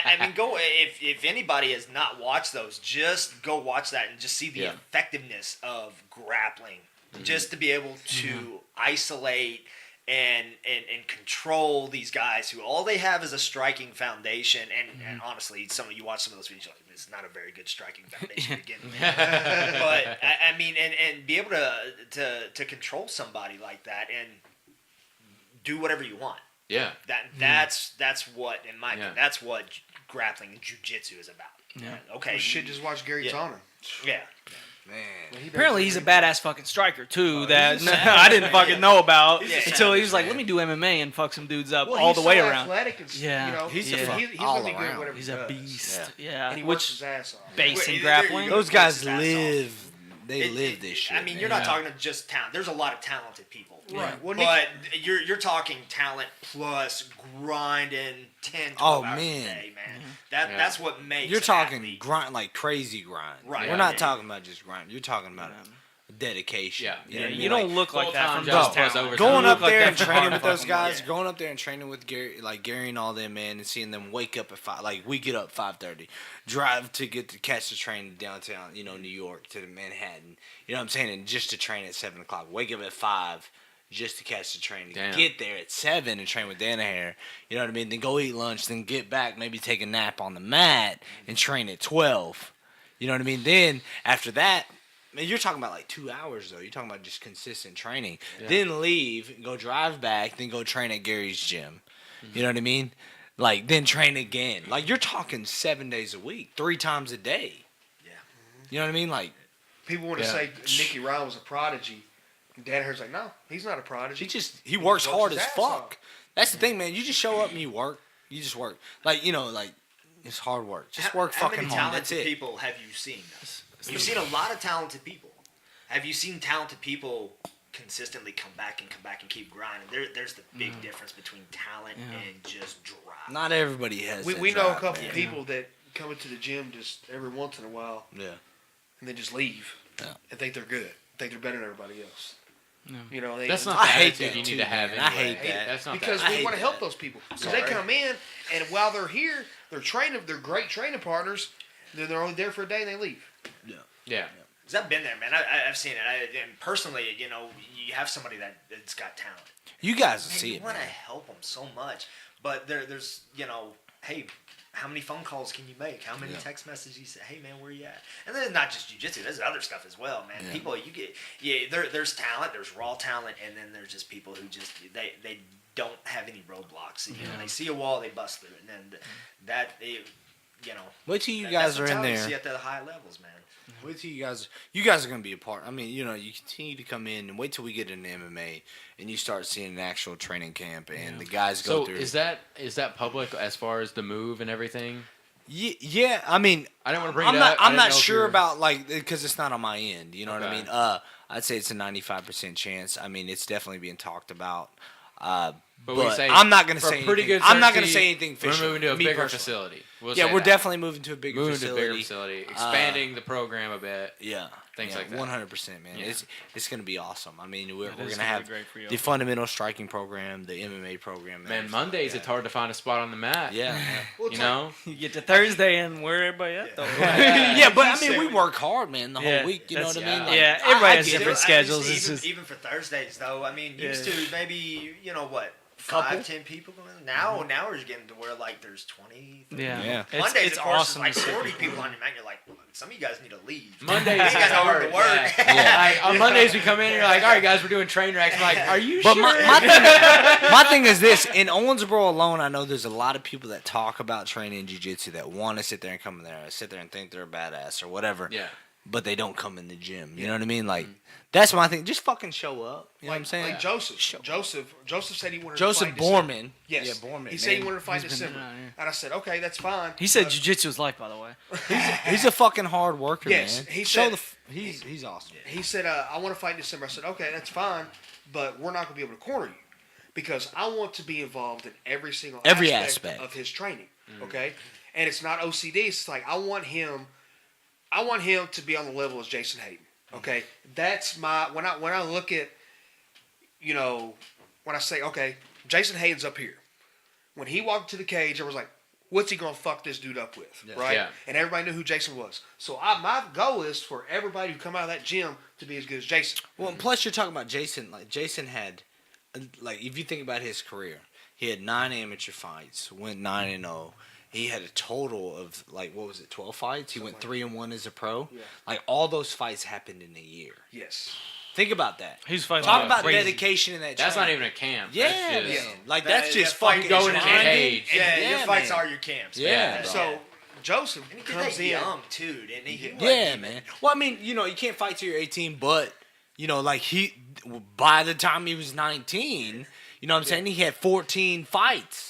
I mean, go if anybody has not watched those, just go watch that and just see the effectiveness of grappling. Just to be able to isolate and control these guys who all they have is a striking foundation. And honestly, you watch some of those videos, like, it's not a very good striking foundation to begin with. But I mean, and be able to control somebody like that and do whatever you want. Yeah. That's what, in my opinion, that's what grappling and jiu-jitsu is about. Yeah. Okay. Well, shit, just watch Gary Tonner. Yeah. Man. Apparently, he's a badass fucking striker, too, that I didn't fucking know about until he was like, let me do MMA and fuck some dudes up all the way around. Athletic and, you know, he's he's going to be good at whatever He's he a does. beast. Yeah. And he works his ass off. Base and There grappling. you go. Those guys That's live. They live this shit. I mean, you're not talking to just talent. There's a lot of talented people. Right. Well, but you're talking talent plus grinding 10, 12 hours a day, man. That's what makes You're an talking athlete. grind, like crazy grind. Right. We're not talking about just grind. You're talking about dedication. Yeah. You know what I mean? You don't look like that from full-time just job plus talent. overtime. Going You up look there like and that training from with those fucking- guys, going up there and training with Gary and all them, man, and seeing them wake up at 5. Like, we get up 5:30, drive to catch the train downtown, you know, New York to Manhattan. You know what I'm saying? And just to train at 7 o'clock. Wake up at 5 just to catch the train. Damn. Get there at 7 and train with Danaher. You know what I mean? Then go eat lunch, then get back, maybe take a nap on the mat and train at 12. You know what I mean? Then after that, man, you're talking about like 2 hours, though. You're talking about just consistent training. Yeah. Then leave, go drive back, then go train at Gary's gym. You know what I mean? Like, then train again. Like, you're talking 7 days a week, 3 times a day. Yeah. You know what I mean? Like, People want to say Nicky Ryan was a prodigy. And Danaher's like, no, he's not a prodigy. he works hard his as ass fuck. off. That's the thing, man. You just show up and you work. You just work. Like, you know, like, it's hard work. Just work How fucking many hard. That's talented it. people have you seen? You've seen a lot of talented people. Have you seen talented people consistently come back and keep grinding? There's the big difference between talent and just drive. Not everybody has that We know a drive, couple man. people that come into the gym just every once in a while Yeah. and then just leave and think they're good. Think they're better than everybody else. No. You know, they, That's not I the hate attitude that you need too, to have man. anyway. I hate that. That's not because that. we want to help that. those people. So they come in, and while they're here, they're great training partners. Then they're only there for a day and they leave. Yeah. Because I've been there, man. I've seen it. And personally, you know, you have somebody that's got talent. You guys Man, see you it, want to man. help them so much, but there's, you know, hey, how many phone calls can you make? How many text messages you say, hey man, where you at? And then not just jiu-jitsu, there's other stuff as well, man. Yeah. People, there's talent, there's raw talent, and then there's just people who just they don't have any roadblocks. You know, they see a wall, they bust through it, and then you know. Wait till you that's guys the are in talent you there. see at the high levels, man. Wait till you guys are gonna be a part. I mean, you know, you continue to come in and wait till we get into MMA and you start seeing an actual training camp and the guys go So through. is that public as far as the move and everything? Yeah. I mean, I didn't want to bring I'm it not. up. I I'm didn't not know if sure you're- about like because it's not on my end. You know what I Okay. mean? I'd say it's a 95% chance. I mean, it's definitely being talked about. But we say I'm not going to for say pretty anything. good I'm not going to certainty, say anything We're official. moving to a Me bigger personally. facility. We'll Yeah, say we're that. definitely moving to a bigger moving facility. to a bigger facility, expanding the program a bit. Yeah. Things like that. 100%, man. Yeah. It's going to be awesome. I mean, we're That going is to gonna be have great for you. the fundamental striking program, the MMA program. Man, Mondays it's hard to find a spot on the mat. Yeah. Well, You it's know? You get to Thursday and where everybody at though? Yeah, but I mean, we work hard, man, the Yeah, whole week. You know what I that's- mean? Like, yeah, I everybody has get it. different Still, schedules. just It's just- even for Thursdays though. I mean, Yeah. used to maybe what Couple? 5-10 people going. Now we're getting to where like there's 20. 30. Yeah. Mondays, It's of course, awesome. is like to see 40 people. people on your mat. You're like, some of you guys need to leave. Mondays You is guys don't hard. have to work. Yeah. Like, on Mondays we come in and you're like, all right, guys, we're doing train wrecks. I'm like, are you But sure? my thing is this: in Owensboro alone, I know there's a lot of people that talk about training jiu-jitsu that want to sit there and come in there, sit there and think they're a badass or whatever. Yeah. But they don't come in the gym. You know what I mean? Like, that's my thing. Just fucking show up. You know what I'm saying? Like Joseph said he wanted Joseph to fight December. Borman. Yes. Yeah, Borman. He said he man. wanted to fight He's been December. doing it, yeah. And I said, okay, that's fine. He said But- jiu-jitsu is life, by the way. He's a fucking hard worker, Yes, man. he Show said- the he's awesome. He said, I want to fight in December. I said, okay, that's fine, but we're not going to be able to corner you because I want to be involved in every single aspect. of his training, okay? And it's not OCD. It's like I want him to be on the level as Jason Hayden, okay? That's my when I look at, you know, when I say, okay, Jason Hayden's up here. When he walked to the cage, I was like, what's he gonna fuck this dude up with, right? Yeah. And everybody knew who Jason was. So my goal is for everybody who come out of that gym to be as good as Jason. Well, and plus you're talking about Jason. Like Jason had, like if you think about his career, he had 9 amateur fights, went 9-0. He had a total of like 12 fights. He went 3-1 as a pro. Yeah. Like all those fights happened in a year. Yes. Think about that. He's fighting. Talk like about crazy. dedication in that. That's not training. even a camp. Yeah, That's just, man. Like That- that's just that fight fucking going in a grinding. cage. Yeah, Yeah, your fights man. are your camps. Yeah, man. bro. So Joseph And he did comes that in. young too, didn't he? He wasn't Yeah, even- man. Well, I mean, you know, you can't fight till you're 18, but you know, like by the time he was 19, you know what I'm saying? He had 14 fights.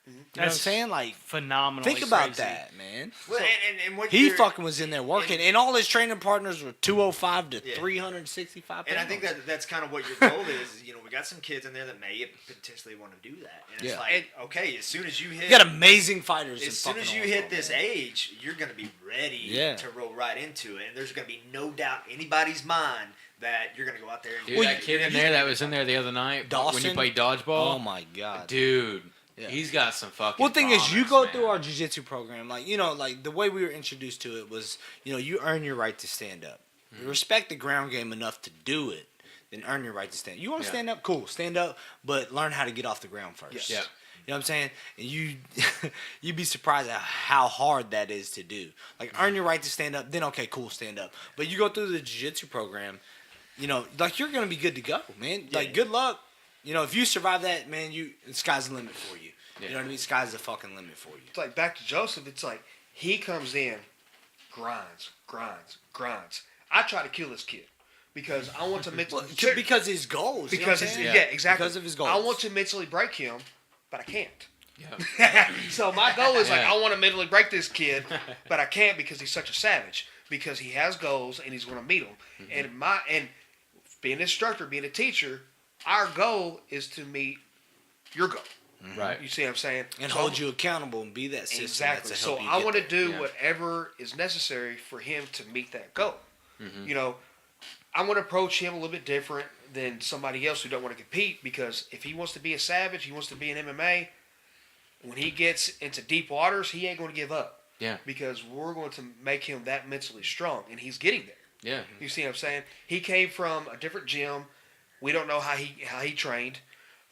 You know what I'm That's saying? Like, phenomenal. think about that, man. Well, and what He you're- fucking was in there working, and all his training partners were 205 to Yeah. 365 And I pounds. think that's kind of what your goal is. You know, we got some kids in there that may potentially want to do that. And Yeah. it's like, okay, as soon as you hit, you got amazing fighters. as soon as you hit this age, you're going to be ready Yeah. to roll right into it. And there's going to be no doubt in anybody's mind that you're going to go out there and Dude, do that it. kid in there that was in there the other night when you Dawson? played dodgeball. Oh my god, Dude, Yeah. he's got some fucking. Well, the thing is, you promise, go man. through our jiu-jitsu program, like, you know, like the way we were introduced to it was, you know, you earn your right to stand up. You respect the ground game enough to do it, then earn your right to stand. You want to Yeah. stand up? Cool, stand up, but learn how to get off the ground first. Yes. Yeah. You know what I'm saying? And you'd be surprised at how hard that is to do. Like, earn your right to stand up, then okay, cool, stand up. But you go through the jiu-jitsu program, you know, like, you're going to be good to go, man. Like, good luck. You know, if you survive that, man, the sky's the limit for you. You know what I mean? Sky's the fucking limit for you. It's like back to Joseph. It's like he comes in, grinds. I try to kill this kid because I want to mentally Because his goals. because you know what I'm his, saying? yeah, exactly. Because of his goals. I want to mentally break him, but I can't. Yeah. So my goal is like Yeah. I want to mentally break this kid, but I can't because he's such a savage. Because he has goals and he's going to meet them. And being an instructor, being a teacher, our goal is to meet your goal. Right. You see what I'm saying? And So- hold you accountable and be that system. Exactly. That's to So help you I get want to there. do Yeah. whatever is necessary for him to meet that goal. Mm-hmm. You know, I want to approach him a little bit different than somebody else who don't want to compete because if he wants to be a savage, he wants to be an MMA. When he gets into deep waters, he ain't going to give up. Yeah. Because we're going to make him that mentally strong, and he's getting there. Yeah. You see what I'm saying? He came from a different gym. We don't know how he trained,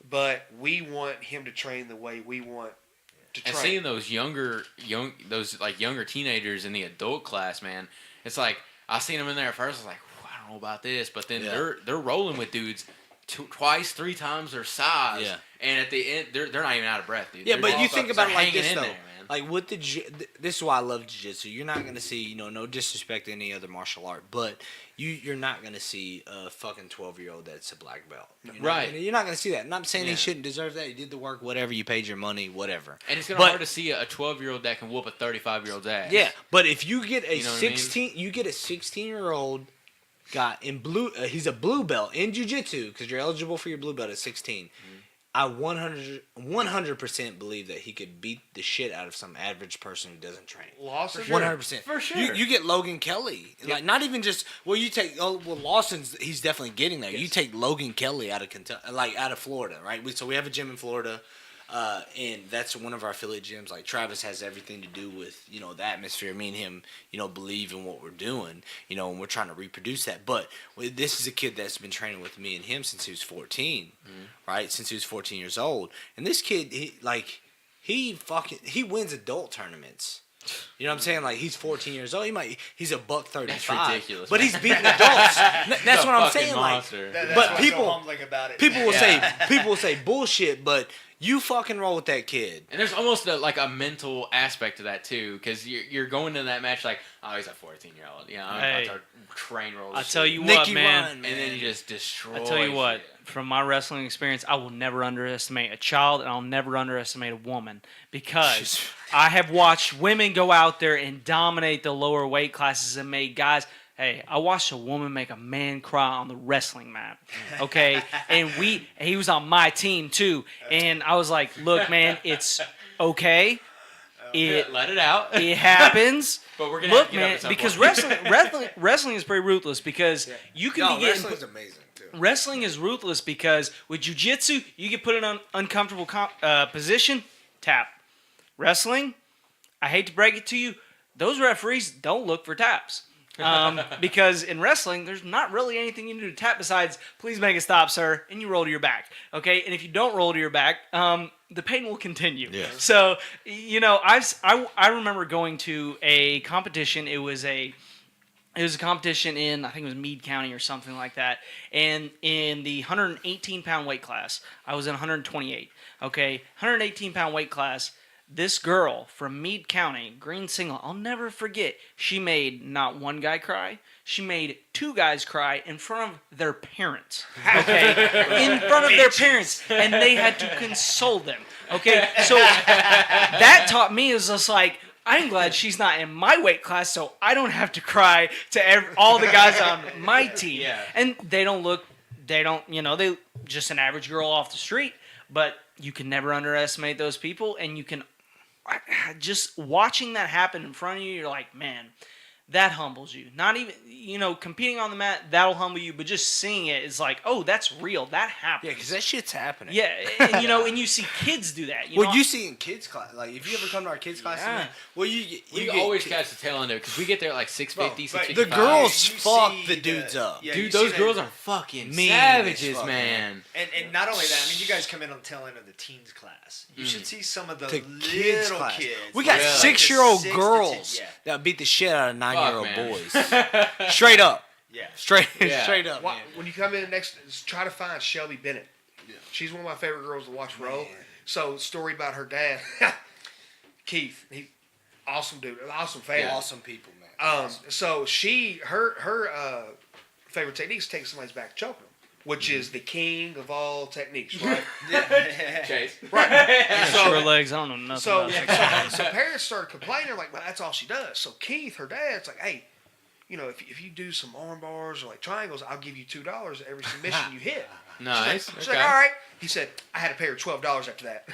but we want him to train the way we want to train. And seeing those younger teenagers in the adult class, man, it's like I seen them in there at first. I was like, I don't know about this, but then they're rolling with dudes twice, 3 times their size. Yeah. And at the end, they're not even out of breath, dude. Yeah, They're but you all think fucking- about it they're like hanging this in though. there, man. Like with this is why I love jiu-jitsu. You're not gonna see, you know, no disrespect to any other martial art, but you're not gonna see a fucking 12-year-old that's a black belt. You know? Right. You're not gonna see that. And I'm saying Yeah. he shouldn't deserve that. He did the work, whatever. You paid your money, whatever. And it's gonna But- be hard to see a 12-year-old that can whoop a 35-year-old's ass. Yeah, but if you get a You know what I mean? 16-year-old guy in blue, he's a blue belt in jiu-jitsu because you're eligible for your blue belt at 16. I 100% believe that he could beat the shit out of some average person who doesn't train. Lawson? 100%. For sure. You get Logan Kelly. Like, not even just, Lawson's, he's definitely getting there. You take Logan Kelly out of Kentucky, out of Florida, right? So we have a gym in Florida, and that's one of our affiliate gyms. Like, Travis has everything to do with, the atmosphere. Me and him, believe in what we're doing, and we're trying to reproduce that. But this is a kid that's been training with me and him since he was 14, right? Since he was 14 years old. And this kid, he wins adult tournaments. You know what I'm saying? Like, he's 14 years old. He's a $135. That's ridiculous. But he's beating adults. That's what I'm saying. Monster. That's but what's people, so humbling about it. people will say bullshit, but you fucking roll with that kid. And there's almost a mental aspect to that too, because you're going to that match like, oh, he's a 14-year-old. I'm about to train roll. I tell you what, Nicky man. Ryan, and then you just destroy. I tell you what, shit. from my wrestling experience, I will never underestimate a child, and I'll never underestimate a woman, because I have watched women go out there and dominate the lower weight classes and make guys. Hey, I watched a woman make a man cry on the wrestling mat, okay? And he was on my team too, and I was like, look, man, it's okay. Let it out. It happens. But we're gonna look, have to get up man, at some because point. wrestling is pretty ruthless, because you can be getting wrestling's amazing too. wrestling is ruthless, because with jiu-jitsu, you get put in an uncomfortable position, tap. Wrestling, I hate to break it to you, those referees don't look for taps. Because in wrestling, there's not really anything you can do to tap besides, please make a stop, sir, and you roll to your back. Okay? And if you don't roll to your back, the pain will continue. Yeah. So, I remember going to a competition. It was a competition in, I think it was Meade County or something like that. And in the 118-pound weight class, I was in 128. Okay? 118-pound weight class. This girl from Meade County, green single, I'll never forget, she made not one guy cry, she made two guys cry in front of their parents, okay? In front of their parents, and they had to console them, okay? So that taught me, is just like, I'm glad she's not in my weight class, so I don't have to cry to all the guys on my team. Yeah. And they just an average girl off the street, but you can never underestimate those people, and you can just watching that happen in front of you, you're like, man, that humbles you. Not even, competing on the mat, that'll humble you, but just seeing it is like, oh, that's real. That happens. Yeah, because that shit's happening. Yeah, and, and you see kids do that. You see in kids class, like, if you ever come to our kids class, We always catch the tail end of it, because we get there at like 650, the 655. girls You fuck see the dudes up. Yeah, Dude, you those see girls that- are fucking Mean savages, as fuck, man. And not only that, I mean, you guys come in on the tail end of the teens class. You should see some of the To kids little class. kids. We got Yeah. 6-year-old 6 to 10, girls yeah. that beat the shit out of 9-year-old man. boys. Straight up. Yeah. Straight Yeah. up. Why- Man. When you come in next, try to find Shelby Bennett. She's one of my favorite girls to watch roll. So, story about her dad, Keith. He, awesome dude, awesome family. Awesome people, man. So her favorite technique is take somebody's back, choke them, which is the king of all techniques, right? Chase. Short legs, I don't know nothing So, about that. so parents started complaining, like, well, that's all she does. So Keith, her dad's like, hey, if you do some arm bars or like triangles, I'll give you $2 every submission you hit. Nice. She's Okay. like, all right. He said, I had to pay her $12 after that.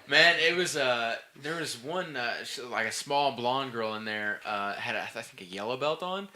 Man, it was there was one like a small blonde girl in there had I think a yellow belt on.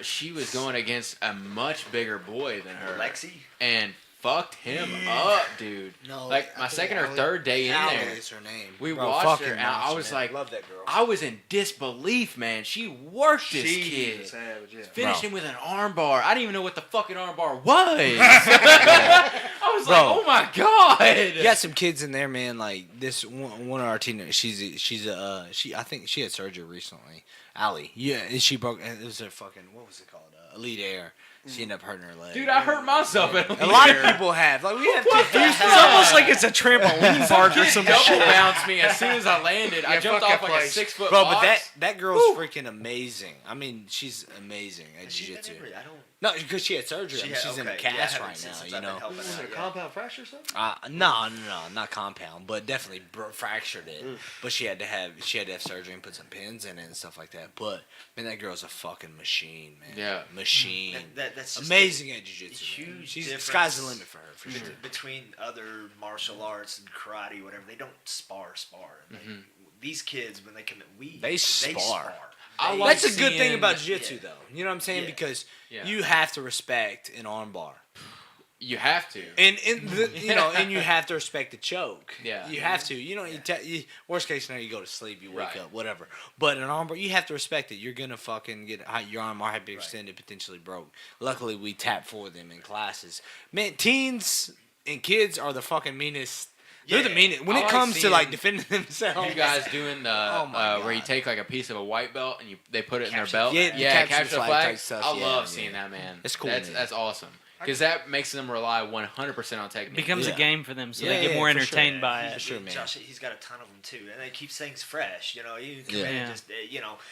She was going against a much bigger boy than her, Lexi? and fucked him up, dude. No, like I my think second or Allie- thud day in Allie there. is her name. We Bro, watched fucking her, and I monster, was man. like, love that girl. I was in disbelief, man. She worked this She's kid. a savage, yeah. Finished Bro. him with an arm bar. I didn't even know what the fucking arm bar was. I was like, Bro. oh my god. You got some kids in there, man. Like this one of our teenagers. I think she had surgery recently. Allie. Yeah, and she broke. It was a fucking, what was it called? Elite Air. She ended up hurting her leg. Dude, I hurt myself at a lot of people have. Like, we have It's almost like it's a trampoline park or some double shit. bounced me as soon as I landed. I Yeah, jumped fuck off that like a place. 6-foot Bro, box. but that girl's freaking amazing. I mean, she's amazing at Has she been jiu-jitsu. in? I don't. No, because she had surgery. She's in a cast right since now. I've You been know. helping Was out, it a yeah. compound fracture or something? No, not compound, but definitely fractured it. But she had to have surgery and put some pins in it and stuff like that. But man, that girl's a fucking machine, man. Yeah. Machine. That's just amazing at jiu-jitsu. huge She's difference sky's the limit for her, for sure. between other martial arts and karate, whatever. They don't spar. These kids, when they come in, They spar. I like That's a good thing seeing- about jiu-jitsu, though. You know what I'm saying? Yeah. Because Yeah. you have to respect an arm bar. You have to. And and you have to respect the choke. Yeah. You have to. You know, you worst case scenario, you go to sleep, you wake Right. up, whatever. But an armbar, you have to respect it. You're gonna fucking get your arm might be extended, potentially broke. Luckily, we tap for them in classes. Man, teens and kids are the fucking meanest. They're the meanest when I it like comes to seeing like defending themselves. You guys doing the Oh my where you God. take like a piece of a white belt and they put it in their Capture belt? the flag. Yeah, capture the flag flag. type stuff, I yeah, love yeah. seeing that, man. It's cool, That's man. that's awesome because that makes them rely 100% on technique. Becomes Yeah. a game for them, so Yeah, they get yeah, more for sure. entertained by He's- it. sure, man. Josh, he's got a ton of them too, and they keep things fresh. You know, you come Yeah. in Yeah. and just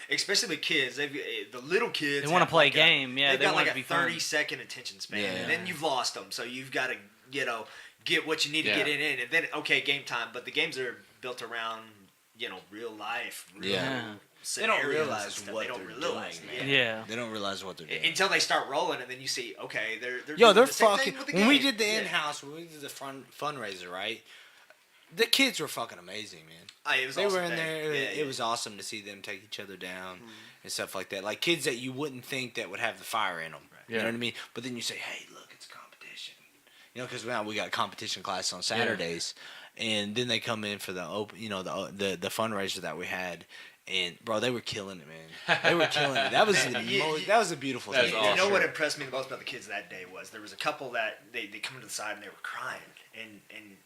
especially with kids. The little kids. They wanna have play like a game, yeah, they've they got want like it to a be fun. 30-second attention span, Yeah. and then you've lost them. So you've got to get what you need to Yeah. get in, and then okay, game time. But the games are built around real life. Real Yeah. scenarios They don't and realize stuff. what They don't they're realize, doing, Yeah. They don't realize what they're doing. Until they start rolling, and then you see, okay, they're Yo, doing they're the same fucking. thing with the When we game. did the Yeah. in-house, when we did the fundraiser, right? The kids were fucking amazing, man. It was They awesome were in day. there. Yeah, It was awesome to see them take each other down and stuff like that. Like kids that you wouldn't think that would have the fire in them. You Yeah. know what I mean? But then you say, hey, look, it's competition. You know, because now we got competition class on Saturdays, and then they come in for the open, the fundraiser that we had. And bro, they were killing it, man. They were killing it. That was that was a beautiful That's thing. awesome. You know what impressed me the most about the kids that day was there was a couple that they come to the side and they were crying and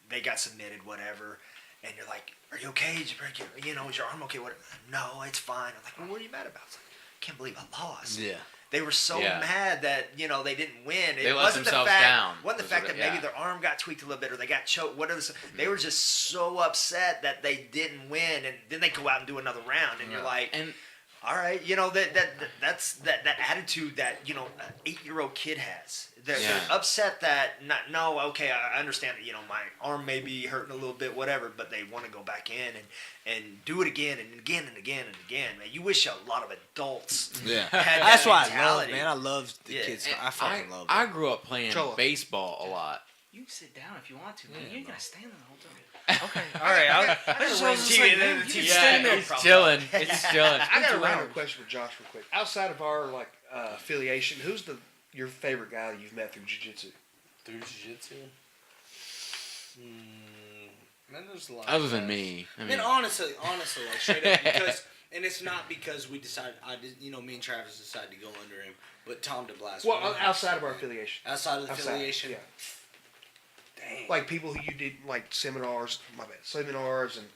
they got submitted, whatever. And you're like, are you okay? Did you break your, is your arm okay? What? No, it's fine. I'm like, well, what are you mad about? It's like, I can't believe I lost. Yeah. They were so Yeah. mad that they didn't win. They let themselves down. Wasn't the fact that maybe their arm got tweaked a little bit or they got choked. They were just so upset that they didn't win, and then they go out and do another round, and you're like, And all right, that's that attitude that an 8-year-old kid has. They're upset that I understand that my arm may be hurting a little bit, whatever, but they want to go back in and do it again and again and again and again. Man, you wish a lot of adults Yeah. had That's that why I love, mentality. man. I love the Yeah. kids. and I fucking love I it. grew up playing Cholo. baseball a lot. You can sit down if you want to, man. Yeah, You ain't bro. gotta stand there the whole time. Okay, all right. I just was just like, man, you can stand there. It's chilling. It's chilling. I got a random question for Josh, real quick. Outside of our affiliation, who's your favorite guy you've met through jiu-jitsu? Through jiu-jitsu? Man, there's a lot. Other than me, I mean, honestly, like straight up, because and it's not because we decided. Me and Travis decided to go under him, but Tom Deblass. Well, outside of our affiliation. outside of the Outside, affiliation. yeah. Dang. Like people who you did like seminars and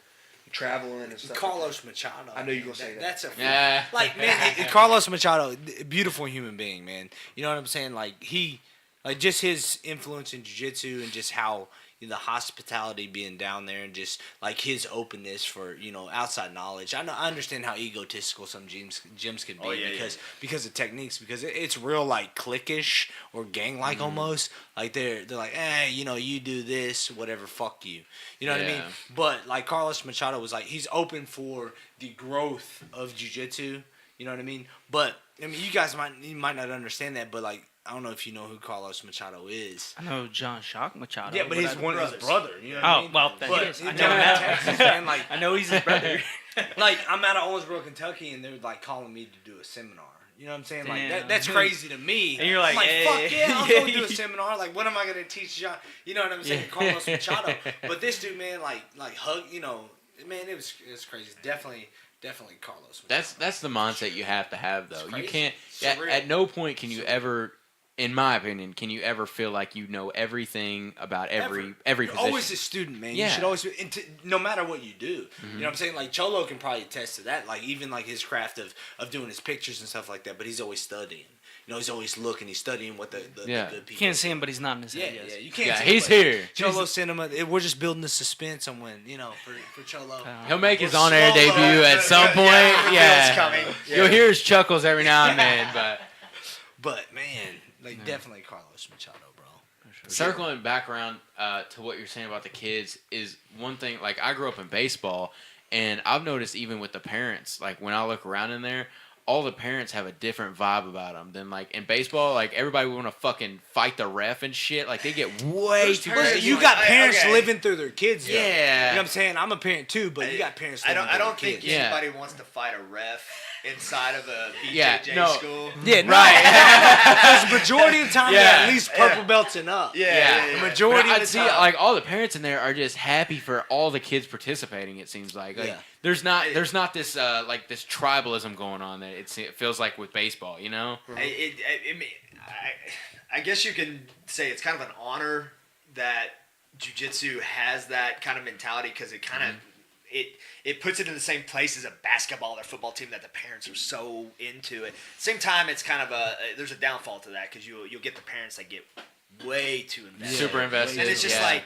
traveling and stuff. Carlos Machado. I knew you were gonna say that. That's a Yeah. like man. Carlos Machado, beautiful human being, man. You know what I'm saying? Like just his influence in jiu-jitsu and just how the hospitality being down there and just like his openness for outside knowledge. I understand how egotistical some gyms could be because of techniques, because it's real like cliquish or gang like almost like they're like you do this whatever, fuck you, you know what I mean? Yeah. But like Carlos Machado was like he's open for the growth of jiu-jitsu, you know what I mean? But I mean you guys might not understand that, but like I don't know if you know who Carlos Machado is. I know John Shock Machado. Yeah, but he's one of his brother. You know what I mean? well, then But he is. I know down in that. Texas, man, like, I know he's his brother. like I'm out of Owensboro, Kentucky, and they're like calling me to do a seminar. You know what I'm saying? Like Damn. that's crazy to me. And you're like, I'm hey. fuck yeah, I'll go do a seminar. Like, what am I gonna teach John? You know what I'm saying? Carlos Machado. But this dude, man, like hug. Man, it was crazy. Definitely Carlos Machado. that's the mindset you have to have, though. It's You crazy. can't. Surreal. At no point can you ever, in my opinion, can you ever feel like you know everything about every You're position. always a student, man. Yeah. You should always be, no matter what you do. You know what I'm saying? Like Cholo can probably attest to that. Like even like his craft of doing his pictures and stuff like that. But he's always studying. He's always looking. He's studying what the Yeah. good people. You can't see him, but he's not in his Yeah, head. yeah. You can't. Yeah, see he's it, but here. Cholo Cinema. We're just building the suspense on when for Cholo. He'll make his We're on-air slow, debut though. at some point. Yeah, Yeah, it's coming. You'll hear his chuckles every now and then, but But man, Like definitely Carlos Machado, bro. Circling back around to what you're saying about the kids is one thing. Like, I grew up in baseball, and I've noticed even with the parents, like when I look around in there, all the parents have a different vibe about them than like in baseball. Like, everybody want to fucking fight the ref and shit. Like, they get way too crazy. You got parents living through their kids. Though. Yeah, you know what I'm saying. I'm a parent too, but you got parents. I Living through don't their think kids. anybody wants to fight a ref inside of a BJJ Yeah, school. Yeah, no. Right. Because the majority of the time, Yeah. they're at least purple belts and up. Yeah. The majority But of I'd the see time. like all the parents in there are just happy for all the kids participating. It seems like Yeah. there's not this like this tribalism going on that it feels like with baseball, you know? I guess you can say it's kind of an honor that jiu-jitsu has that kind of mentality because it kind of it puts it in the same place as a basketball or football team that the parents are so into it. Same time, it's kind of there's a downfall to that because you'll get the parents that get way too invested, Super invested, and it's just yeah. like,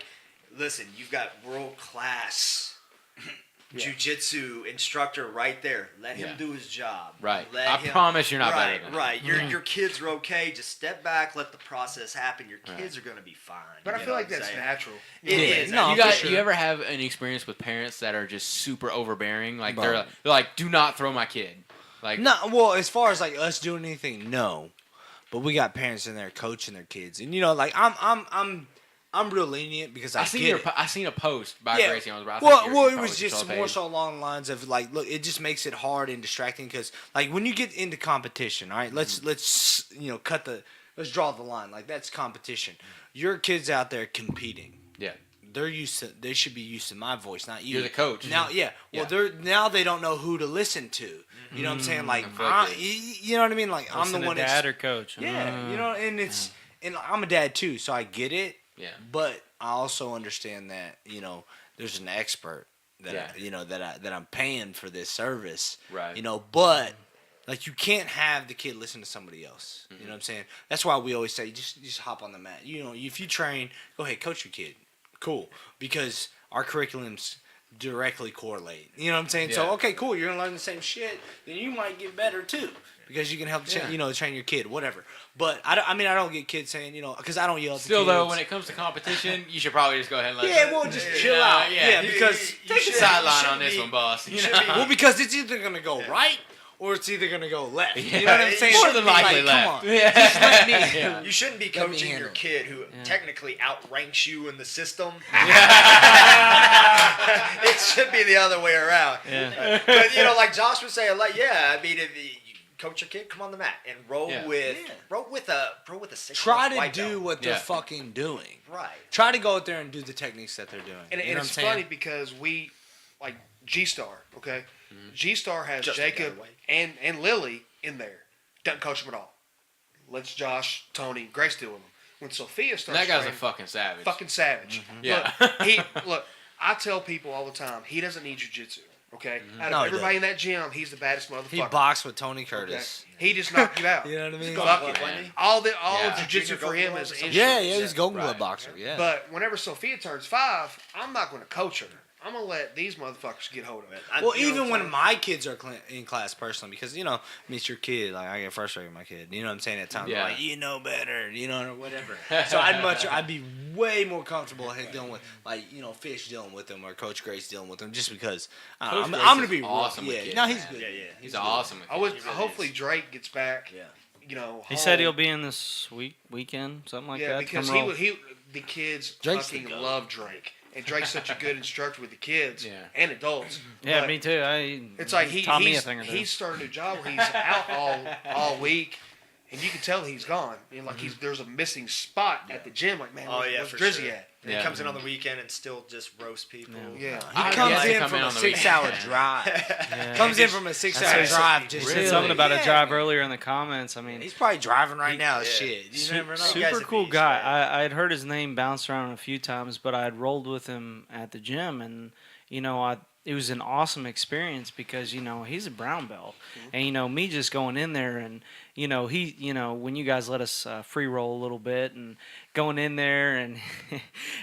listen, you've got world class jiu-jitsu instructor right there. Let him do his job. Right. Let I him, promise you're not right, better than him. right. Your kids are okay. Just step back, let the process happen. Your kids are gonna be fine. But I You feel know like what I'm that's saying? natural. It is. No, You ever have an experience with parents that are just super overbearing? Like Bro. they're like, do not throw my kid. Like No, well, as far as like us doing anything, no. But we got parents in there coaching their kids, and you know, like I'm real lenient because I get it. I seen a post by Gracie Owensboro. I think Well, you it probably was should just show a more page. so along the lines of like, look, it just makes it hard and distracting because like when you get into competition, all right, let's draw the line. Like that's competition. Your kids out there competing. Yeah. They should be used to my voice, not you. You're the coach. Now, yeah. Well, Yeah. they don't know who to listen to. You know what I'm saying? Like, Conflicted. you know what I mean? Like, I'm Listen the one to dad or coach. yeah, you know, and and I'm a dad too, so I get it. Yeah. But I also understand that there's an expert that that I'm paying for this service. Right. But like you can't have the kid listen to somebody else. You know what I'm saying? That's why we always say just hop on the mat. If you train, go ahead, coach your kid. Cool, because our curriculums directly correlate. You know what I'm saying? So Yeah. okay, cool. You're gonna learn the same shit. Then you might get better too. Because you can help, train your kid, whatever. But I don't get kids saying, because I don't yell at the Still kids. though, when it comes to competition, you should probably just go ahead and let just chill out. Yeah, because take the sideline on this one, boss. You know? well, because it's either gonna go right or it's either gonna go left. You know what I'm saying? More than likely Come left. on, just let me. You shouldn't be Let me coaching your handle it. kid who technically outranks you in the system. It should be the other way around. Yeah. But like Josh would say, like, yeah, I mean, if you coach your kid, come on the mat and roll with a 6 Try to white do belt. what they're fucking doing. Right. Try to go out there and do the techniques that they're doing. And, you and know it's what I'm funny saying? because we, like G-Star, okay? G-Star has Just Jacob the other way. and Lily in there. Doesn't coach them at all. Lets Josh, Tony, Grace deal with them. When Sophia starts That guy's a training, fucking savage. fucking savage. Yeah. Look, I tell people all the time, he doesn't need jiu-jitsu, okay? Out No, of he everybody in that gym, he's the baddest motherfucker. He boxed with Tony okay? Curtis. He just knocked you out. You know what I mean? Fuck Golden it. glove, wasn't he? All Yeah. jiu-jitsu for him is insurance. Yeah, he's a Golden Glove Right. boxer. Yeah. But whenever Sophia turns 5, I'm not going to coach her. I'm going to let these motherfuckers get hold of it. Well, You know even what I'm when saying? my kids are in class personally, because it's your kid. Like I get frustrated with my kid. You know what I'm saying? At times, Yeah. like you know better, or whatever. So I'd be way more comfortable dealing with Fish dealing with them or Coach Grace dealing with them, just because Coach I'm Grace gonna is be awesome real. with Yeah, kids, no, he's man. good. Yeah. He's awesome. I would hopefully Drake gets back. Yeah. He said home. he'll be in this weekend, something like Yeah, that. because Come roll. the kids Drake's the fucking goat. love Drake, and Drake's such a good instructor with the kids Yeah. and adults. Yeah, But me too. It's like taught me a thing or two. he's starting a new job where he's out all week, and you can tell he's gone. And like there's a missing spot at the gym. Like man, Oh, where's, yeah, where's for Drizzy sure. at? And Yeah. he comes in on the weekend and still just roast people. Yeah. He I'd comes get to in come from in a on the 6-hour weekend. drive. Yeah. Comes in from a 6-hour That's drive. Just Said Really? something about a Yeah, drive man. earlier in the comments. I mean, He's probably driving right now. Yeah. Shit, you never know. guy's super a cool beast, guy. man. I had heard his name bounce around a few times, but I had rolled with him at the gym, and it was an awesome experience because he's a brown belt, and me just going in there and when you guys let us free roll a little bit and going in there and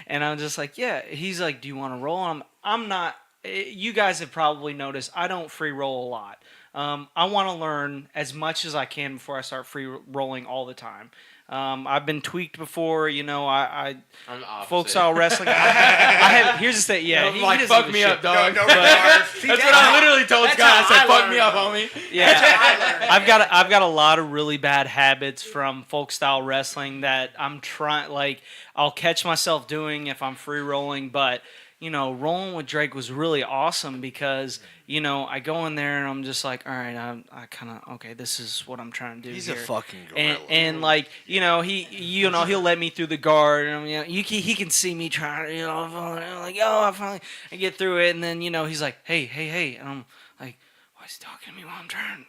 and I'm just like, yeah, he's like, do you want to roll? I'm not. You guys have probably noticed I don't free roll a lot. I want to learn as much as I can before I start free rolling all the time. I've been tweaked before. You know, I'm the opposite. folk style wrestling. I have. Here's the thing. Yeah, he like doesn't fuck give a me shit. up, dog. No, That's what I literally told Scott. I said, "Fuck me up, homie." Yeah, I've got a lot of really bad habits from folk style wrestling that I'm trying. Like, I'll catch myself doing if I'm free rolling, but. You know, rolling with Drake was really awesome because, you know, I go in there and I'm just like, all right, I kind of, okay, this is what I'm trying to do. He's here. a fucking gorilla. And like, you know, he'll let me through the guard, and you know, he can see me trying, you know, I'm like, oh, I get through it, and then, you know, he's like, hey, and I'm like, why is he talking to me while I'm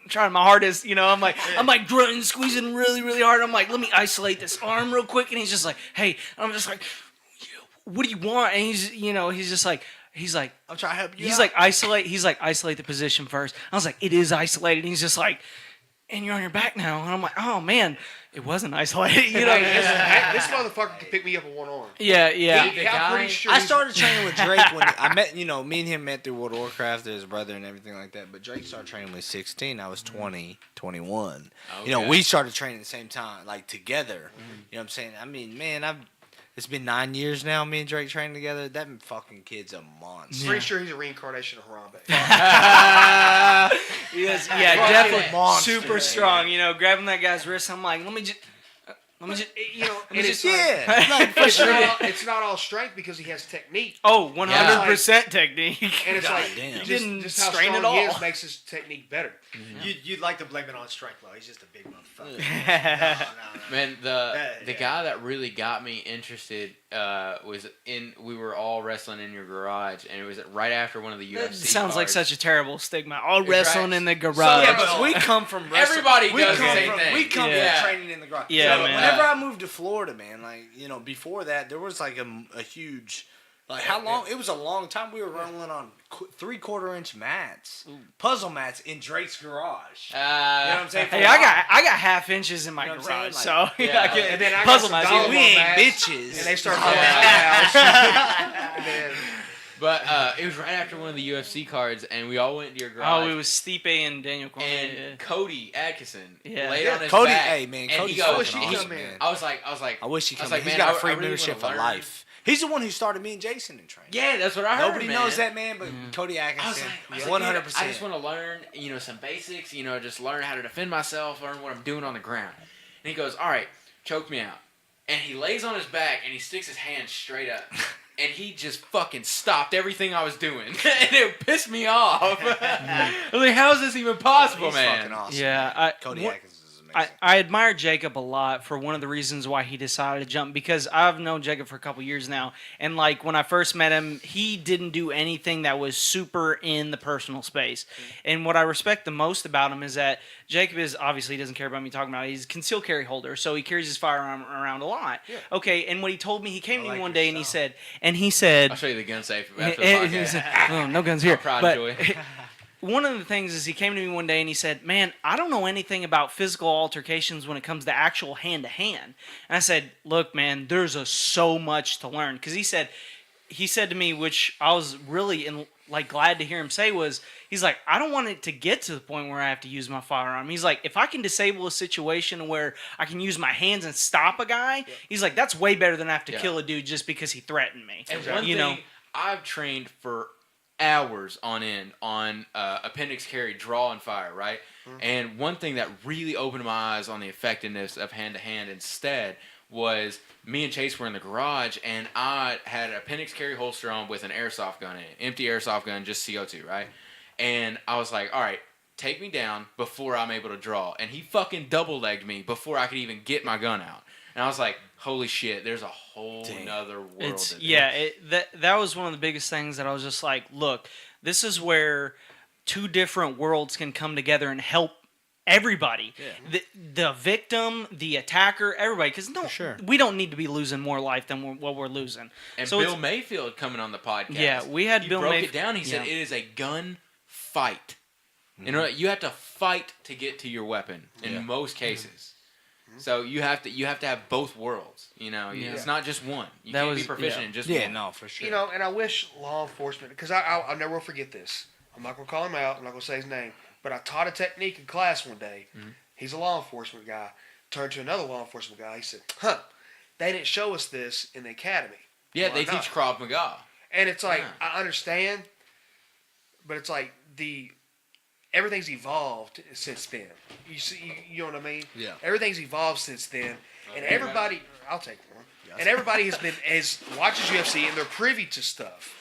trying my hardest, you know, I'm like grunting, squeezing really, really hard. I'm like, let me isolate this arm real quick, and he's just like, hey, and I'm just like, what do you want? And he's just like, I'm trying to help you. He's like, isolate the position first. I was like, it is isolated. And he's just like, and you're on your back now. And I'm like, oh man, it wasn't isolated. You know, This motherfucker can pick me up with one arm. yeah. I'm pretty sure. I started training with Drake when I met, you know, me and him met through World of Warcraft, his brother and everything like that. But Drake started training when 16. I was 20, 21. Okay. You know, we started training at the same time, like together. You know what I'm saying? I mean, man, it's been 9 years now, me and Drake training together. That fucking kid's a monster. Pretty sure he's a reincarnation of Harambe. Yeah, definitely monster, super man. strong. You know, grabbing that guy's wrist. I'm like, let me just, you know, And it's Yeah. like, it's not all strength because he has technique. oh, 100% technique. And it's like, damn. Didn't just how strain strong it all. he is makes his technique better. You'd like to blame it on strength, though. He's just a big motherfucker. No. Man, the Yeah. guy that really got me interested was we were all wrestling in your garage, and it was right after one of the UFC That sounds like cards. such a terrible stigma. All It's wrestling right. in the garage. Yeah, but we come from wrestling. Everybody we does the come same from, thing. We come Yeah. from training in the garage. Yeah, So man. Whenever I moved to Florida, man, like, you know, before that, there was like a huge, like, how long? It was a long time. We were rolling on 3/4-inch mats, puzzle mats in Drake's garage. You know what I'm saying? Hey, I got half inches in my You know what I'm garage, saying? so Yeah. I can, And then I got puzzle some mats. dollar we ball ain't mats, bitches. And they start going to my house. And then, But it was right after one of the UFC cards, and we all went to your Oh, garage. it was Stipe and Daniel Cormier. and yeah. Cody Atkinson Yeah. laid on his Cody, back. hey, man, and Cody's he fucking goes, he awesome, come in. man. I was like, I wish he I was come like, in. He's man, got I a free really membership wanna for learn. life. He's the one who started me and Jason in training. yeah, that's what I heard. Nobody knows that, man, but Cody I was Atkinson, like, 100%. I just want to learn, some basics, just learn how to defend myself, learn what I'm doing on the ground. And he goes, all right, choke me out. And he lays on his back, and he sticks his hand straight up. And he just fucking stopped everything I was doing. And it pissed me off. I was like, how is this even possible, He's man? fucking awesome. Yeah, Cody what- Atkinson is amazing. I admire Jacob a lot for one of the reasons why he decided to jump, because I've known Jacob for a couple years now, and like when I first met him, he didn't do anything that was super in the personal space. And what I respect the most about him is that Jacob is obviously he doesn't care about me talking about it. He's a concealed carry holder, so he carries his firearm around a lot. Yeah. Okay, and what he told me, he came to me one day and he said, I'll show you the gun safe after the podcast. oh, no guns here. Pride But and joy. one of the things is he came to me one day and he said, man, I don't know anything about physical altercations when it comes to actual hand-to-hand. And I said, look, man, there's so much to learn. Because he said to me, which I was really glad to hear him say, was he's like, I don't want it to get to the point where I have to use my firearm. He's like, if I can disable a situation where I can use my hands and stop a guy, he's like, that's way better than I have to kill a dude just because he threatened me. And one thing, I've trained for hours on end on appendix carry, draw, and fire, right? And one thing that really opened my eyes on the effectiveness of hand-to-hand instead was me and Chase were in the garage, and I had an appendix carry holster on with an airsoft gun in it. Empty airsoft gun, just CO2, right? And I was like, all right, take me down before I'm able to draw. And he fucking double-legged me before I could even get my gun out. And I was like, holy shit, there's a whole nother world. That was one of the biggest things that I was just like, look, this is where two different worlds can come together and help everybody. Yeah. The victim, the attacker, everybody. Because we don't need to be losing more life than what we're losing. And so Bill Mayfield coming on the podcast. Yeah, we had Bill Mayfield. He Mayfield. broke it down. He said it is a gun fight. You have to fight to get to your weapon in most cases. So you have to have both worlds. It's not just one. You can't be proficient in just one. Yeah, no, for sure. and I wish law enforcement, because I'll never forget this. I'm not going to call him out. I'm not going to say his name. But I taught a technique in class one day. He's a law enforcement guy. turned to another law enforcement guy. He said, they didn't show us this in the academy. Yeah, Why they not? teach Krav Maga. And it's like, Yeah. I understand, but it's like everything's evolved since then. You see, you know what I mean? Yeah. Everything's evolved since then, and everybody, I'll take one. And everybody has watches UFC and they're privy to stuff.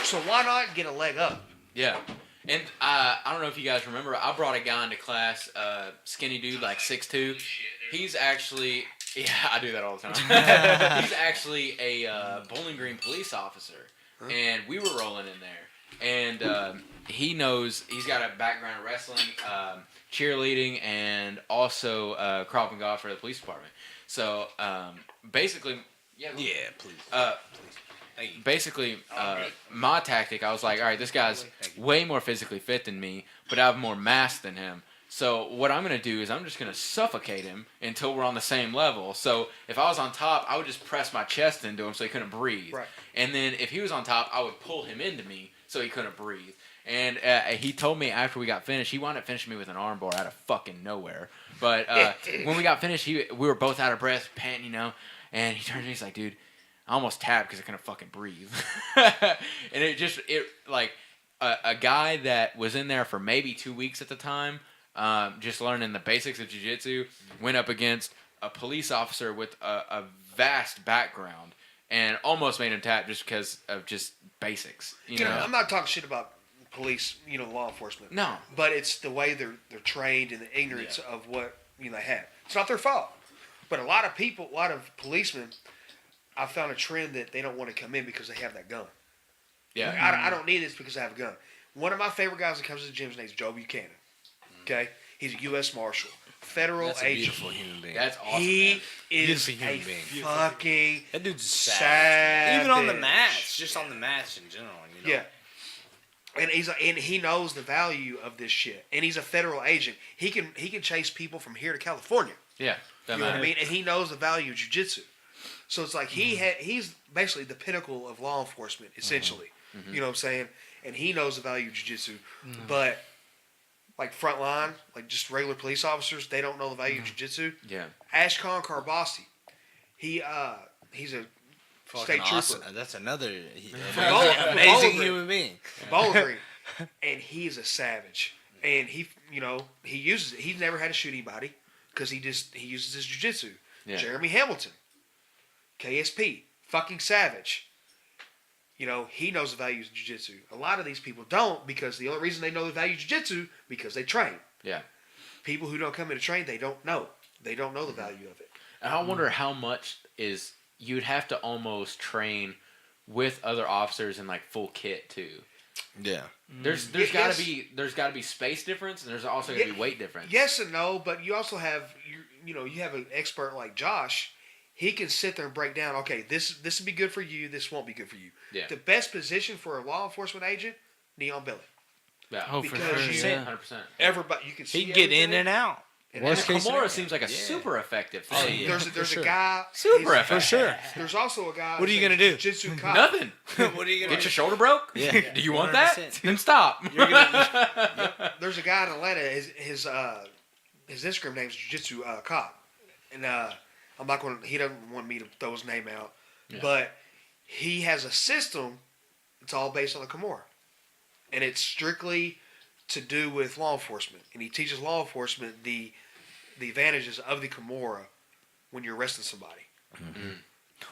So why not get a leg up? Yeah. And I don't know if you guys remember, I brought a guy into class, skinny dude, like 6'2". He's actually, yeah, I do that all the time. He's actually a Bowling Green police officer. And we were rolling in there. And he knows, he's got a background in wrestling, cheerleading, and also Krav Maga for the police department. So basically, Yeah, please. Thank you. basically, my tactic, I was like, all right, this guy's way more physically fit than me, but I have more mass than him. So what I'm going to do is I'm just going to suffocate him until we're on the same level. So if I was on top, I would just press my chest into him so he couldn't breathe. Right. And then if he was on top, I would pull him into me so he couldn't breathe. And he told me after we got finished, he wound up finishing me with an armbar out of fucking nowhere. But when we got finished, we were both out of breath, panting, you know. And he turned to me, he's like, dude, I almost tapped because I couldn't fucking breathe. And a guy that was in there for maybe 2 weeks at the time, just learning the basics of jiu-jitsu, went up against a police officer with a vast background and almost made him tap just because of just basics. You know? I'm not talking shit about police, law enforcement. No. But it's the way they're trained and the ignorance of what they have. It's not their fault. But a lot of people, a lot of policemen, I've found a trend that they don't want to come in because they have that gun. Yeah. Like, I don't need this because I have a gun. One of my favorite guys that comes to the gym, his name's Joe Buchanan. Okay? He's a U.S. Marshal. Federal That's a agent. beautiful human being. That's awesome. He man. is Beautiful a human being. fucking That dude's a savage. savage. Even on the mats, just on the mats in general. Yeah. And he knows the value of this shit. And he's a federal agent. He can chase people from here to California. Yeah. You know what I mean? And he knows the value of jiu-jitsu. So it's like he's basically the pinnacle of law enforcement, essentially. You know what I'm saying? And he knows the value of jiu-jitsu. But like front line, like just regular police officers, they don't know the value of jiu-jitsu. Yeah. Ashkan Karbasi, he's a state trooper. Awesome. That's another Bowling amazing Green. human being. Bowling Green. And he's a savage. And he uses it. He's never had to shoot anybody because he uses his jiu-jitsu. Yeah. Jeremy Hamilton, KSP, fucking savage. He knows the values of jiu-jitsu. A lot of these people don't because the only reason they know the value of jiu-jitsu because they train. Yeah. People who don't come in to train, they don't know. They don't know the value of it. And I wonder how much you'd have to almost train with other officers in like full kit too. Yeah. There's got to be space difference, and there's also going to be weight difference. Yes and no, but you also have you have an expert like Josh. He can sit there and break down. Okay, this will be good for you. This won't be good for you. Yeah. The best position for a law enforcement agent, knee on belly. Yeah. Oh, for Because sure. you- Yeah. 100%. Everybody, you can see. He can get in everything. and out. And Worst case Kimura scenario. seems like a super effective thing. yeah. There's for a sure. guy. Super he's- effective. For sure. There's also a guy. What are you his gonna name's do? Jitsu Cop. Nothing. What are you gonna Get your shoulder broke? Yeah. Do you want that? 100%. Then stop. There's a guy in Atlanta. His Instagram name's Jiu-Jitsu Cop, and I'm not going. He doesn't want me to throw his name out, but he has a system. It's all based on the Kimura, and it's strictly to do with law enforcement. And he teaches law enforcement the advantages of the Kimura when you're arresting somebody.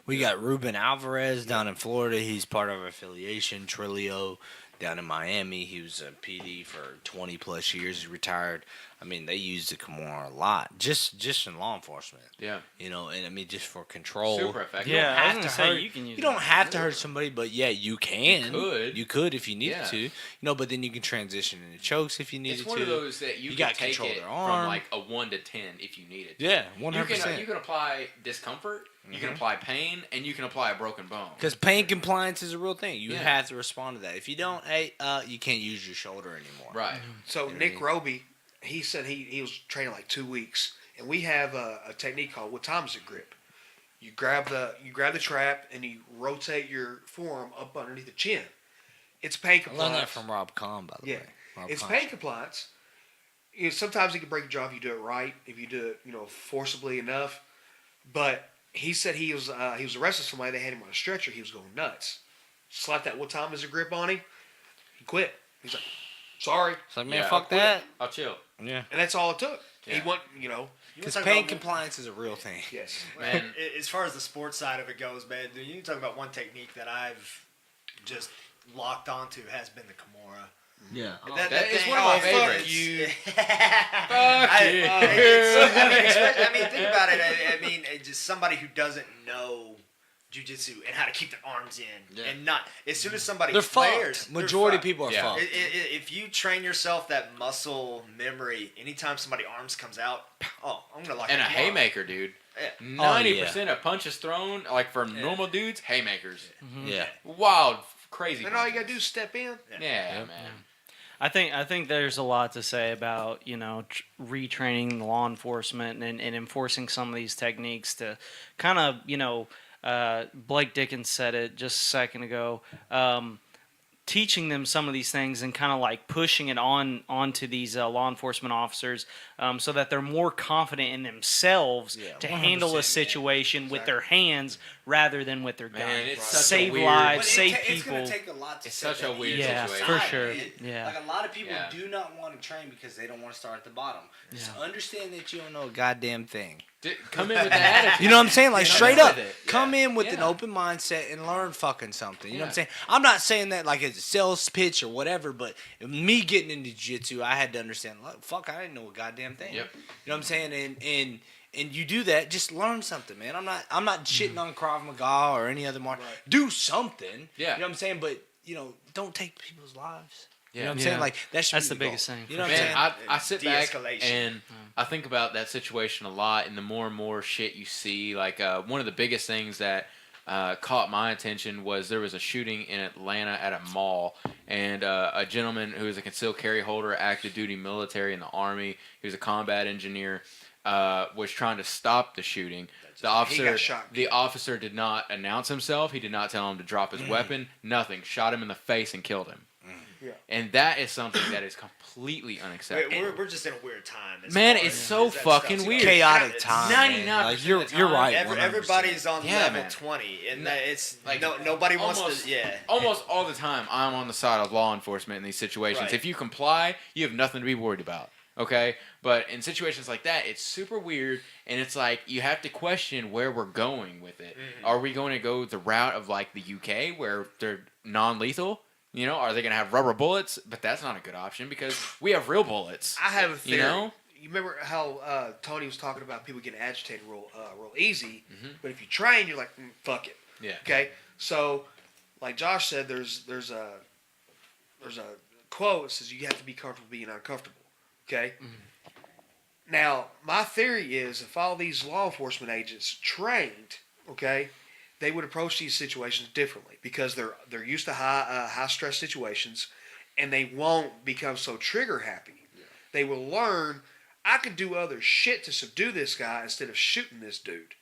We got Ruben Alvarez down in Florida. He's part of our affiliation. Trilio down in Miami. He was a PD for 20 plus years. He retired. I mean, they use the Kimura a lot, just in law enforcement. Yeah. And I mean, just for control. Super effective. You don't Yeah, I was have gonna to say hurt. you can use You don't it. have to hurt somebody, but yeah, you can. You could if you needed Yeah. to. But then you can transition into chokes if you needed It's to. one of those that you can got take control it their from arm. like a 1 to 10 if you need it. Yeah, You 100%. can apply discomfort, you can apply pain, and you can apply a broken bone. Because pain compliance is a real thing. You Yeah. have to respond to that. If you don't, you can't use your shoulder anymore. Right. So Nick Roby, he said he was training like 2 weeks, and we have a technique called what time is it grip. You grab the trap and you rotate your forearm up underneath the chin. It's pain I learned compliance. that from Rob Kahn, by the Yeah, way. Rob it's Kahn. pain compliance, sometimes he can break your jaw if you do it right, if you do it, forcibly enough. But he said he was arresting somebody. They had him on a stretcher. He was going nuts. Slapped that one time as a grip on him. He quit. He's like, sorry. It's like, man, fuck that. I'll chill. Yeah. And that's all it took. Yeah. He went, Because pain compliance is a real thing. Yes. Man. As far as the sports side of it goes, man, you can talk about one technique that I've just locked onto has been the Kimura. Yeah. That is one of my favorites. You. Fuck I mean, think about it. I mean, just somebody who doesn't know jiu-jitsu and how to keep their arms in and not as soon as somebody They're flares, fucked. Majority of fucked. people are Yeah. fucked. If you train yourself that muscle memory, anytime somebody arms comes out, I'm gonna lock And a that Kimura. haymaker, dude. Yeah. 90% of punches thrown, like for normal dudes, haymakers. Yeah. Wild, crazy. And all you punches. got to do is step in. Yeah, man. I think there's a lot to say about retraining the law enforcement and enforcing some of these techniques to kind of Blake Dickens said it just a second ago. Teaching them some of these things and kind of like pushing it onto these law enforcement officers so that they're more confident in themselves to handle a situation with their hands rather than with their gun. Man, it's such a Save weird- lives, But save It's people. going to take a lot to It's set such a that weird ego Yeah, situation. for aside. sure. Yeah. Like a lot of people Yeah. do not want to train because they don't want to start at the bottom. Just Yeah. understand that you don't know a goddamn thing. Come in with the attitude. You know what I'm saying? Like, Yeah, straight come up, with it. come in with an Yeah. open mindset and learn fucking something. You know what I'm Yeah. saying? I'm not saying that like it's a sales pitch or whatever, but me getting into jiu-jitsu, I had to understand, like, fuck, I didn't know a goddamn thing. Yep. You know what I'm saying? And you do that, just learn something, man. I'm not shitting on Krav Maga or any other martial. Right. Do something. Yeah. You know what I'm saying? But, don't take people's lives. You know Yeah. what I'm Yeah. saying? Like, that should That's be the goal. biggest thing, You know what for I'm Man, saying? I sit back De-escalation. and I think about that situation a lot, and the more shit you see, like one of the biggest things that caught my attention was there was a shooting in Atlanta at a mall, and a gentleman who was a concealed carry holder, active duty military in the Army, he was a combat engineer, was trying to stop the shooting. He got shot. The officer did not announce himself. He did not tell him to drop his weapon. Nothing. Shot him in the face and killed him. Yeah. And that is something that is completely unacceptable. We're just in a weird time. as Man, far it's as so that fucking stuff's weird. going. Chaotic It's- time. 99% man. Like, of you're the time, right. Everybody's on Yeah, level man. 20, and No, it's like, nobody wants almost- to. Yeah, Almost all the time, I'm on the side of law enforcement in these situations. Right. If you comply, you have nothing to be worried about. Okay? But in situations like that, it's super weird, and it's like you have to question where we're going with it. Mm-hmm. Are we going to go the route of like the UK where they're non-lethal? Are they going to have rubber bullets? But that's not a good option because we have real bullets. I have a theory. You know? You remember how Tony was talking about people getting agitated real easy, Mm-hmm. but if you train, you're like, fuck it. Yeah. Okay. So, like Josh said, there's a quote that says you have to be comfortable being uncomfortable. Okay. Now, my theory is if all these law enforcement agents trained, okay, they would approach these situations differently because they're used to high stress situations, and they won't become so trigger happy. Yeah. They will learn I can do other shit to subdue this guy instead of shooting this dude.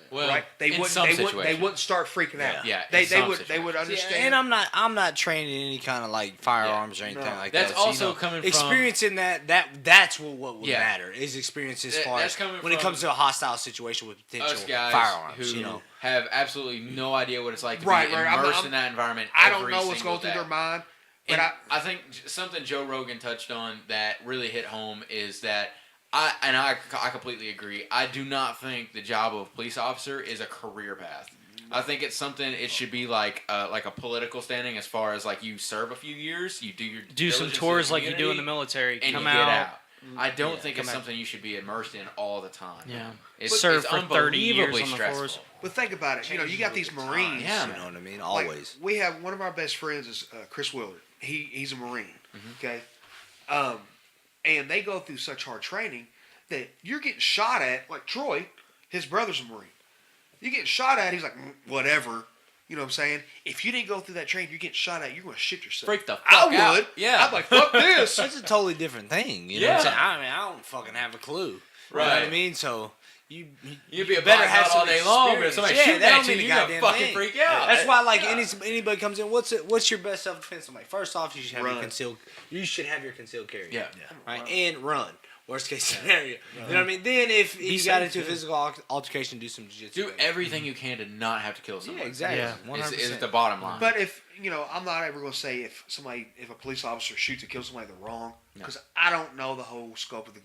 Well, Right? They in wouldn't. some They situations. wouldn't start freaking out. Yeah, They in some would. They situations. would understand. And I'm not training any kind of like firearms or anything No. like That's that. So, also coming from- experiencing that's what would Yeah. matter is experience as That- far that's as coming when it from comes to a hostile situation with potential Us guys firearms. who have absolutely no idea what it's like to Right, be right. immersed I'm- in that environment. I don't every know what's single going through day. their mind, but And I think something Joe Rogan touched on that really hit home is that I completely agree. I do not think the job of a police officer is a career path. I think it's something. It should be like a political standing as far as like you serve a few years, you do your Do some diligence in tours the like you do in the community, military. and Come you get out. out. I don't think it's come out. something you should be immersed in all the time. Yeah. It's, Serve it's for 30 years unbelievably on the stressful. force. but think about it. You got these Marines. Yeah, You man. know what I mean? Like, Always. we have one of our best friends is Chris Willard. He's a Marine. Okay, and they go through such hard training that you're getting shot at. Like Troy, his brother's a Marine. You get shot at, he's like whatever. You know what I'm saying? If you didn't go through that training, you're getting shot at. You're gonna shit yourself. Freak the fuck I out. would. Yeah. I'm like fuck this. It's a totally different thing. You know what I'm Yeah. saying? I don't fucking have a clue. You know what I Right. mean? So, you'd You'd be a better better have have some all day long, but if experience. somebody's Yeah, shooting that at don't you, mean a you're gonna goddamn fucking thing. freak out. That's why, like, anybody comes in, what's your best self defense? I'm like, first off, you should have Run. your concealed. You should have your concealed carry. Yeah. Right, and run. Worst case scenario. You know what I mean? Then if you got into a physical altercation, do some jiu-jitsu. Do everything you can to not have to kill someone. Yeah, exactly. Yeah. 100%. Is the bottom line. But if I'm not ever going to say if a police officer shoots or kills somebody, they're wrong because I don't know the whole scope of the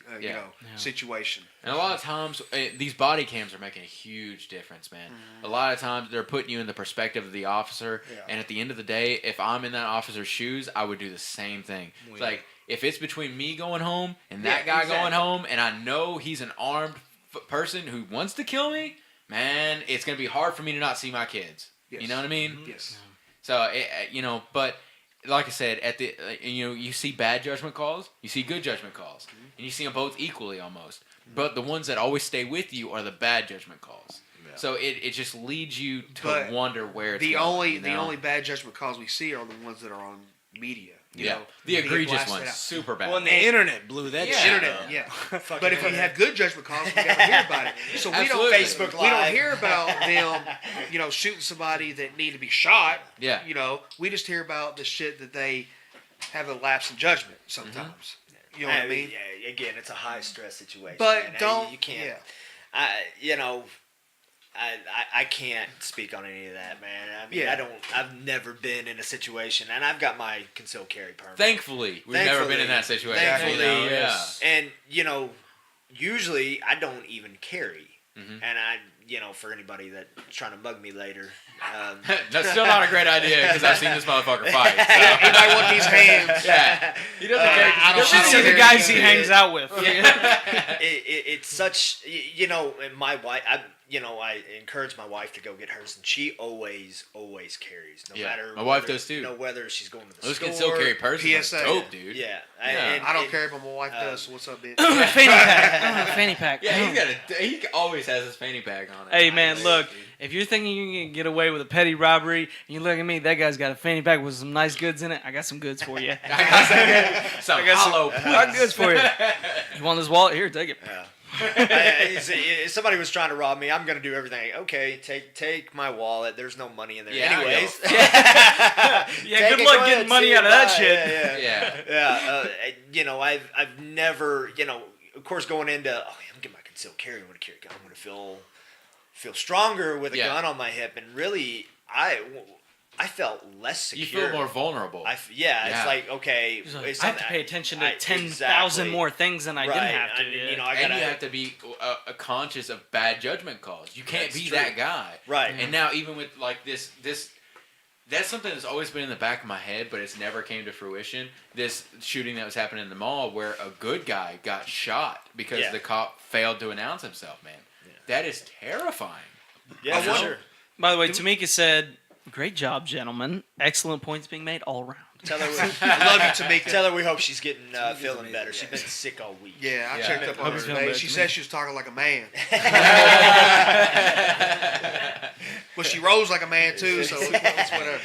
situation. And a lot of times, these body cams are making a huge difference, man. A lot of times, they're putting you in the perspective of the officer. Yeah. And at the end of the day, if I'm in that officer's shoes, I would do the same thing. It's like, if it's between me going home and that guy going home, and I know he's an armed person who wants to kill me, man, it's going to be hard for me to not see my kids. Yes. You know what I mean? Yes. So, but like I said, you see bad judgment calls, you see good judgment calls, and you see them both equally almost. But the ones that always stay with you are the bad judgment calls. Yeah. So it just leads you to wonder where it's going. The only bad judgment calls we see are the ones that are on media. You know, the egregious blasted ones, out. super bad. Well, and the internet blew that shit Internet, up. yeah. But if we have good judgment calls, we never hear about it. So we don't Facebook we don't Live. hear about them, shooting somebody that need to be shot. Yeah. We just hear about the shit that they have a lapse in judgment sometimes. You know what I mean? Yeah, again, it's a high stress situation. But man. You can't. I can't speak on any of that, man. I mean, I've never been in a situation, and I've got my concealed carry permit. Thankfully, we've never been in that situation. Thankfully, yeah. And usually I don't even carry, and for anybody that's trying to mug me later, that's still not a great idea because I've seen this motherfucker fight. So. Anybody want these hands? Yeah, he doesn't care. I don't should see the guys he hangs out with. It's such, and my wife, I encourage my wife to go get hers, and she always carries, no matter. My wife does too. Whether she's going to the Those store. can still carry purses. PSA. That's dope, dude. Yeah. I don't care, but my wife does. So what's up, bitch? Fanny pack. Fanny pack. Yeah, he always has his fanny pack on it. Hey, man, look. If you're thinking you can get away with a petty robbery, and you look at me, that guy's got a fanny pack with some nice goods in it. I got some goods for you. I got some hollow points. Goods for you. You want this wallet? Here, take it. Yeah. If somebody was trying to rob me, I'm going to do everything. Okay, take my wallet. There's no money in there. Yeah, anyways. Yeah, good luck getting money out of that shit. Yeah. I've never, of course, going into, I'm getting my concealed carry. I'm going to carry a gun. I'm going to feel stronger with a gun on my hip. And really, I felt less secure. You feel more vulnerable. It's like, okay. I have to pay attention to 10,000 more things than I didn't have to. And you have to be conscious of bad judgment calls. You can't be that guy. Right. And now even with like this, that's something that's always been in the back of my head, but it's never came to fruition. This shooting that was happening in the mall where a good guy got shot because the cop failed to announce himself, man. Yeah. That is terrifying. Yeah, for sure. By the way, Tamika said, "Great job, gentlemen. Excellent points being made all around." Tell her I love you, Tamika. Tell her we hope she's getting feeling better. She's been sick all week. Yeah, I checked up on her today. She said she was talking like a man. But she rose like a man too, so it's whatever.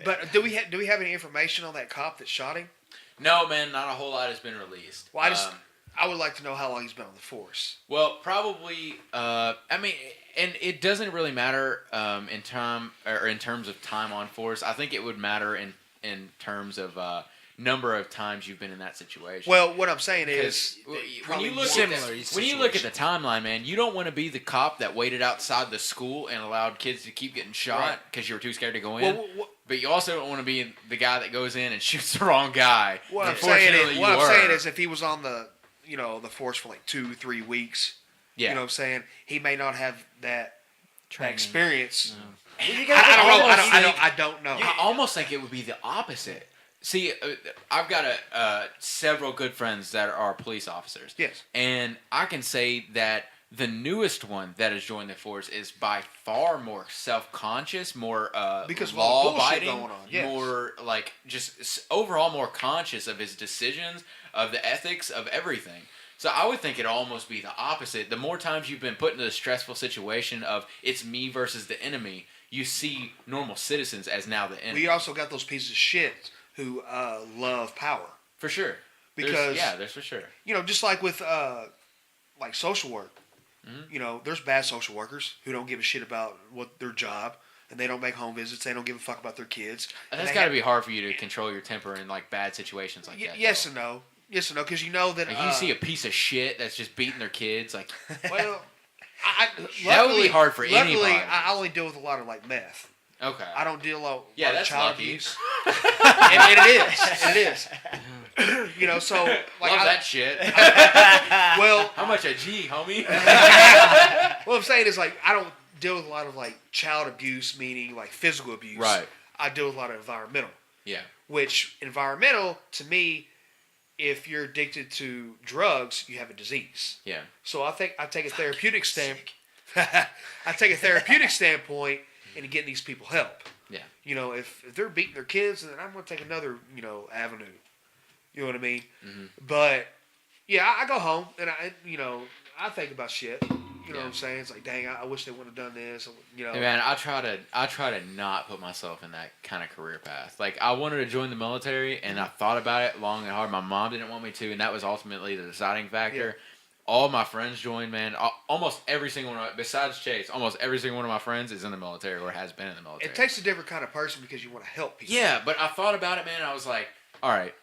But do we have any information on that cop that shot him? No, man, not a whole lot has been released. Well, I would like to know how long he's been on the force. Well, probably. And it doesn't really matter in terms of time on force. I think it would matter in terms of number of times you've been in that situation. Well, what I'm saying is, when you look at the timeline, man, you don't want to be the cop that waited outside the school and allowed kids to keep getting shot because you were too scared to go in. But you also don't want to be the guy that goes in and shoots the wrong guy. What I'm saying is, if he was on the force for like 2-3 weeks. Yeah. You know what I'm saying? He may not have that experience. No. I don't know. I almost think it would be the opposite. See, I've got several good friends that are police officers. Yes. And I can say that the newest one that has joined the force is by far more self-conscious, more because law-abiding, going on. Yes. more like just overall more conscious of his decisions, of the ethics, of everything. So I would think it'd almost be the opposite. The more times you've been put into a stressful situation of it's me versus the enemy, you see normal citizens as now the enemy. We also got those pieces of shit who love power. For sure. because there's for sure. just like with like social work, there's bad social workers who don't give a shit about what their job, and they don't make home visits. They don't give a fuck about their kids. That's got to be hard for you to control your temper in like bad situations like that. Yes and no, because you know that like you see a piece of shit that's just beating their kids, like well, that would be hard for luckily, anybody. I only deal with a lot of like meth. Okay. I don't deal a lot Yeah, of that's child lucky. abuse. and it is. So like Love that shit. well, How much a G, homie? what I'm saying is like I don't deal with a lot of like child abuse, meaning like physical abuse. Right. I deal with a lot of environmental. Yeah. Which environmental to me, if you're addicted to drugs, you have a disease. Yeah. So I think I take a therapeutic standpoint into getting these people help. Yeah. If they're beating their kids, then I'm going to take another, avenue. You know what I mean? Mm-hmm. But yeah, I go home and I think about shit. You know what I'm saying? It's like, dang, I wish they would have done this. Hey man, I try to not put myself in that kind of career path. Like I wanted to join the military, and I thought about it long and hard. My mom didn't want me to, and that was ultimately the deciding factor. Yeah. All my friends joined, man. Almost every single one, besides Chase, almost every single one of my friends is in the military or has been in the military. It takes a different kind of person because you want to help people. Yeah, but I thought about it, man. And I was like, all right,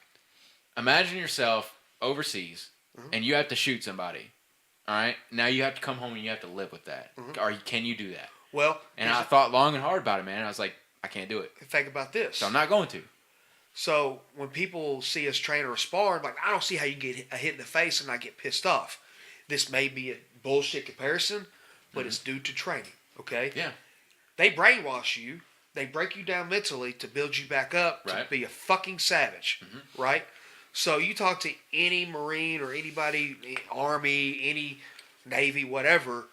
imagine yourself overseas, and you have to shoot somebody. All right, now you have to come home and you have to live with that. Can you do that? Well, and I thought long and hard about it, man. I was like, I can't do it. Think about this. So I'm not going to. So when people see us train or spar, like I don't see how you get a hit in the face and not get pissed off. This may be a bullshit comparison, but it's due to training. Okay. Yeah. They brainwash you. They break you down mentally to build you back up to be a fucking savage, right? So you talk to any Marine or anybody, Army, any Navy, whatever,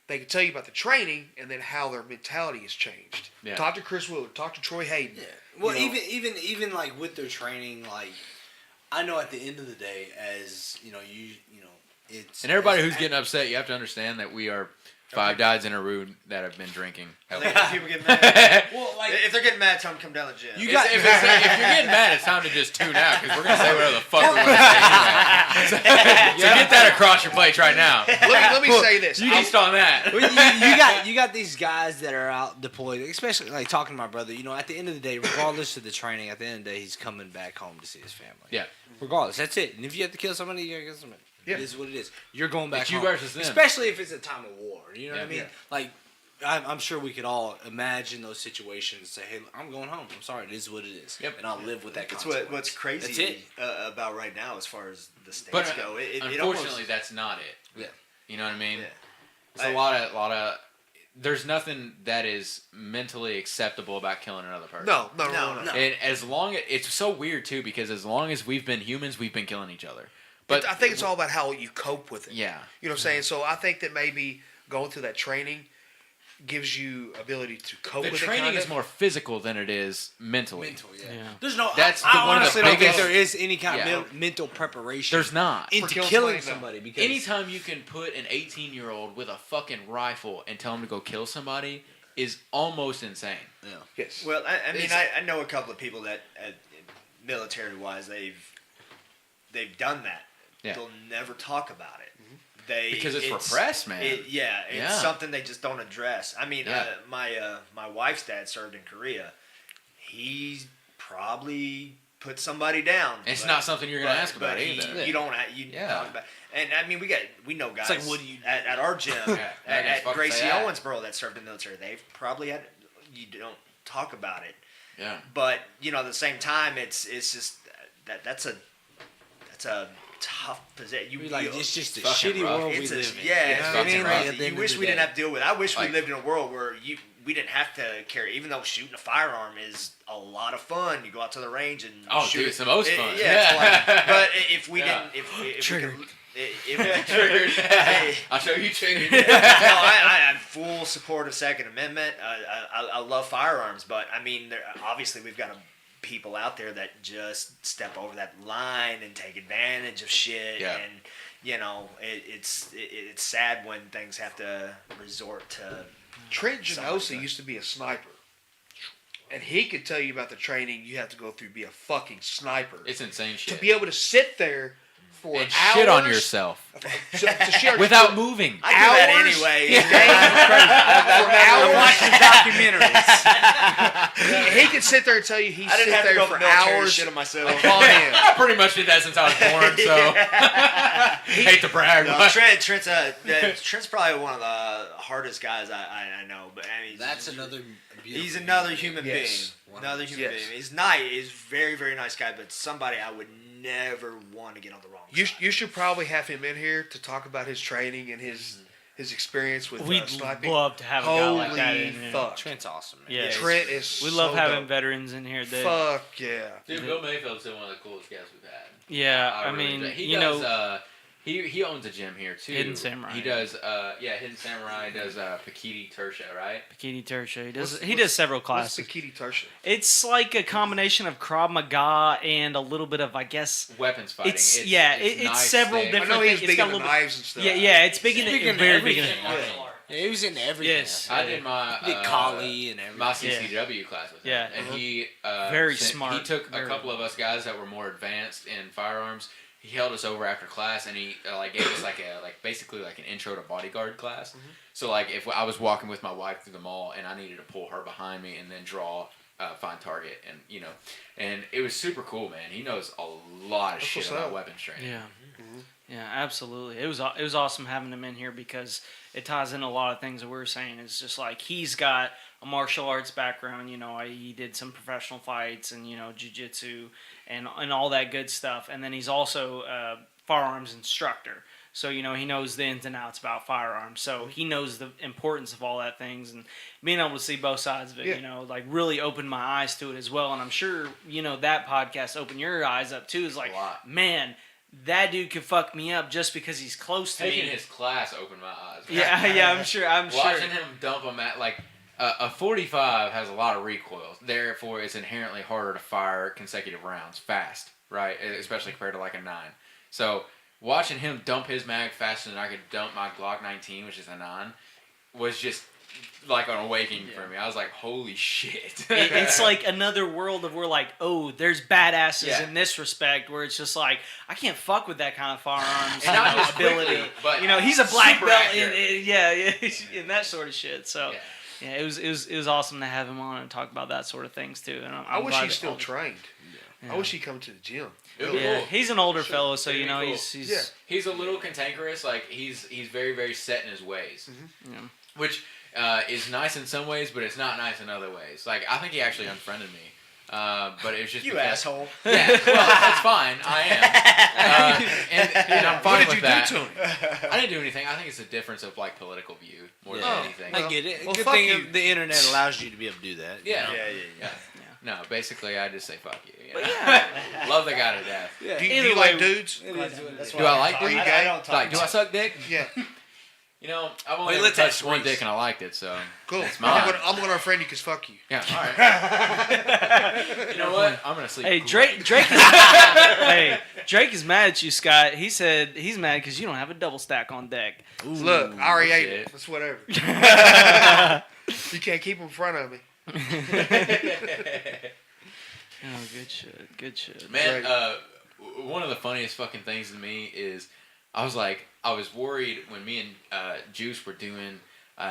they can tell you about the training and then how their mentality has changed. Yeah. Talk to Chris Willard. Talk to Troy Hayden. Yeah. Well, even like with their training, like I know at the end of the day, as it's And everybody who's getting upset, you have to understand that we are 5 guys in a room that have been drinking. If people get mad, well, like if they're getting mad, tell them to come down to the gym. If you're getting mad, it's time to just tune out because we're gonna say whatever the fuck we want to say anyway. So get that across your plate right now. Let me say this. Based on that. Well, you got these guys that are out deployed, especially like talking to my brother. At the end of the day, regardless of the training, at the end of the day, he's coming back home to see his family. Yeah. Regardless, that's it. And if you have to kill somebody, you gotta kill somebody. Yeah. It is what it is. You're going back It's you home. versus them. Especially if it's a time of war. You know what I mean? Yeah. Like, I'm sure we could all imagine those situations and say, hey, I'm going home. I'm sorry. It is what it is. Yep. And I'll live with that That's consequence. what's crazy That's it. About right now as far as the states But go. unfortunately, that's not it. Yeah. You know what I mean? Yeah. It's a lot of. There's nothing that is mentally acceptable about killing another person. No. And as long as it's so weird too, because as long as we've been humans, we've been killing each other. But I think it's all about how you cope with it. Yeah. You know what I'm saying? So I think that maybe going through that training gives you ability to cope the with it. training kinda. is more physical than it is mentally. Mental, yeah. Yeah. There's no. That's I one of the honestly don't think biggest- there is any kind Yeah. of mental preparation. There's not. into killing killing somebody, somebody because Anytime you can put an 18-year-old with a fucking rifle and tell him to go kill somebody is almost insane. Yeah. Yes. Well, I mean, I know a couple of people that, military-wise, they've done that. Yeah. They'll never talk about it. Because it's repressed, man. It's Yeah. something they just don't address. I mean, Yeah. my wife's dad served in Korea. He's probably put somebody down. It's not something you're gonna ask about he- either. You don't. Yeah. Talk about. And I mean, we know guys. like, what do you do? at our gym Yeah, I guess at fuck Gracie say that. Owensboro that served in the military? They've probably had. You don't talk about it. Yeah. But at the same time, it's just that's a tough position. It's just a fucking shitty rough. world we It's live in. yeah, You know it's what I fucking mean? rough. Like, at the you end wish of we the didn't day. have to deal with it. I wish Like- we lived in a world where we didn't have to carry, even though shooting a firearm is a lot of fun. You go out to the range and Oh, shoot dude, it. it's the most fun. Yeah, it's fun. But if we Yeah. didn't, if Triggered. we could, if Triggered. I'll show you triggered. no, I'm full support of Second Amendment. I love firearms, but I mean, obviously we've got people out there that just step over that line and take advantage of shit. Yeah. And it's sad when things have to resort to. Trent Something Genosa like that. used to be a sniper. And he could tell you about the training you have to go through to be a fucking sniper. It's insane shit. To be able to sit there for and hours. shit on yourself To shit without moving. I do that hours? anyway. For hours. He could sit there and tell you he I sit didn't have to there go for to military hours shit on myself. upon him. I pretty much did that since I was born, so hate to brag. No, but Trent's probably one of the hardest guys I know. But I mean, That's another. he's another human Yes. being. Another human Yes. being. He's nice. He's very, very nice guy. But somebody I would never want to get on the wrong side. You should probably have him in here to talk about his training and his experience with We'd sniping. love to have a guy like that Holy in here. fuck. Trent's awesome, man. Yeah. Trent is We love so having dope. veterans in here. That, Fuck yeah. Dude, Bill Mayfield's still one of the coolest guys we've had. yeah, I really mean, do. He you does, know, he owns a gym here too. Hidden Samurai. He does, Hidden Samurai does Pakiti Tersha, right? Pakiti Tersha. He What's- does several What's classes. the Kitty Tarsha? It's like a combination of Krav Maga and a little bit of, I guess, Weapons fighting. it's knife several stick. I different know things. he's It's big got a into little knives and stuff. Yeah, it's big in Big it, into very big in everything. it. Yeah, he was into everything. Yes. I did my He did Kali and everything. my CCW class with him. Yeah. And he Very sent- smart, He took very a couple of us guys that were more advanced in firearms. He held us over after class, and he gave us basically an intro to bodyguard class. Mm-hmm. So if I was walking with my wife through the mall and I needed to pull her behind me and then draw find target, and it was super cool, man. He knows a lot of That's shit what's about up. weapons training. Yeah. Yeah, absolutely. It was awesome having him in here because it ties in a lot of things that we were saying. It's just like he's got a martial arts background. He did some professional fights and jiu-jitsu and all that good stuff. And then he's also a firearms instructor. So, he knows the ins and outs about firearms. So he knows the importance of all that things and being able to see both sides of it, really opened my eyes to it as well. And I'm sure, that podcast opened your eyes up too. Is like, A lot. man, that dude could fuck me up just because he's close to Taking me. his class opened my eyes. Yeah, I'm sure. Watching him dump them at a 45 has a lot of recoil. Therefore, it's inherently harder to fire consecutive rounds fast, right? Especially compared to a 9. So watching him dump his mag faster than I could dump my Glock 19, which is a 9, was just like an awakening for me. I was like, holy shit. It's like another world of where there's badasses Yeah. in this respect where it's just like I can't fuck with that kind of firearms And not just ability. quickly, but He's a black super belt accurate. and that sort of shit. So yeah, it was awesome to have him on and talk about that sort of things too. And I wish glad he that still all- trained. Yeah. I wish he'd come to the gym. It would be Yeah, cool. he's an older fellow, so It'd be cool. he's He's a little cantankerous. He's very, very set in his ways, yeah. which is nice in some ways, but it's not nice in other ways. I think he actually unfriended me. But it was just You because, asshole. Yeah, well, that's fine. I am, and I'm fine What did with you that. do to him? I didn't do anything. I think it's a difference of political view more Yeah. than anything. I get it. Well, Good fuck thing you. the internet allows you to be able to do that. you Yeah. know? Yeah. No, basically, I just say fuck you. But yeah, Love the guy to death. Do you Either like way- dudes? That's Do I like Are you dude? gay? don't talk Like, do I suck dick? Yeah. I've only Wait, ever let that touched one freeze. dick and I liked it, so Cool. it's mine. I'm gonna unfriend you because fuck you. Yeah, all right. You know what? I'm gonna sleep. hey great. Drake is mad at you, Scott. He said he's mad because you don't have a double stack on deck. Look, I already ate shit. it. That's whatever. You can't keep them in front of me. Oh, good shit. Man, Right. one of the funniest fucking things to me is I was worried when me and Juice were doing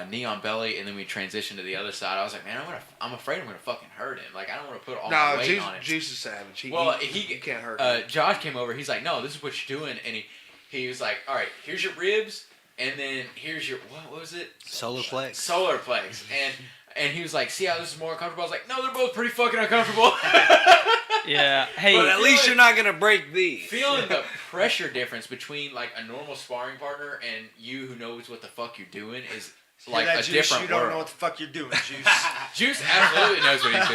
Neon Belly, and then we transitioned to the other side. I was like, man, I'm afraid I'm gonna fucking hurt him. I don't want to put all my No, weight Juice, on it. Juice is savage. You He can't hurt him. Josh came over. He's like, no, this is what you're doing, and he was like, all right, here's your ribs, and then here's your what was it? Solar plex. Solar plex, and he was like, see how this is more uncomfortable? I was like, no, they're both pretty fucking uncomfortable. Yeah. Hey, But at least you're not gonna break these. Feeling the pressure difference between a normal sparring partner and you who knows what the fuck you're doing is Hear that, a Juice? different You don't world. know what the fuck you're doing, Juice. Juice absolutely knows what he's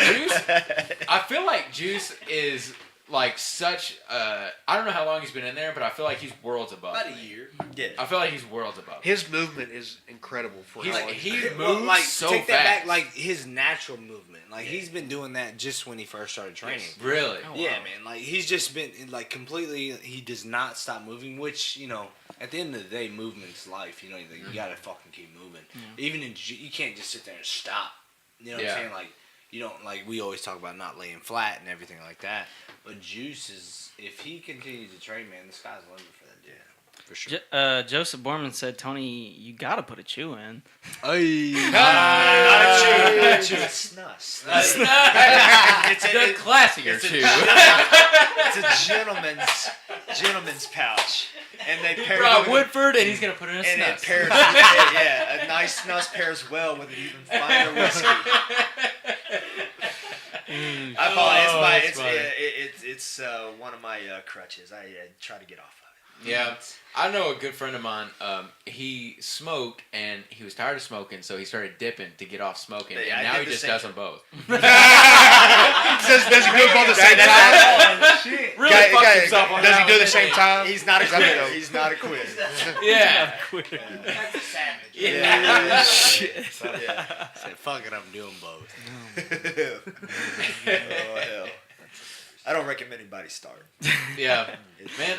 doing. Juice, I feel like Juice is such. I don't know how long he's been in there, but I feel like he's worlds above. About a year. Yeah. I feel like he's worlds above. His movement is incredible for him. He Well, moves so take fast. that back, his natural movement. He's been doing that just when he first started training. Really? Yeah, man. He's just been completely. He does not stop moving. Which at the end of the day, movement's life. You gotta fucking keep moving. Even in you can't just sit there and stop. You know what I'm saying? Like, you don't, like, we always talk about not laying flat and everything like that. But Juice is, if he continues to train, man, the sky's the limit for that dude. For sure. Joseph Borman said, Tony, you got to put a chew in. Not a chew. It's snus. It's a classier chew. It's a gentleman's pouch. And they pair Rob Woodford, and he's going to put it in a and snus. it pairs, a nice snus pairs well with an even finer whiskey. I apologize. It's one of my crutches. I try to get off of it. Yeah, I know a good friend of mine. He smoked and he was tired of smoking, so he started dipping to get off smoking, and now he just does them both. Does he do it both at the same time? Really fucked himself on Does that he do it one. at the same time? He's not a quitter. He's not a quitter. Yeah. That's a savage. Yeah. Shit. Said, fuck it, I'm doing both. Oh, hell. I don't recommend anybody start. Yeah, man.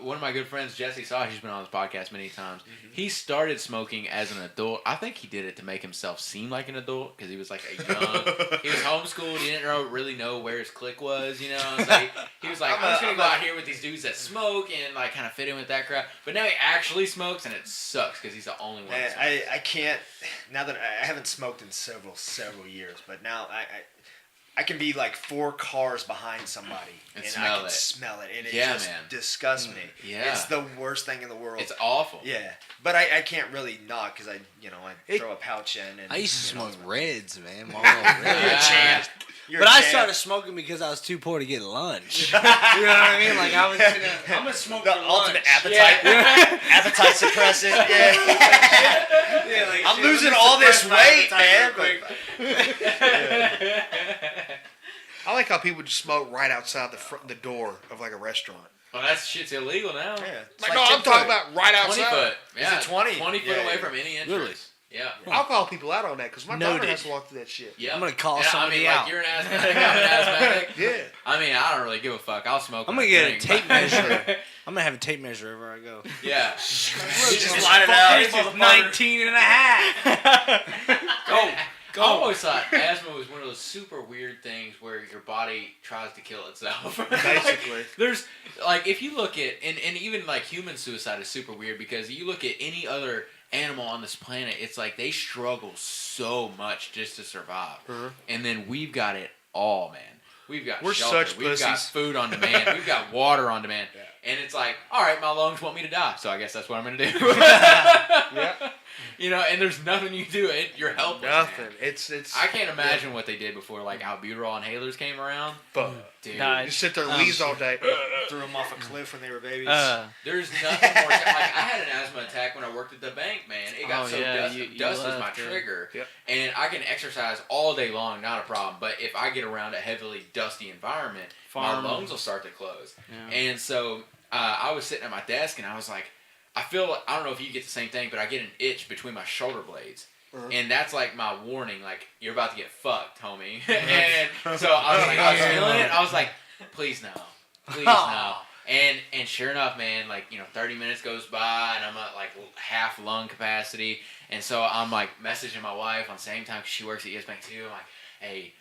One of my good friends, Jesse Saw, he's been on this podcast many times. Mm-hmm. He started smoking as an adult. I think he did it to make himself seem like an adult because he was like a young. He was homeschooled. He didn't really know where his clique was. You know, so he was like, I'm just gonna go out here with these dudes that smoke and like kind of fit in with that crowd. But now he actually smokes, and it sucks because he's the only one. Man, I can't. Now that I haven't smoked in several years, but now I can be like 4 cars behind somebody and I can smell it, and it just disgusts me. Yeah, it's the worst thing in the world. It's awful. Yeah, but I can't really not because I throw a pouch in. And, I used to smoke Reds, man. But I started smoking because I was too poor to get lunch. You know what I mean? Like I was I'm gonna smoke the for ultimate lunch. appetite suppressant. Yeah, like, I'm losing all this weight, man. I like how people just smoke right outside the door of like a restaurant. Well, that shit's illegal now. Yeah. Like, no, I'm talking about right 20 outside. foot. Yeah. Is it 20? 20 foot away from any entrance. Really? Yeah. I'll call people out on that because my daughter Noted. has to walk through that shit. Yeah. I'm gonna call and somebody like, out. You're an asthmatic. I'm an asthmatic. Yeah. I mean, I don't really give a fuck. I'll smoke. I'm when gonna I get a drink, tape but- measure. I'm gonna have a tape measure wherever I go. Yeah. Just line it out. This is 19 and a half. I always thought asthma was one of those super weird things where your body tries to kill itself. Basically. Like, there's like if you look at and even like human suicide is super weird because you look at any other animal on this planet, it's like they struggle so much just to survive. And then we've got it all, man. We're shelter. such We've got pussies. food on demand. We've got water on demand. Yeah. And it's like, all right, my lungs want me to die, so I guess that's what I'm going to do. Yeah. You know, and there's nothing you do. You're helpless. Nothing. Man. It's. I can't imagine what they did before, like albuterol inhalers came around. Fuck. Dude, Died. You sit there and wheeze all day. Threw them off a cliff when they were babies. there's nothing more. Like I had an asthma attack when I worked at the bank, man. It got dust is my trigger, and I can exercise all day long, not a problem. But if I get around a heavily dusty environment, my lungs will start to close. Yeah. And so I was sitting at my desk, and I was like, I don't know if you get the same thing, but I get an itch between my shoulder blades. And that's like my warning, like, you're about to get fucked, homie. And so I was feeling it. I was like, please no. Please no. And sure enough, man, like, 30 minutes goes by and I'm at like half lung capacity. And so I'm like messaging my wife on the same time 'cause she works at ES Bank too. I'm like, hey,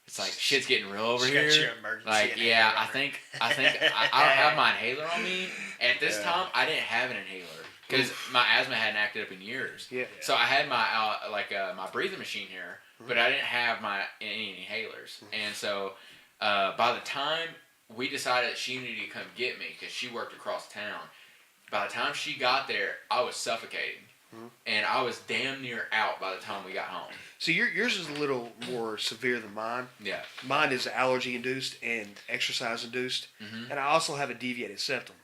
it's like shit's getting real over here. Like, yeah, I think I don't have my inhaler on me. At this time, I didn't have an inhaler. Because my asthma hadn't acted up in years. Yeah. So I had my my breathing machine here, but I didn't have any inhalers. And so by the time we decided she needed to come get me, because she worked across town, by the time she got there, I was suffocating. And I was damn near out by the time we got home. So yours is a little more severe than mine. Yeah. Mine is allergy induced and exercise induced, and I also have a deviated septum.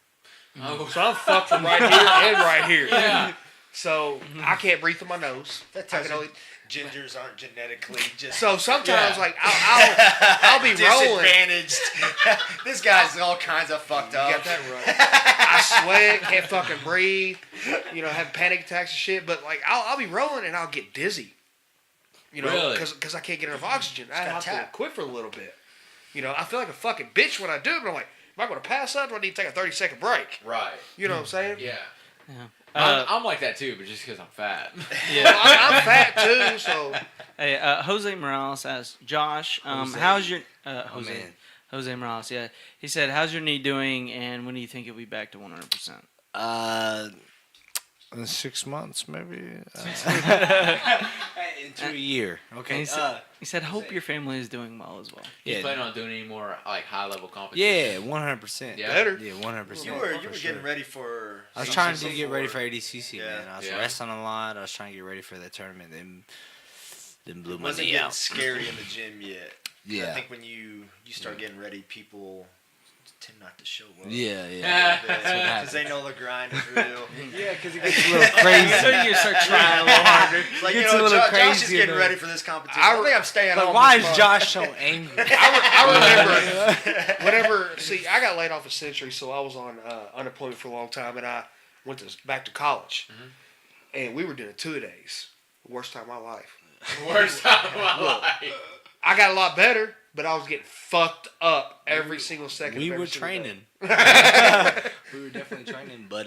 Oh. So I'm fucked from right here and right here. Yeah. So I can't breathe through my nose. That tells you gingers aren't genetically just. So sometimes like I'll be rolling. Disadvantaged. This guy's all kinds of fucked up. You got that right. I sweat, can't fucking breathe. Have panic attacks and shit. But like I'll be rolling and I'll get dizzy. Really? Because I can't get enough oxygen. I have to quit for a little bit. I feel like a fucking bitch when I do it. But I'm like, am I going to pass out? Or do I need to take a 30-second break? Right. You know what I'm saying? Yeah. I'm like that too, but just because I'm fat. Well, I'm fat too, so Hey, Jose Morales asks, Josh, how's your Jose? Jose Morales, yeah. He said, "How's your knee doing, and when do you think you'll be back to 100%?" In 6 months, maybe. Into a year. Okay. He said, "Hope your family is doing well as well." You planning on doing any more like high level competition? Yeah, 100%. Yeah. better. Yeah, 100%. You were getting ready for. I was trying to get ready for ADCC, Yeah. man. I was wrestling a lot. I was trying to get ready for that tournament. Then blew my Wasn't knee getting out. scary in the gym yet. Yeah. I think when you start getting ready, people tend not to show up. Yeah. Because they know the grind is real. Yeah, because it gets a little crazy. So you start trying a little harder. It's like, Gets a little Josh is crazy getting in ready there. for this competition. I think I'm staying Like, home. why this is month. Josh so angry? I remember whenever. See, I got laid off at Century, so I was on unemployment for a long time, and I went back to college, and we were doing 2-a-days. Worst time of my life. Worst time of my life. I got a lot better, but I was getting fucked up every single second. We of every were single training. day. We were definitely training. But,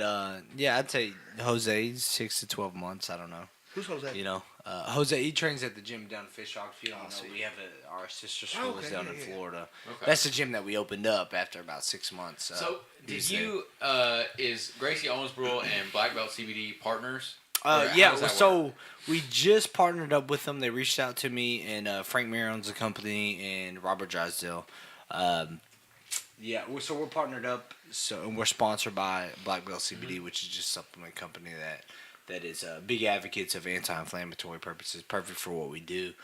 yeah, I'd say Jose, 6 to 12 months. I don't know. Who's Jose? You know, Jose, he trains at the gym down in Fish Rock. If you don't know, we have our sister school is down in Florida. Okay. That's the gym that we opened up after about 6 months. So, did you, is Gracie Owensboro and Black Belt CBD partners? Or how yeah, does that so work? we just partnered up with them. They reached out to me, and Frank Mir owns the company, and Robert Drysdale. Yeah, so we're partnered up, and we're sponsored by Black Belt CBD, which is just a supplement company that is big advocates of anti-inflammatory purposes, perfect for what we do.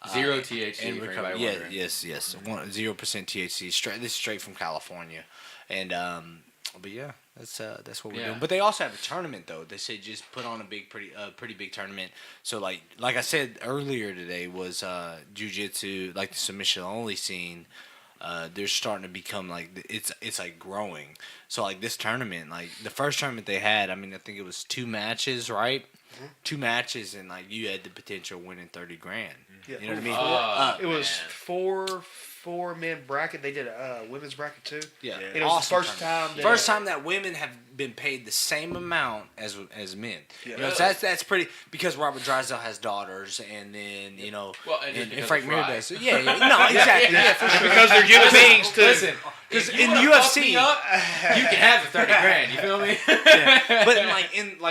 Zero THC And for recover- anybody wondering. yes, 0% THC. This is straight from California, and but yeah, that's what we're doing. But they also have a tournament though. They say just put on a pretty big tournament. So like I said earlier today was jiu-jitsu, like the submission only scene. They're starting to become like it's like growing. So like this tournament, like the first tournament they had, I mean I think it was 2 matches, right? 2 matches, and like you had the potential of winning $30,000. Yeah. You know what I mean? It was four men bracket. They did a women's bracket too. Yeah. And it was Awesome the first time. First time that women have been paid the same amount as men. Yeah. You know, so that's pretty, because Robert Drysdale has daughters, and then you know, Well, and just because Frank it's Mir right. does. So, yeah, no, exactly, yeah, for sure. Because they're human beings too. Listen, Because if you in wanna fuck UFC, me up, you can have the $30,000. You feel me? but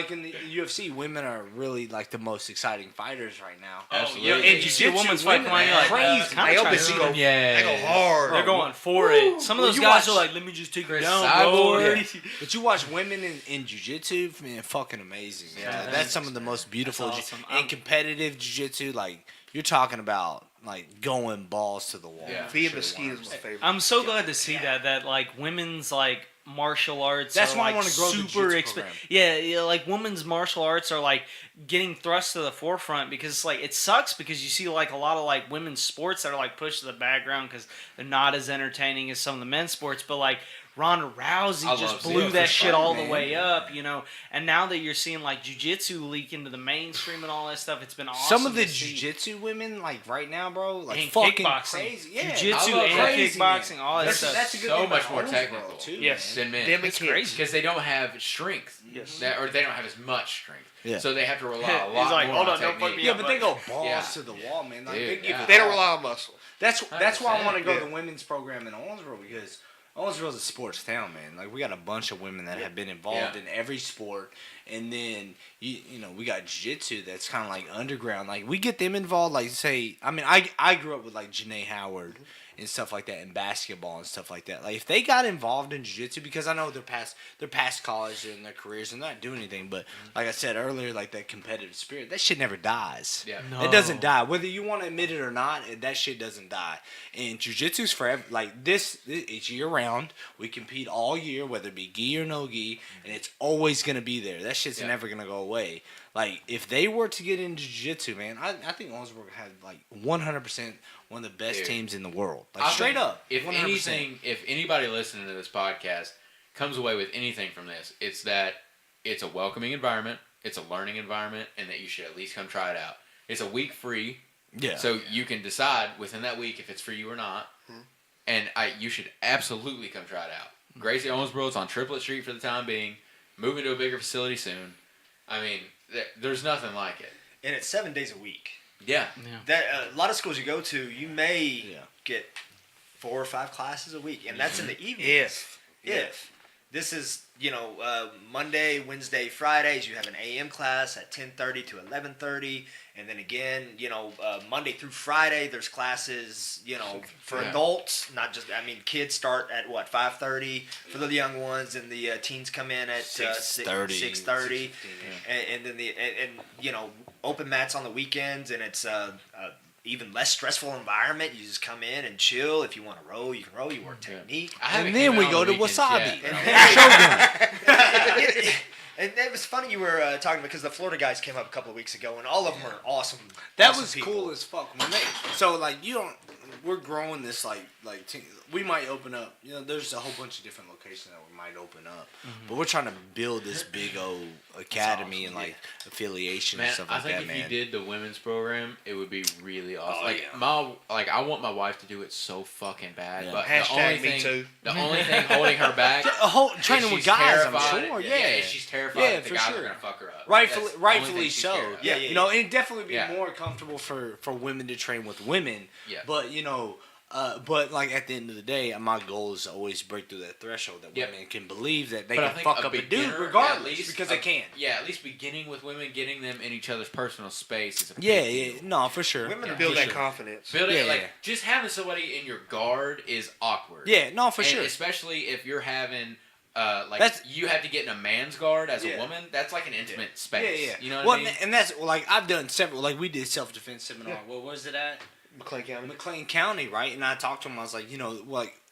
in the UFC, women are really like the most exciting fighters right now. Absolutely. Yeah, and you see a woman's fight going, you're like, crazy. They go, Yeah. they go hard. They're going for it. Some of Well, those you guys watch are like, let me just take you Chris down, Cyborg. bro. But you watch women in jiu-jitsu, man, fucking amazing. Yeah, That's some of the most beautiful That's awesome. and competitive jiu-jitsu. Like you're talking about, like going balls to the wall. Yeah. Via Mesquite is my favorite. I'm so glad to see that like women's like martial arts. That's are, why I like, wanna grow the super jiu-jitsu program. Yeah, like women's martial arts are like getting thrust to the forefront, because it's like it sucks because you see like a lot of like women's sports that are like pushed to the background because they're not as entertaining as some of the men's sports, but like Ronda Rousey I just love blew it. that For shit sure, all man. the way up, you know. And now that you're seeing like jiu-jitsu leak into the mainstream and all that stuff, it's been awesome. Some of the to see. jiu-jitsu women, like right now, bro, like And fucking kickboxing. crazy. Yeah, Jiu-jitsu I love and crazy, kickboxing, man. all that That's, stuff. that's a good So thing much about more Owensboro, technical. too. Yes. Than men. Them and It's kids. crazy. Because they don't have strength. Yes. Or they don't have as much strength. Yeah. So they have to rely a He's lot like, more hold on on, don't fuck technique. me Yeah, up. but they go balls Yeah. to the wall, man. Like, Dude, they give yeah. it They don't all. rely on muscle. That's why I want to go to Yeah. the women's program in Owensboro, because Owensboro's a sports town, man. Like we got a bunch of women that have been involved in every sport, and then you know we got jiu-jitsu that's kind of like underground. Like we get them involved. Like say, I mean, I grew up with like Janae Howard and stuff like that, and basketball and stuff like that. Like if they got involved in jiu-jitsu, because I know they're past college and their careers and not doing anything, but like I said earlier, like that competitive spirit, that shit never dies. Yeah. No. It doesn't die. Whether you want to admit it or not, that shit doesn't die. And jiu-jitsu's forever. Like this it's year round. We compete all year, whether it be gi or no gi, and it's always gonna be there. That shit's never gonna go away. Like if they were to get into jiu-jitsu, man, I think Owensboro had like 100% one of the best Dude. teams in the world. Like I straight think up. If 100%. anything, if anybody listening to this podcast comes away with anything from this, it's that it's a welcoming environment, it's a learning environment, and that you should at least come try it out. It's a week free, Yeah. so you can decide within that week if it's for you or not. And you should absolutely come try it out. Gracie Owensboro is on Triplet Street for the time being, moving to a bigger facility soon. I mean, there's nothing like it. And it's 7 days a week. Yeah. That a lot of schools you go to, you may get 4 or 5 classes a week, and that's in the evening. If this is, Monday, Wednesday, Fridays, you have an AM class at 10:30 to 11:30, and then again, Monday through Friday, there's classes, for adults, not just, kids start at 5:30 for the young ones, and the teens come in at 6:30, and then open mats on the weekends, and it's even less stressful environment. You just come in and chill. If you want to row, you can row. You work technique. And then we go to Wasabi. And it was funny you were talking because the Florida guys came up a couple of weeks ago, and all of them are awesome. That awesome was people. cool as fuck. So we're growing this we might open up. There's a whole bunch of different locations that we might open up, but we're trying to build this big old academy and affiliation and stuff like that. I think if you did the women's program, it would be really awesome. I want my wife to do it so fucking bad, but the only thing holding her back, training with guys, I'm sure. She's terrified that the guys are gonna fuck her up. Rightfully so. It'd definitely be Yeah. more comfortable for women to train with women. Yeah. But but at the end of the day, my goal is to always break through that threshold that women can believe that they can fuck up a dude regardless because they can. Yeah, at least beginning with women, getting them in each other's personal space is a big deal. No, for sure. Women to build that confidence. Just having somebody in your guard is awkward. Yeah, no, for And sure. especially if you're having. You have to get in a man's guard as a woman. That's like an intimate space. Yeah. You know what I mean? And that's I've done several. We did self-defense seminar. What was it at? McLean County, right? And I talked to him. I was like,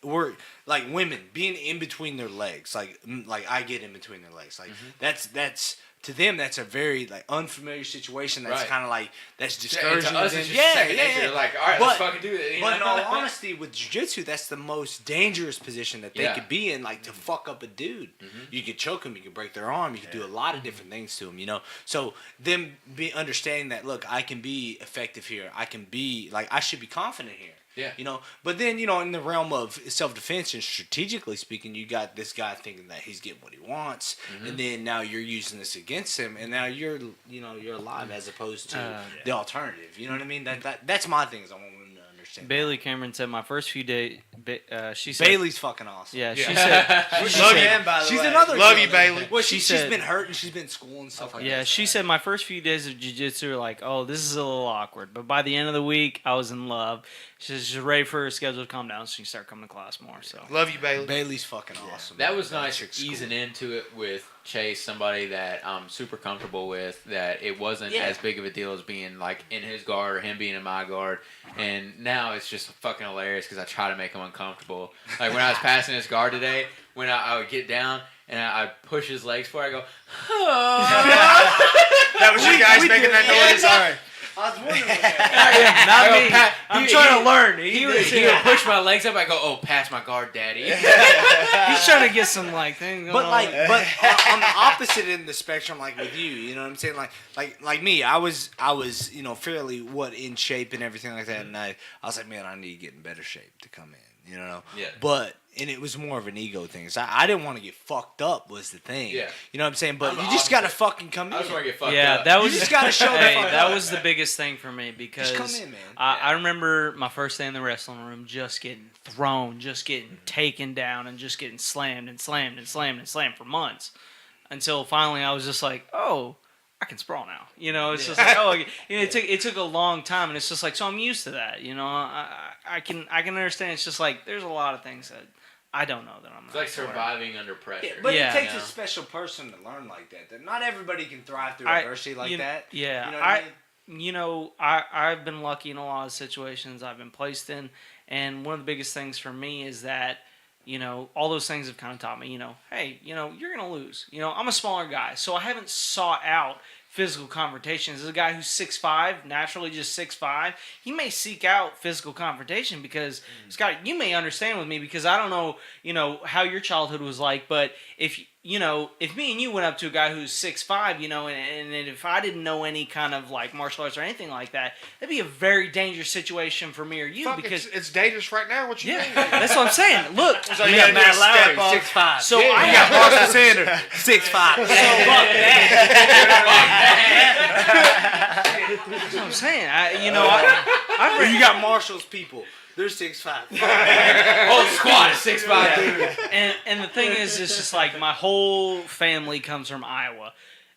we're women being in between their legs. I get in between their legs. That's to them. That's a very unfamiliar situation. That's kind of that's discouraging. To us, it's just second nature. All right, let's fucking do it. But in all honesty, with jiu-jitsu, that's the most dangerous position that they could be in. To fuck up a dude, you could choke him, you could break their arm, you could do a lot of different things to him. So them understanding that, look, I can be effective here. I can be I should be confident here. Yeah. But then, in the realm of self-defense and strategically speaking, you got this guy thinking that he's getting what he wants, and then now you're using this against him, and now you're alive as opposed to the alternative. You know what I mean? That's my thing is I want women to understand. Bailey Cameron said my first few days. She said Bailey's fucking awesome. Yeah, she said. Love you, by the She's way. another. Love you, Bailey. Well, She's she's been hurt and she's been in school and stuff like that. Yeah, she said my first few days of jiu-jitsu were oh, this is a little awkward. But by the end of the week, I was in love. She's ready for her schedule to calm down so she can start coming to class more. So Love you, Bailey. Bailey's fucking awesome. That was nice easing into it with Chase, somebody that I'm super comfortable with, that it wasn't as big of a deal as being in his guard or him being in my guard. And now it's just fucking hilarious because I try to make him uncomfortable. When I was passing his guard today, when I would get down and I push his legs for it, I go, oh. That was you guys making that noise? All right. I was wondering what that not me. I'm trying to learn. He would push my legs up. I go, oh, pass my guard, daddy. He's trying to get some thing going But on. but on the opposite end of the spectrum, with you, you know what I'm saying? Like me, I was fairly in shape and everything like that, and I was like, man, I need to get in better shape to come in, Yeah. But it was more of an ego thing. So I didn't want to get fucked up was the thing. Yeah. You know what I'm saying? But I'm you just gotta fucking come in. I just want to get fucked Yeah, up. that was You just gotta show that was the biggest thing for me because Just come in, man. I remember my first day in the wrestling room just getting thrown, just getting taken down, and just getting slammed and slammed and slammed and slammed for months until finally I was just oh, I can sprawl now. It's just it took a long time, and it's just so I'm used to that. I can understand. It's just there's a lot of things that I don't know that I'm. It's like surviving under pressure. Yeah, but Yeah. it takes a special person to learn like that. That not everybody can thrive through adversity like that. Yeah, You know what I mean? I've been lucky in a lot of situations I've been placed in, and one of the biggest things for me is that, all those things have kind of taught me, hey, you're gonna lose. I'm a smaller guy, so I haven't sought out physical confrontations. As a guy who's 6'5", naturally just 6'5", he may seek out physical confrontation because Scott, you may understand with me because I don't know, how your childhood was like, but if you know, if me and you went up to a guy who's 6'5", you know, and if I didn't know any kind of like martial arts or anything like that, it'd be a very dangerous situation for me or you because it's dangerous right now. What you mean? that's what I'm saying. Look, So you got Matt Lowry, 6'5". so yeah, I you got got Marshall Sanders, 6'5". That's what I'm saying. You got Marshall's people. They're 6'5". Whole squad is 6'5". And the thing is, it's just like my whole family comes from Iowa.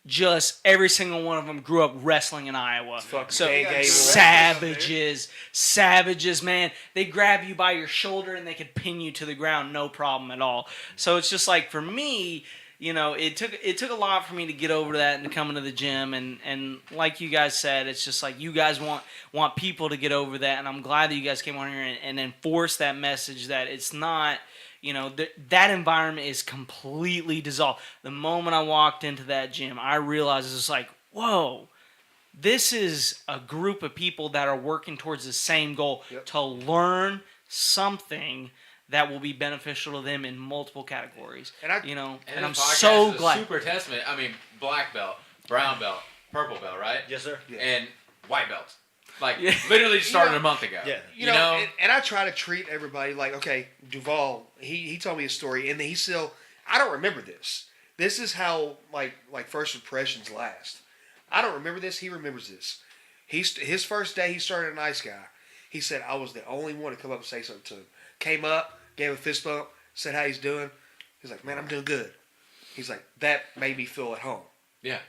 Just every single one of them grew up wrestling in Iowa. So savages, man. They grab you by your shoulder and they could pin you to the ground, no problem at all. So it's just like for me, you know, it took a lot for me to get over that and to come into the gym and like you guys said, it's just like you guys want people to get over that, and I'm glad that you guys came on here and enforced that message that it's not, you know, that environment is completely dissolved. The moment I walked into that gym, I realized it's like, whoa, this is a group of people that are working towards the same goal to learn something that will be beneficial to them in multiple categories. And I'm so glad. Super testament. I mean, black belt, brown belt, purple belt, right? Yes, sir. Yeah. And white belts. Like, literally started a month ago. Yeah. You know? And I try to treat everybody like, okay, Duval, he told me a story, and he still, I don't remember this. This is how, like first impressions last. I don't remember this. He remembers this. His first day, he started a nice guy. He said, I was the only one to come up and say something to him. Came up, gave him a fist bump, said how he's doing. He's like, man, I'm doing good. He's like, that made me feel at home. Yeah.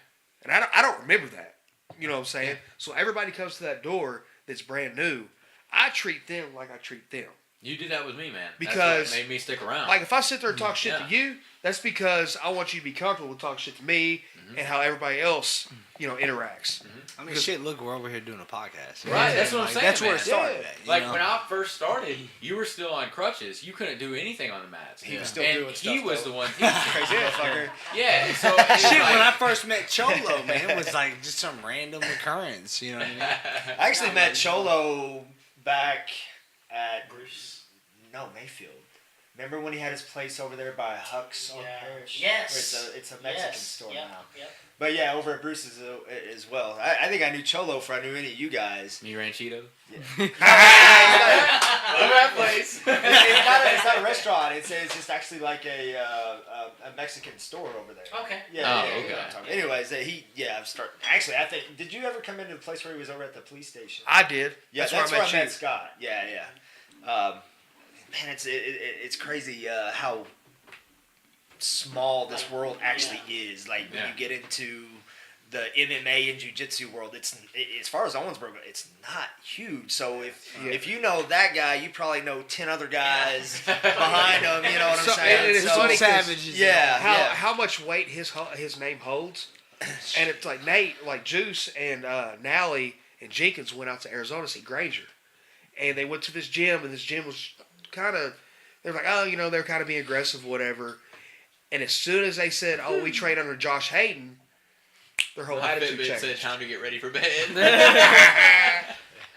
And I don't remember that. You know what I'm saying? Yeah. So everybody comes to that door that's brand new. I treat them like I treat them. You did that with me, man. Because that's what made me stick around. Like if I sit there and talk shit to you, that's because I want you to be comfortable with talking shit to me and how everybody else, you know, interacts. I mean, shit, look, we're over here doing a podcast. Right, that's what I'm saying. That's man. where it started at. Like, when I first started, you were still on crutches. You couldn't do anything on the mats. He was still and doing stuff, he was though. the one. Crazy motherfucker. Yeah, so shit, when I first met Cholo, man, it was like just some random occurrence, you know what I mean? I actually met Cholo back at Mayfield. Remember when he had his place over there by Huck's on Parrish? Yes. It's a Mexican store now. Yep. But yeah, over at Bruce's as well. I think I knew Cholo before I knew any of you guys. Me Ranchito? Yeah. Love that place. It's not a restaurant. It's just actually like a Mexican store over there. Okay. Yeah. Okay. Anyways, Actually, I think, did you ever come into the place where he was over at the police station? I did. Yeah, that's where I met Scott. Yeah. Man, it's crazy how small this world actually is. Like when you get into the MMA and jiu-jitsu world, it's as far as Owensboro, it's not huge. So if you know that guy, you probably know 10 other guys behind him. You know what I'm saying? It's funny savages. How much weight his name holds, and it's like Nate, like Juice, and Nally and Jenkins went out to Arizona to see Granger, and they went to this gym, and this gym was kind of, they're like, oh, you know, they're kind of being aggressive, whatever. And as soon as they said, oh, we train under Josh Hayden, their whole attitude changed. said time to get ready for bed.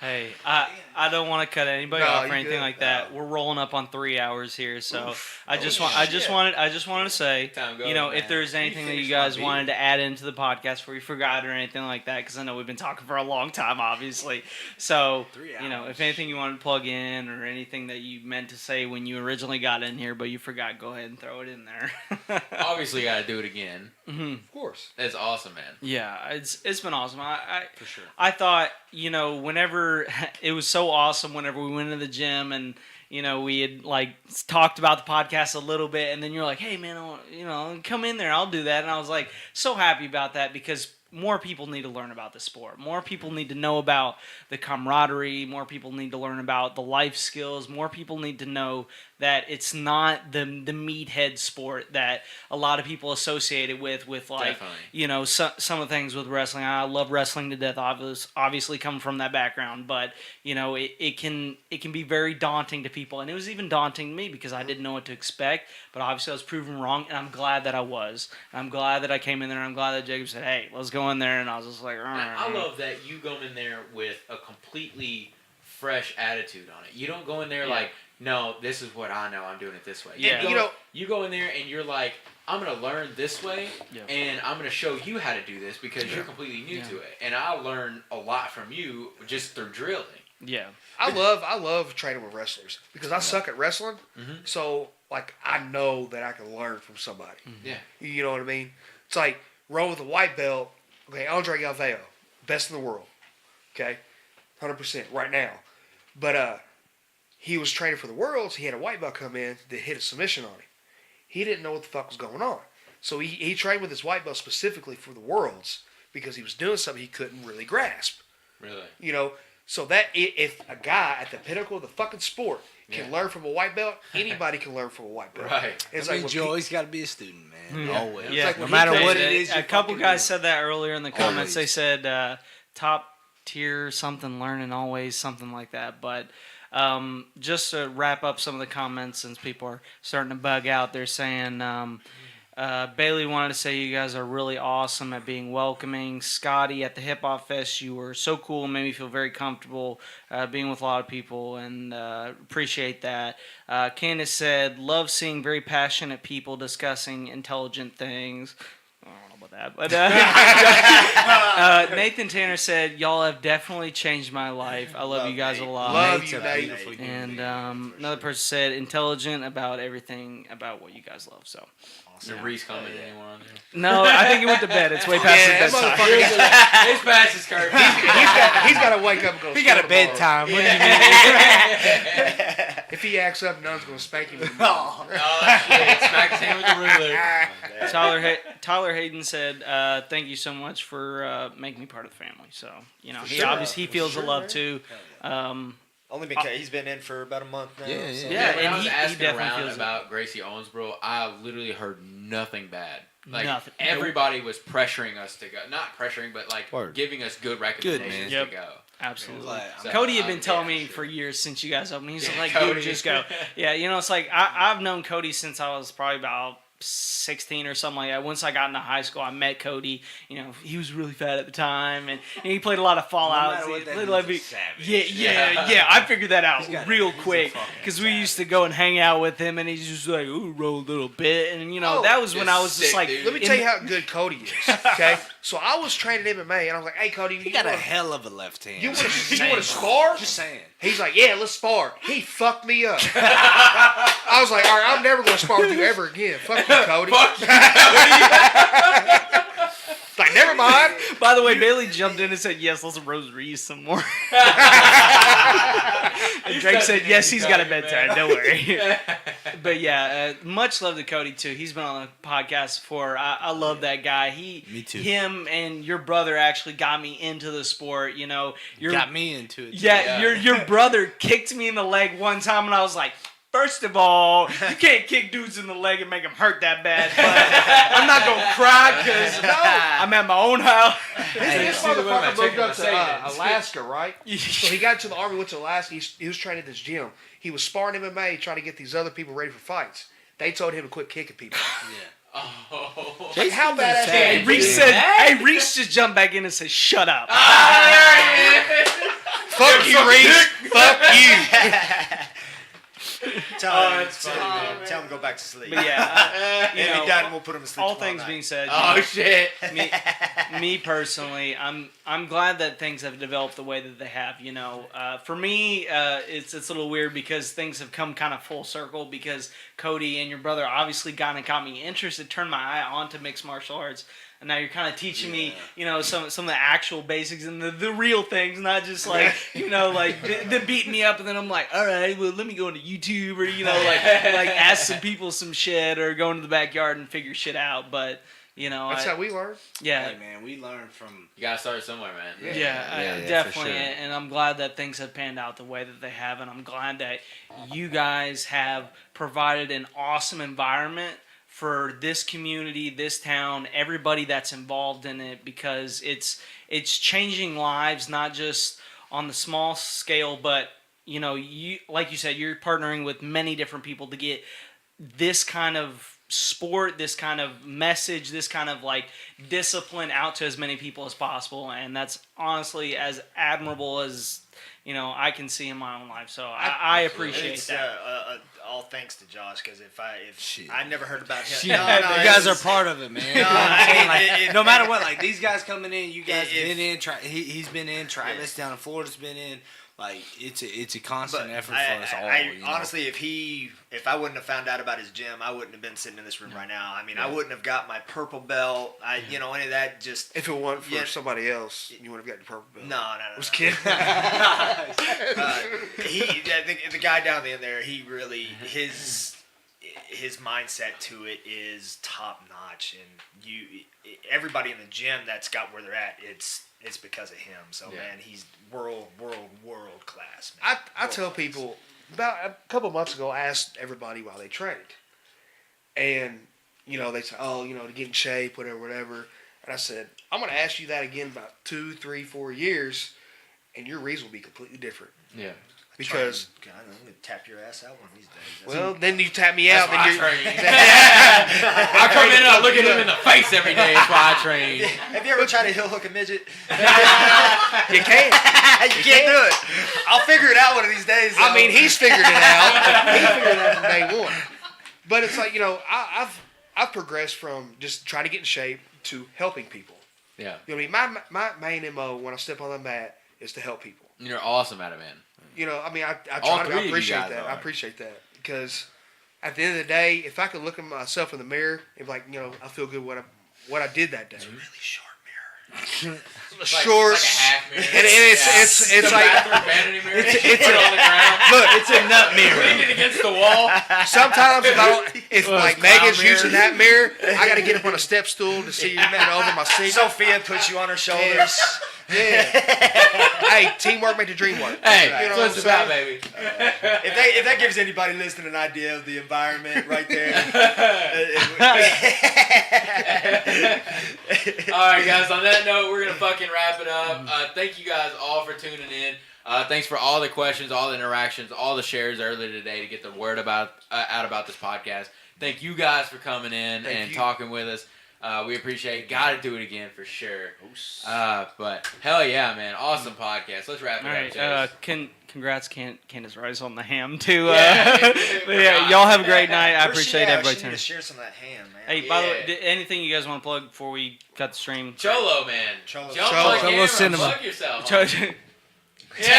Hey, I don't want to cut anybody off or anything good. like that. We're rolling up on 3 hours here, so I just wanted to say, Time goes, you know, man. if there's anything that you guys wanted to add into the podcast where you forgot or anything like that, because I know we've been talking for a long time, obviously. So, you know, if anything you wanted to plug in or anything that you meant to say when you originally got in here, but you forgot, go ahead and throw it in there. Obviously, got to do it again. Mm-hmm. Of course. It's awesome, man. Yeah, it's been awesome. For sure. I thought, you know, whenever it was so awesome whenever we went to the gym and, you know, we had like talked about the podcast a little bit, and then you're like, hey man, come in there, I'll do that. And I was like so happy about that because more people need to learn about the sport. More people need to know about the camaraderie. More people need to learn about the life skills. More people need to know that it's not the meathead sport that a lot of people associate it with like, Definitely. you know, some of the things with wrestling. I love wrestling to death, obviously coming from that background, but, you know, it can be very daunting to people. And it was even daunting to me because I didn't know what to expect, but obviously I was proven wrong, and I'm glad that I was. I'm glad that I came in there, and I'm glad that Jacob said, hey, let's go in there, and I was just like, I love that you go in there with a completely fresh attitude on it. You don't go in there like no, this is what I know. I'm doing it this way. Yeah. You go in there and you're like, I'm going to learn this way, and I'm going to show you how to do this because you're completely new to it. And I'll learn a lot from you just through drilling. Yeah. I love training with wrestlers because I suck at wrestling. So, like, I know that I can learn from somebody. Yeah. You know what I mean? It's like, roll with a white belt. Okay, Andre Galvao, best in the world. Okay? 100% right now. But he was training for the Worlds. He had a white belt come in that hit a submission on him. He didn't know what the fuck was going on. So he trained with his white belt specifically for the Worlds because he was doing something he couldn't really grasp. Really? You know, so that if a guy at the pinnacle of the fucking sport can learn from a white belt, anybody can learn from a white belt. Right. It's That means you always got to be a student, man. Always. Yeah. Like, no matter what it is. A couple guys said that earlier in the comments. Always. They said top tier something, learning always, something like that. But just to wrap up some of the comments, since people are starting to bug out, they're saying Bailey wanted to say you guys are really awesome at being welcoming. Scotty, at the Hip Hop Fest, you were so cool, made me feel very comfortable being with a lot of people, and appreciate that. Candace said, love seeing very passionate people discussing intelligent things. I don't know about that, but Nathan Tanner said, y'all have definitely changed my life. I love you guys a lot. Love you, Nate. And another person said, intelligent about everything about what you guys love. So, Is Reese commenting anymore on there? no, I think he went to bed. It's way past his bedtime. It's past his curve. He's got to wake up and go. He got a spend tomorrow. bedtime. What do you mean? If he acts up, none's going to spank him. Oh, shit. Smack his hand with the ruler. Tyler Hayden said, thank you so much for making me part of the family. So, he obviously feels the love too. Only because he's been in for about a month now. Yeah, so. Yeah, When and I was he asking definitely around feels it. about Gracie Owensboro, I literally heard nothing bad. Like, Nothing. everybody was pressuring us to go. Not pressuring, but like Word. giving us good recommendations man. to go. Absolutely. So, Cody had been telling me sure. for years since you guys opened. He's Yeah, like, Cody. dude, just go. Yeah, it's like I've known Cody since I was probably about 16 or something like that. Once I got into high school, I met Cody. He was really fat at the time, and he played a lot of Fallout. Yeah. I figured that out real quick because we used to go and hang out with him, and he's just like, ooh, roll a little bit, and that was when I was just sick, like, dude. Let me tell you how good Cody is. Okay, so I was training MMA, and I was like, "Hey, Cody, He got a hell of a left hand. you want to spar?" Just saying. He's like, "Yeah, let's spar." He fucked me up. I was like, "All right, I'm never going to spar with you ever again." Fuck you, Cody. Like, never mind. By the way, Bailey jumped in and said, yes, let's roast Reese some more. And Drake said, yes, he's got a bedtime. Don't worry. But yeah, much love to Cody, too. He's been on the podcast before. I love that guy. Me too. Him and your brother actually got me into the sport. Got me into it. Yeah, your brother kicked me in the leg one time, and I was like, first of all, you can't kick dudes in the leg and make them hurt that bad, but I'm not going to cry because I'm at my own house. This see the women motherfucker moved taking up the to savings. Alaska, right? So he got to the Army, went to Alaska. He was training at this gym. He was sparring MMA, trying to get these other people ready for fights. They told him to quit kicking people. Oh. Like, how badass is Hey, that? Reese said, hey, Reese just jumped back in and said, shut up. Fuck you, Reese. Fuck you. Tell him to go back to sleep. But yeah, If he done, we'll put him to sleep. all tomorrow things night. being said, Oh, shit. me personally, I'm glad that things have developed the way that they have. For me, it's a little weird because things have come kind of full circle because Cody and your brother obviously got me interested, turned my eye on to mixed martial arts. And now you're kind of teaching me, some of the actual basics and the real things, not just like, the beating me up and then I'm like, all right, well, let me go into YouTube or, like ask some people some shit or go into the backyard and figure shit out. But, That's how we learn. yeah. Hey, man, we learn from... You gotta start somewhere, man. Yeah, for definitely. sure. And I'm glad that things have panned out the way that they have. And I'm glad that you guys have provided an awesome environment for this community, this town, everybody that's involved in it, because it's changing lives, not just on the small scale, but you, like you said, you're partnering with many different people to get this kind of sport, this kind of message, this kind of like discipline out to as many people as possible, and that's honestly as admirable as I can see in my own life. So I appreciate It's that. all thanks to Josh, because if Shit. I never heard about him. Shit, No, you guys are it's- part of it, man. No, You know what I'm saying? Like, if- no matter what, like these guys coming in, you guys if- been in. He's been in. Travis down in Florida's been in. Like it's a constant But effort for us all. you know? honestly, if I wouldn't have found out about his gym, I wouldn't have been sitting in this room right now. I mean, I wouldn't have got my purple belt. Any of that. Just If it weren't for Yeah. somebody else, you would have got the purple belt. no. I was kidding. The guy down in there, he really his mindset to it is top notch, and everybody in the gym that's got where they're at, it's because of him. So man, he's world class. Man. I tell people about a couple months ago, I asked everybody while they trained, and they say, to get in shape, whatever. And I said, I'm going to ask you that again about 2, 3, 4 years, and your reason will be completely different. Yeah. Because God, I'm gonna tap your ass out one of these days. well, then you tap me out, then you're. I come in and I look at him in the face every day. That's why I train. Have you ever tried to heel hook a midget? You can't. You can't do it. I'll figure it out one of these days. I though. mean, he's figured it out. He figured it out from day one. But it's like I've progressed from just trying to get in shape to helping people. Yeah. You know what I mean? My main MO when I step on the mat is to help people. You're awesome at it, man. I All try to. three I of you appreciate guys that. are. I appreciate that because at the end of the day, if I could look at myself in the mirror and be like, I feel good what I did that day. It's a really short mirror. Short. Like a half mirror. And it's The like bathroom vanity mirror. It's on the ground. look. it's a nut mirror. Leaning against the wall. Sometimes if Well, like it's clown Megan's mirror. using that mirror, I got to get up on a step stool to see over my seat. Sophia puts you on her shoulders. Yeah. Hey, teamwork make the dream work. Hey, You know that's what it's what I'm about, baby. If that gives anybody listening an idea of the environment right there. All right, guys. On that note, we're gonna fucking wrap it up. Thank you guys all for tuning in. Thanks for all the questions, all the interactions, all the shares earlier today to get the word out about this podcast. Thank you guys for coming in and talking with us. We appreciate it. Got to do it again for sure. But hell yeah, man. Awesome podcast. Let's wrap it All up, right. Chase. Congrats, Candace Rice, on the ham too. Yeah. But yeah, y'all have a great night. I appreciate everybody She need tuning. to share some of that ham, man. Hey, by the Yeah. way, anything you guys want to plug before we cut the stream? Cholo, man. Cholo. Jump Cholo. on Cholo camera. Cinema. Plug yourself. Cho- Yeah,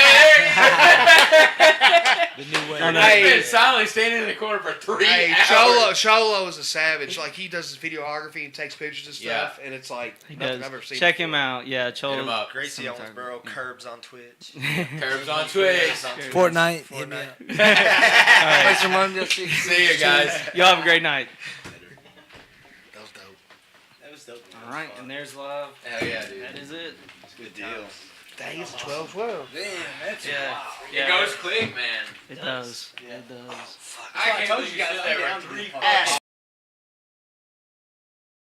The new way. I know. I've been silently standing in the corner for 3 Hey, hours. Cholo is a savage. Like he does his videography and takes pictures and stuff, and it's like He nothing does. I've ever seen. Check before. him out. Yeah, Cholo. Hit him up. Gracie Sometime. Owensboro, Curbs on Twitch. Curbs on Twitch. Fortnite. Hit me up. All right. Play some Run DLC. See you guys. Y'all have a great night. That was dope. That was dope. All right, and there's love. Hell yeah, dude. That is it. Good deal. Dang, it's 12-12. Damn, that's Yeah. It goes quick, man. It does. It does. I can't believe you said that right. Ass